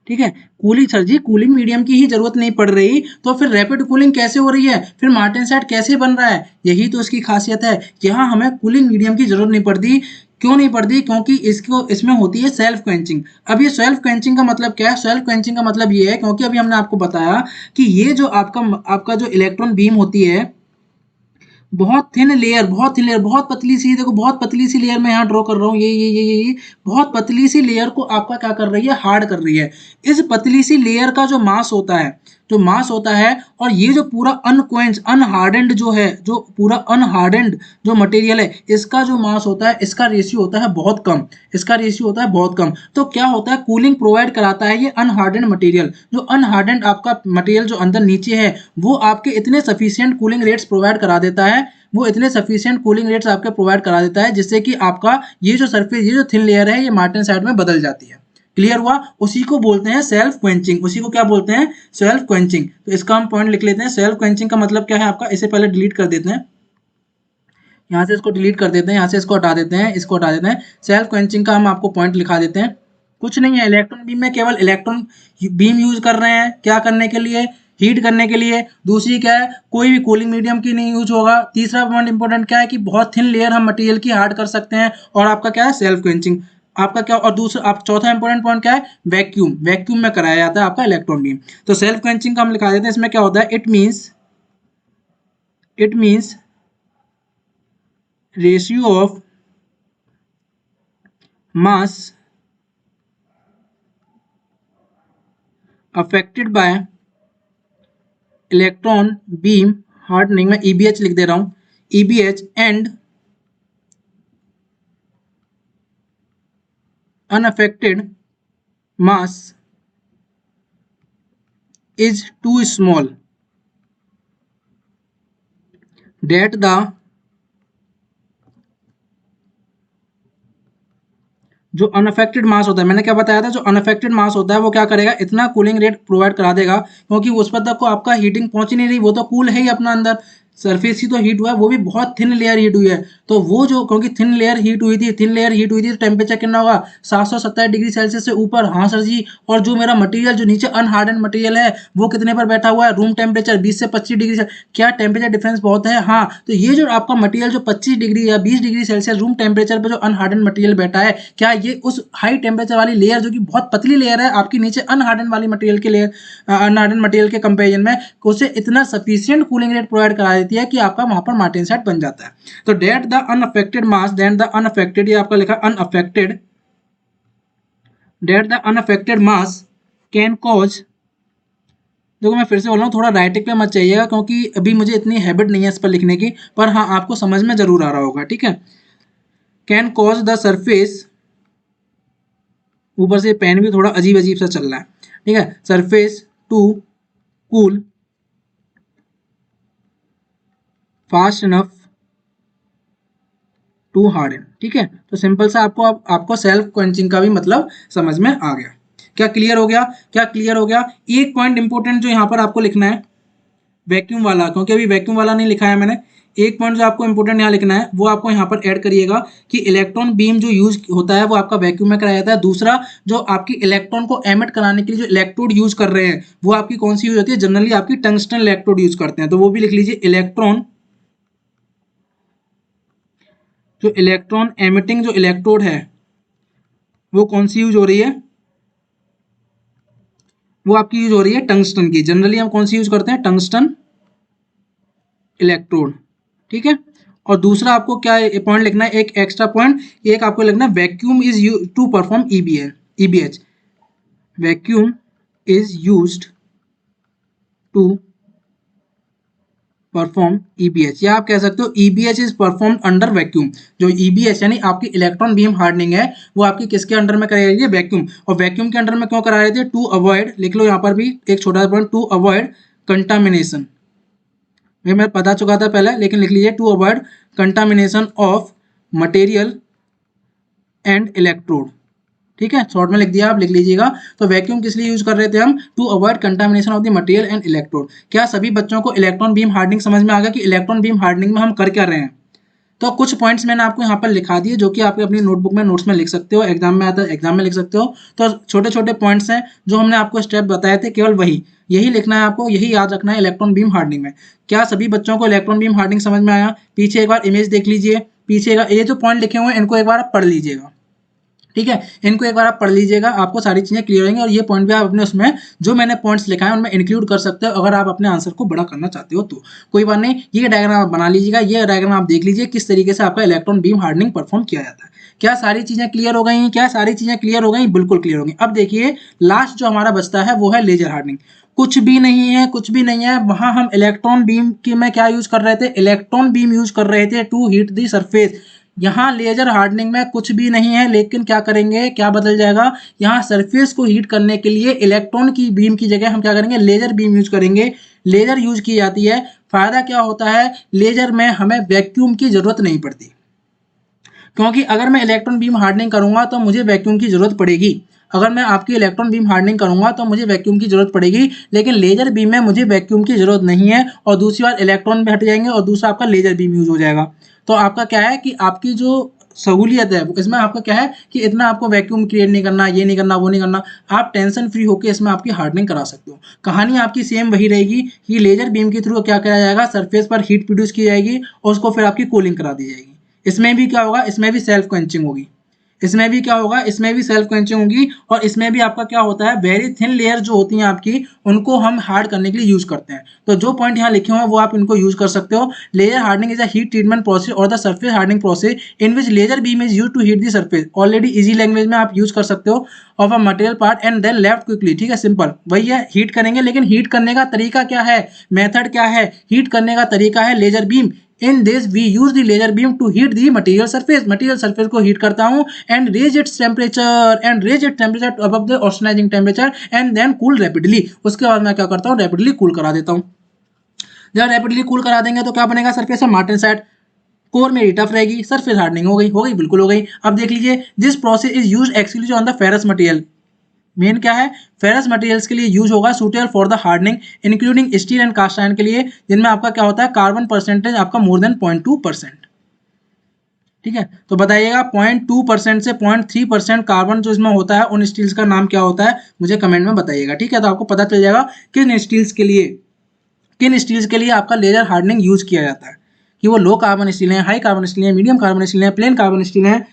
ठीक है। Cooling, sir ji cooling medium की ही जरूरत नहीं पड़ रही तो फिर रैपिड कूलिंग कैसे हो रही है, फिर मार्टेनसाइट कैसे बन रहा है? यही तो इसकी खासियत है, यहाँ हमें कूलिंग मीडियम की जरूरत नहीं पड़ती। क्यों नहीं पड़ती? क्योंकि इसको, इसमें होती है सेल्फ क्वेंचिंग। अब ये सेल्फ क्वेंचिंग का मतलब क्या है? सेल्फ क्वेंचिंग का मतलब ये है, क्योंकि अभी हमने आपको बताया कि ये जो आपका आपका जो इलेक्ट्रॉन बीम होती है, बहुत थिन लेयर, बहुत थिन लेयर, बहुत पतली सी, देखो बहुत पतली सी लेयर मैं यहाँ ड्रॉ कर रहा हूँ, ये बहुत पतली सी लेयर को आपका क्या कर रही है, हार्ड कर रही है। इस पतली सी लेयर का जो मास होता है, जो मास होता है, और ये जो पूरा अनक्वेंच अनहार्डेंड जो है, जो पूरा अनहार्डेंड जो मटेरियल है, इसका जो मास होता है, इसका रेशियो होता है बहुत कम, इसका रेशियो होता है बहुत कम। तो क्या होता है, कूलिंग प्रोवाइड कराता है ये अनहार्डेंड मटेरियल। जो अनहार्डेंड आपका मटेरियल जो अंदर नीचे है, वो आपके इतने सफिशिएंट कूलिंग रेट्स प्रोवाइड करा देता है, वो इतने सफिशिएंट कूलिंग रेट्स आपके प्रोवाइड करा देता है, जिससे कि आपका ये जो सरफेस, ये जो थिन लेयर है, ये मार्टेनसाइट में बदल जाती है। क्लियर हुआ? उसी को बोलते हैं सेल्फ क्वेंचिंग। उसी को क्या बोलते हैं? Self quenching. तो इसका हम पॉइंट लिख लेते हैं। सेल्फ क्वेंचिंग का मतलब क्या है आपका, इसे पहले डिलीट कर देते हैं, यहाँ से इसको डिलीट कर देते हैं, यहाँ से इसको हटा देते हैं, इसको हटा देते हैं। सेल्फ क्वेंचिंग का हम आपको पॉइंट लिखा देते हैं। कुछ नहीं है, इलेक्ट्रॉन बीम में केवल इलेक्ट्रॉन बीम यूज कर रहे हैं, क्या करने के लिए? हीट करने के लिए। दूसरी क्या है, कोई भी कूलिंग मीडियम की नहीं यूज होगा। तीसरा पॉइंट इंपॉर्टेंट क्या है कि बहुत थिन लेयर हम मटेरियल की हार्ड कर सकते हैं, और आपका क्या है, सेल्फ क्वेंचिंग आपका क्या। और दूसरा आप चौथा इंपॉर्टेंट पॉइंट क्या है, वैक्यूम। वैक्यूम में कराया जाता है आपका इलेक्ट्रॉन बीम। तो सेल्फ क्वेंचिंग का हम लिखा देते हैं, इसमें क्या होता है, it means ratio of mass affected by electron beam hardening में EBH लिख दे रहा हूं, EBH and unaffected mass is too small that the जो अनअफेक्टेड मास होता है, मैंने क्या बताया था, जो अनअफेक्टेड मास होता है वो क्या करेगा, इतना कूलिंग रेट प्रोवाइड करा देगा, क्योंकि उस पर तक को आपका हीटिंग पहुंच ही नहीं रही, वो तो कूल है ही अपना अंदर, सरफेस ही तो हीट हुआ है, वो भी बहुत थिन लेयर हीट हुई है। तो वो जो, क्योंकि थिन लेयर हीट हुई थी, तो टेम्परेचर कितना होगा, 770 डिग्री सेल्सियस से ऊपर। हाँ सर जी, और जो मेरा मटेरियल जो नीचे अनहार्डन मटेरियल है, वो कितने पर बैठा हुआ है, रूम टेम्परेचर 20 से 25 डिग्री से। क्या टेम्परेचर डिफरेंस बहुत है? हाँ। तो ये जो आपका मटेरियल जो 25 डिग्री या 20 डिग्री सेल्सियस रूम टेम्परेचर पर जो अनहार्डन मटेरियल बैठा है, क्या ये उस हाई टेम्परेचर वाली लेयर, जो कि बहुत पतली लेयर है आपकी नीचे अनहार्डन वाली मटेरियल के लेयर, अनहार्डन मटेरियल के कंपेरिजन में, उसे इतना सफिशिएंट कूलिंग रेट प्रोवाइड करा देती है कि आपका वहां पर मार्टेनसाइट बन जाता है। तो that the unaffected mass, then the unaffected, ये आपका लिखा unaffected, that the unaffected mass can cause, देखो मैं फिर से बोल रहा हूँ, थोड़ा राइटिंग पे मत चाहिएगा, क्योंकि अभी मुझे इतनी हैबिट नहीं है इस पर लिखने की, पर हाँ आपको समझ में जरूर आ रहा होगा, ठीक है। कैन कॉज द सरफेस, ऊपर से पेन भी थोड़ा अजीब अजीब सा चल रहा है, ठीक है, surface to cool fast enough to harden, ठीक है। तो सिंपल सा आपको सेल्फ क्वेंचिंग का भी मतलब समझ में आ गया। क्या क्लियर हो गया? क्या क्लियर हो गया? एक पॉइंट इंपोर्टेंट जो यहाँ पर आपको लिखना है, वैक्यूम वाला, क्योंकि अभी वैक्यूम वाला नहीं लिखा है मैंने। एक पॉइंट जो आपको इंपोर्टेंट यहाँ लिखना है, वो आपको यहाँ पर ऐड करिएगा कि इलेक्ट्रॉन बीम जो यूज होता है वो आपका वैक्यूम में कराया जाता है। दूसरा, जो आपकी इलेक्ट्रॉन को एमिट कराने के लिए जो इलेक्ट्रोड यूज कर रहे हैं, वो आपकी कौन सी यूज होती है, जनरली आपकी टंगस्टन इलेक्ट्रोड यूज करते हैं, तो वो भी लिख लीजिए। इलेक्ट्रॉन एमिटिंग जो इलेक्ट्रोड है, वो कौन सी यूज हो रही है, वो आपकी यूज हो रही है टंगस्टन की। जनरली हम कौन सी यूज करते हैं, टंगस्टन इलेक्ट्रोड, ठीक है। और दूसरा आपको क्या पॉइंट लिखना है, एक एक्स्ट्रा पॉइंट, एक आपको लिखना है, vacuum is use to perform EBH, vacuum is used to perform EBH, या आप कह सकते हो EBH is perform under vacuum. जो EBH यानी आपकी इलेक्ट्रॉन बीम हार्डनिंग है, वो आपकी किसके अंडर में कराई जाती है, वैक्यूम। और वैक्यूम के अंडर में क्यों करा रही थी, टू अवॉइड, लिख लो यहाँ पर भी एक छोटा पॉइंट, टू अवॉइड कंटामिनेशन। मैं बता चुका था पहले, लेकिन लिख लीजिए, to avoid contamination of material and electrode, ठीक है, शॉर्ट में लिख दिया, आप लिख लीजिएगा। तो वैक्यूम किस लिए यूज कर रहे थे हम, to avoid contamination of the material and electrode. क्या सभी बच्चों को इलेक्ट्रॉन बीम हार्डनिंग समझ में आ गया कि इलेक्ट्रॉन बीम हार्डनिंग में हम कर क्या रहे हैं? तो कुछ पॉइंट्स मैंने आपको यहाँ पर लिखा दिए, जो कि आप अपनी नोटबुक में नोट्स में लिख सकते हो, एग्जाम में आता है एग्जाम में लिख सकते हो। तो छोटे छोटे पॉइंट्स हैं जो हमने आपको स्टेप बताए थे, केवल वही यही लिखना है आपको, यही याद रखना है इलेक्ट्रॉन बीम हार्डनिंग में। क्या सभी बच्चों को इलेक्ट्रॉन बीम हार्डनिंग समझ में आया? पीछे एक बार इमेज देख लीजिए, पीछे ये जो पॉइंट लिखे हुए हैं इनको एक बार आप पढ़ लीजिएगा, ठीक है, इनको एक बार आप पढ़ लीजिएगा, आपको सारी चीजें क्लियर होंगी। और ये पॉइंट भी आप अपने उसमें जो मैंने पॉइंट्स लिखा है उनमें इंक्लूड कर सकते हो, अगर आप अपने आंसर को बड़ा करना चाहते हो तो। कोई बात नहीं, ये डायग्राम आप बना लीजिएगा, ये डायग्राम आप देख लीजिए किस तरीके से आपका इलेक्ट्रॉन बीम हार्डनिंग परफॉर्म किया जाता है। क्या सारी चीजें क्लियर हो गई? क्या सारी चीजें क्लियर हो गई? बिल्कुल क्लियर हो गई। अब देखिए लास्ट जो हमारा बचता है वो है लेजर हार्डनिंग। कुछ भी नहीं है, कुछ भी नहीं है। वहां हम इलेक्ट्रॉन बीम की में क्या यूज कर रहे थे, इलेक्ट्रॉन बीम यूज कर रहे थे टू हीट दी सरफेस। यहाँ लेजर हार्डनिंग में कुछ भी नहीं है, लेकिन क्या करेंगे, क्या बदल जाएगा, यहाँ सरफेस को हीट करने के लिए इलेक्ट्रॉन की बीम की जगह हम क्या करेंगे, लेजर बीम यूज करेंगे। लेजर यूज की जाती है, फायदा क्या होता है, लेजर में हमें वैक्यूम की जरूरत नहीं पड़ती, क्योंकि अगर मैं इलेक्ट्रॉन बीम हार्डनिंग करूंगा तो मुझे वैक्यूम की जरूरत पड़ेगी। अगर मैं आपकी इलेक्ट्रॉन बीम हार्डनिंग करूंगा तो मुझे वैक्यूम की जरूरत पड़ेगी, लेकिन लेजर बीम में मुझे वैक्यूम की जरूरत नहीं है। और दूसरी बात, इलेक्ट्रॉन भी हट जाएंगे और दूसरा आपका लेजर बीम यूज हो जाएगा। तो आपका क्या है कि आपकी जो सहूलियत है इसमें आपका क्या है कि इतना आपको वैक्यूम क्रिएट नहीं करना, ये नहीं करना, वो नहीं करना। आप टेंशन फ्री होकर इसमें आपकी हार्डनिंग करा सकते हो। कहानी आपकी सेम वही रहेगी कि लेजर बीम के थ्रू क्या किया जाएगा, सरफेस पर हीट प्रोड्यूस की जाएगी और उसको फिर आपकी कूलिंग करा दी जाएगी। इसमें भी क्या होगा, इसमें भी सेल्फ क्वेंचिंग होगी। इसमें भी क्या होगा, इसमें भी सेल्फ क्वेंचिंग होगी। और इसमें भी आपका क्या होता है, वेरी थिन लेयर जो होती हैं आपकी, उनको हम हार्ड करने के लिए यूज करते हैं। तो जो पॉइंट यहाँ लिखे हुए हैं वो आप इनको यूज कर सकते हो। Laser hardening is a heat treatment process और the surface hardening process in which laser beam is use to heat the surface. Already easy language में आप यूज कर सकते हो, of a material part and then left quickly. ठीक है, simple वही है, हीट करेंगे। लेकिन हीट करने का तरीका क्या है, मेथड क्या है, हीट करने का तरीका है laser beam. In this we use the laser beam to heat the material surface। material surface को हीट करता हूँ and raise its temperature above the austenizing temperature and then cool rapidly। उसके बाद मैं क्या करता हूँ, रैपिडली कूल करा देता हूँ। जब रैपिडली कूल करा देंगे तो क्या बनेगा, सरफेस में मार्टेनसाइट, कोर मेरी टफ रहेगी, सरफेस हार्डनिंग हो गई, हो गई, बिल्कुल हो गई। अब देख लीजिए, this process is use exclusive on the ferrous material. Main क्या है, फेरस मटेरियल्स के लिए यूज होगा, suitable for the hardening including steel and cast iron के लिए, जिनमें आपका क्या होता है, कार्बन परसेंटेज आपका मोर देन 0.2%। ठीक है, तो बताइएगा 0.2% से 0.3% कार्बन जो इसमें होता है, उन स्टील्स का नाम क्या होता है, मुझे कमेंट में बताइएगा। ठीक है, तो आपको पता चल जाएगा किन स्टील्स के लिए आपका लेजर हार्डनिंग यूज किया जाता है, कि वो लो कार्बन स्टील है, हाई कार्बन स्टील है, मीडियम कार्बन स्टील है, प्लेन कार्बन स्टील है।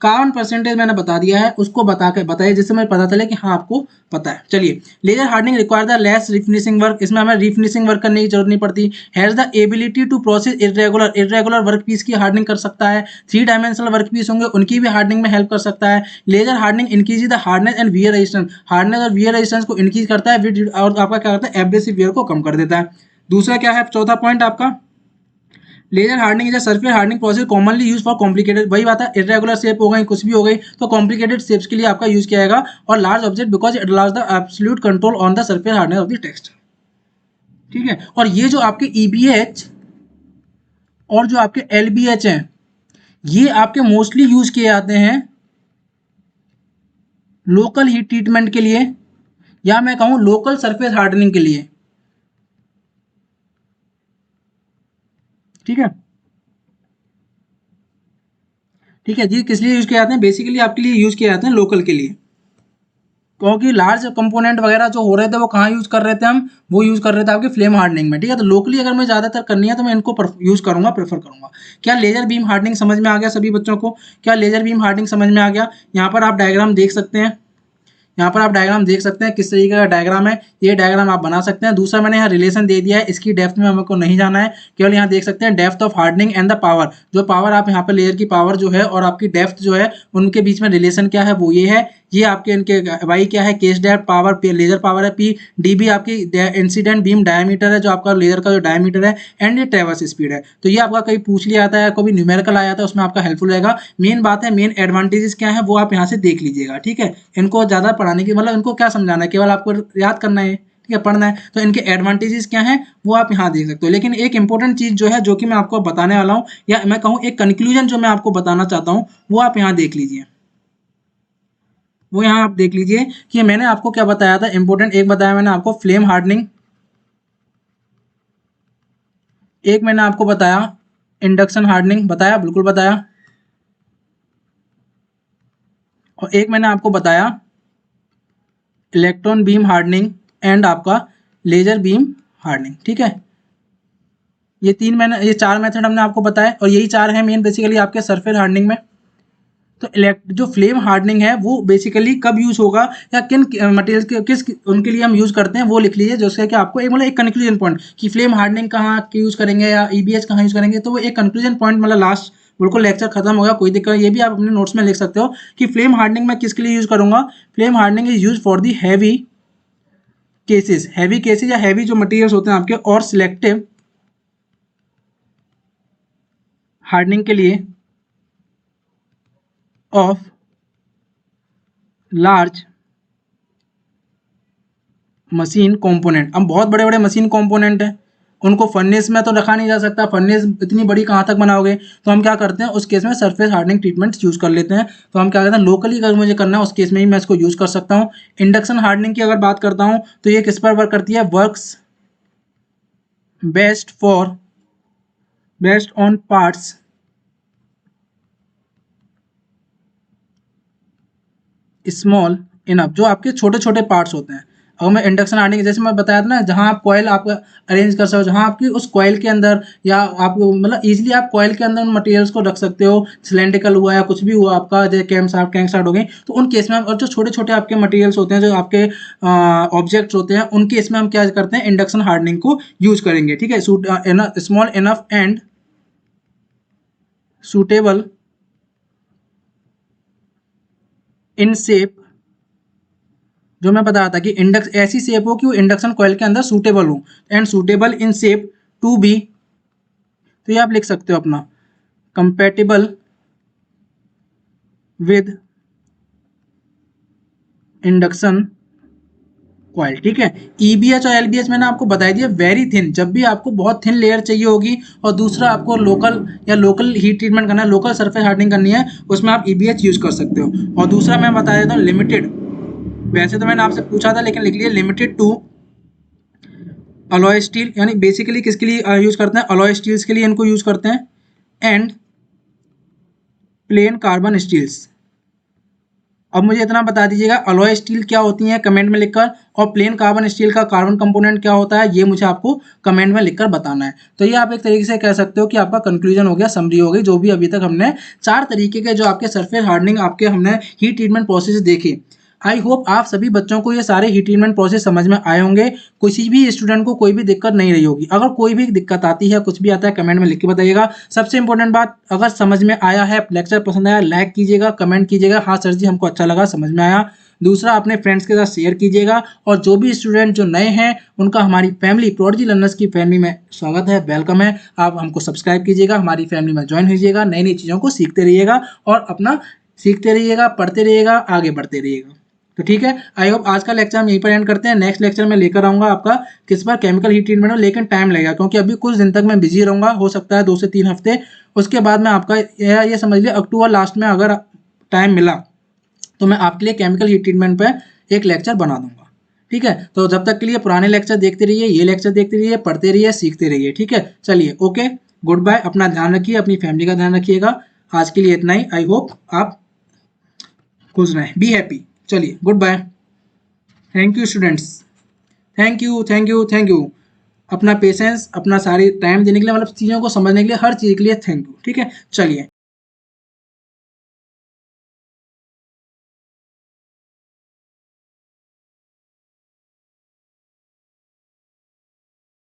कार्बन परसेंटेज मैंने बता दिया है, उसको बताइए जिससे मुझे पता चले कि हाँ आपको पता है। चलिए, laser hardening require the less refinishing work. इसमें हमें रिफिनिशिंग वर्क करने की जरूरत नहीं पड़ती। Has the ability to process irregular work piece की हार्डनिंग कर सकता है। 3 डायमेंशनल वर्क पीस होंगे, उनकी भी हार्डनिंग में हेल्प कर सकता है। Laser hardening increase the hardness and wear resistance. Hardness और वियर रेजिस्टेंस को इंक्रीज करता है, और आपका क्या करता है, एब्रेसिव वियर को कम कर देता है। दूसरा क्या है, चौथा पॉइंट आपका, laser hardening is a surface hardening process commonly use for complicated. वही बात है, इरेगुलर शेप हो गई, कुछ भी हो गई, तो कॉम्प्लिकेटेड शेप्स के लिए आपका यूज किया जाएगा। और large object because it allows the absolute control on the surface hardness of the text. ठीक है, और ये जो आपके ईबीएच और जो आपके एलबीएच हैं, ये आपके मोस्टली यूज किए जाते हैं लोकल हीट ट्रीटमेंट के लिए, या मैं कहूं लोकल सरफेस हार्डनिंग के लिए। ठीक है, ठीक है जी, किस लिए यूज किए जाते हैं, बेसिकली आपके लिए यूज किए जाते हैं लोकल के लिए। क्योंकि लार्ज कंपोनेंट वगैरह जो हो रहे थे वो कहाँ यूज कर रहे थे हम, वो यूज कर रहे थे आपके फ्लेम हार्डनिंग में। ठीक है, तो लोकली अगर मैं ज्यादातर करनी है तो मैं इनको यूज करूंगा, प्रेफर करूंगा। क्या लेजर बीम हार्डनिंग समझ में आ गया सभी बच्चों को, क्या लेजर बीम हार्डनिंग समझ में आ गया। यहाँ पर आप डायग्राम देख सकते हैं, यहाँ पर आप डायग्राम देख सकते हैं किस तरीके का डायग्राम है, ये डायग्राम आप बना सकते हैं। दूसरा मैंने यहाँ रिलेशन दे दिया है, इसकी डेप्थ में हमको नहीं जाना है, केवल यहाँ देख सकते हैं depth of hardening and the power. जो पावर आप यहाँ पर लेयर की पावर जो है और आपकी डेप्थ जो है, उनके बीच में रिलेशन क्या है, वो ये है। ये आपके इनके वाई क्या है, case depth power, laser power है पी, डी बी आपकी इंसिडेंट बीम डायमीटर है, जो आपका लेजर का जो डायमीटर है, एंड ये ट्रैवर्स स्पीड है। तो ये आपका कहीं पूछ लिया जाता है, कभी न्यूमेरिकल आया था, उसमें आपका हेल्पफुल रहेगा। मेन बात है, मेन एडवांटेजेस क्या है वो आप यहाँ से देख लीजिएगा। ठीक है, इनको ज़्यादा पढ़ाने की मतलब इनको क्या समझाना है, केवल आपको याद करना है, ठीक है, पढ़ना है। तो इनके एडवांटेजेस क्या हैं वो आप यहाँ देख सकते हो। लेकिन एक इंपॉर्टेंट चीज़ जो है, जो कि मैं आपको बताने वाला हूँ, या मैं कहूँ एक कंक्लूजन जो मैं आपको बताना चाहता हूँ, वो आप यहाँ देख लीजिए। वो यहाँ आप देख लीजिए कि मैंने आपको क्या बताया था इंपॉर्टेंट। एक बताया मैंने आपको फ्लेम हार्डनिंग, एक मैंने आपको बताया इंडक्शन हार्डनिंग, बताया, बिल्कुल बताया। और एक मैंने आपको बताया इलेक्ट्रॉन बीम हार्डनिंग एंड आपका लेजर बीम हार्डनिंग। ठीक है, ये चार मेथड हमने आपको बताया, और यही चार हैं मेन बेसिकली आपके सरफेस हार्डनिंग में। तो जो फ्लेम हार्डनिंग है वो बेसिकली कब यूज होगा, या किन मटेरियल के किस उनके लिए हम यूज करते हैं, वो लिख लीजिए, जिससे कि आपको एक मतलब एक कंक्लूजन पॉइंट कि फ्लेम हार्डनिंग कहाँ यूज करेंगे या ईबीएच कहाँ यूज करेंगे, तो वो एक कंक्लूजन पॉइंट मतलब लास्ट बिल्कुल लेक्चर खत्म हो गया, कोई दिक्कत। ये भी आप अपने नोट्स में लिख सकते हो कि फ्लेम हार्डनिंग मैं किसके लिए यूज करूंगा। Flame hardening is use for the heavy cases, heavy cases या हैवी जो मटेरियल्स होते हैं आपके, और सिलेक्टिव हार्डनिंग के लिए ऑफ लार्ज मशीन कंपोनेंट। अब बहुत बड़े बड़े मशीन कंपोनेंट हैं, उनको फर्नेस में तो रखा नहीं जा सकता, फर्नेस इतनी बड़ी कहाँ तक बनाओगे, तो हम क्या करते हैं उस केस में सरफेस हार्डनिंग ट्रीटमेंट यूज़ कर लेते हैं। तो हम क्या करते हैं लोकली अगर मुझे करना है उस केस में ही मैं इसको यूज़ कर सकता हूँ। इंडक्शन हार्डनिंग की अगर बात करता हूँ तो ये किस पर वर्क करती है, works best on parts small enough, जो आपके छोटे छोटे पार्ट्स होते हैं। अगर मैं इंडक्शन हार्डनिंग जैसे मैं बताया था ना, जहाँ आप कॉयल आप अरेंज कर सकते हो, जहाँ आपकी उस कॉयल के अंदर या आप मतलब इजीली आप कॉयल के अंदर उन मटेरियल्स को रख सकते हो, सिलेंड्रिकल हुआ या कुछ भी हुआ आपका, जैसे कैम सार्ट हो गई, तो उन केस में और जो छोटे छोटे आपके मटेरियल्स होते हैं, जो आपके ऑब्जेक्ट्स होते हैं, उन केस में हम क्या करते हैं इंडक्शन हार्डनिंग को यूज करेंगे। ठीक है, small enough and suitable in shape, जो मैं बता रहा था कि इंडक्स ऐसी शेप हो कि वो इंडक्शन कॉइल के अंदर सूटेबल हो, and suitable in shape to be, तो ये आप लिख सकते हो अपना कंपेटिबल विद इंडक्शन कॉइल। ठीक है, ईबीएच और एलबीएच मैंने आपको बता दिया, वेरी थिन, जब भी आपको बहुत थिन लेयर चाहिए होगी और दूसरा आपको लोकल हीट ट्रीटमेंट करना है, लोकल सरफेस हार्डनिंग करनी है, उसमें आप ईबीएच यूज कर सकते हो। और दूसरा मैं बता देता हूँ लिमिटेड, वैसे तो मैंने आपसे पूछा था लेकिन लिख लिया, लिमिटेड टू अलॉय स्टील, यानी बेसिकली किसके लिए यूज करते हैं, अलॉय स्टील्स के लिए इनको यूज करते हैं, एंड प्लेन कार्बन स्टील्स। अब मुझे इतना बता दीजिएगा अलॉय स्टील क्या होती है कमेंट में लिखकर, और प्लेन कार्बन स्टील का कार्बन कंपोनेंट क्या होता है ये मुझे आपको कमेंट में लिखकर बताना है। तो ये आप एक तरीके से कह सकते हो कि आपका कंक्लूजन हो गया, समरी हो गई, जो भी अभी तक हमने 4 तरीके के जो आपके सरफेस हार्डनिंग आपके हमने हीट ट्रीटमेंट प्रोसेस देखे। आई होप आप सभी बच्चों को ये सारे हीट ट्रीटमेंट प्रोसेस समझ में आए होंगे, किसी भी स्टूडेंट को कोई भी दिक्कत नहीं रही होगी। अगर कोई भी दिक्कत आती है, कुछ भी आता है, कमेंट में लिख के बताइएगा। सबसे इंपॉर्टेंट बात, अगर समझ में आया है, लेक्चर पसंद आया, लाइक कीजिएगा, कमेंट कीजिएगा हाँ सर जी हमको अच्छा लगा, समझ में आया। दूसरा, अपने फ्रेंड्स के साथ शेयर कीजिएगा, और जो भी स्टूडेंट जो नए हैं उनका हमारी फैमिली प्रोडिजी लर्नर्स की फैमिली में स्वागत है, वेलकम है। आप हमको सब्सक्राइब कीजिएगा, हमारी फैमिली में ज्वाइन कीजिएगा, नई नई चीज़ों को सीखते रहिएगा और अपना सीखते रहिएगा, पढ़ते रहिएगा, आगे बढ़ते रहिएगा। तो ठीक है, आई होप आज का लेक्चर हम यहीं पर एंड करते हैं। नेक्स्ट लेक्चर में लेकर आऊंगा आपका किस पर, केमिकल हीट ट्रीटमेंट में, लेकिन टाइम लगेगा क्योंकि अभी कुछ दिन तक मैं बिजी रहूंगा, हो सकता है 2 से 3 हफ्ते। उसके बाद मैं आपका ये समझ लिया अक्टूबर लास्ट में अगर टाइम मिला तो मैं आपके लिए केमिकल हीट ट्रीटमेंट पर एक लेक्चर बना दूंगा। ठीक है, तो जब तक के लिए पुराने लेक्चर देखते रहिए, ये लेक्चर देखते रहिए, पढ़ते रहिए, सीखते रहिए। ठीक है, चलिए ओके, गुड बाय, अपना ध्यान रखिए, अपनी फैमिली का ध्यान रखिएगा। आज के लिए इतना ही, आई होप आप खुश रहें, बी हैप्पी। चलिए good bye, thank you students, thank you अपना पेशेंस, अपना सारी टाइम देने के लिए, मतलब चीज़ों को समझने के लिए, हर चीज़ के लिए थैंक यू। ठीक है, चलिए।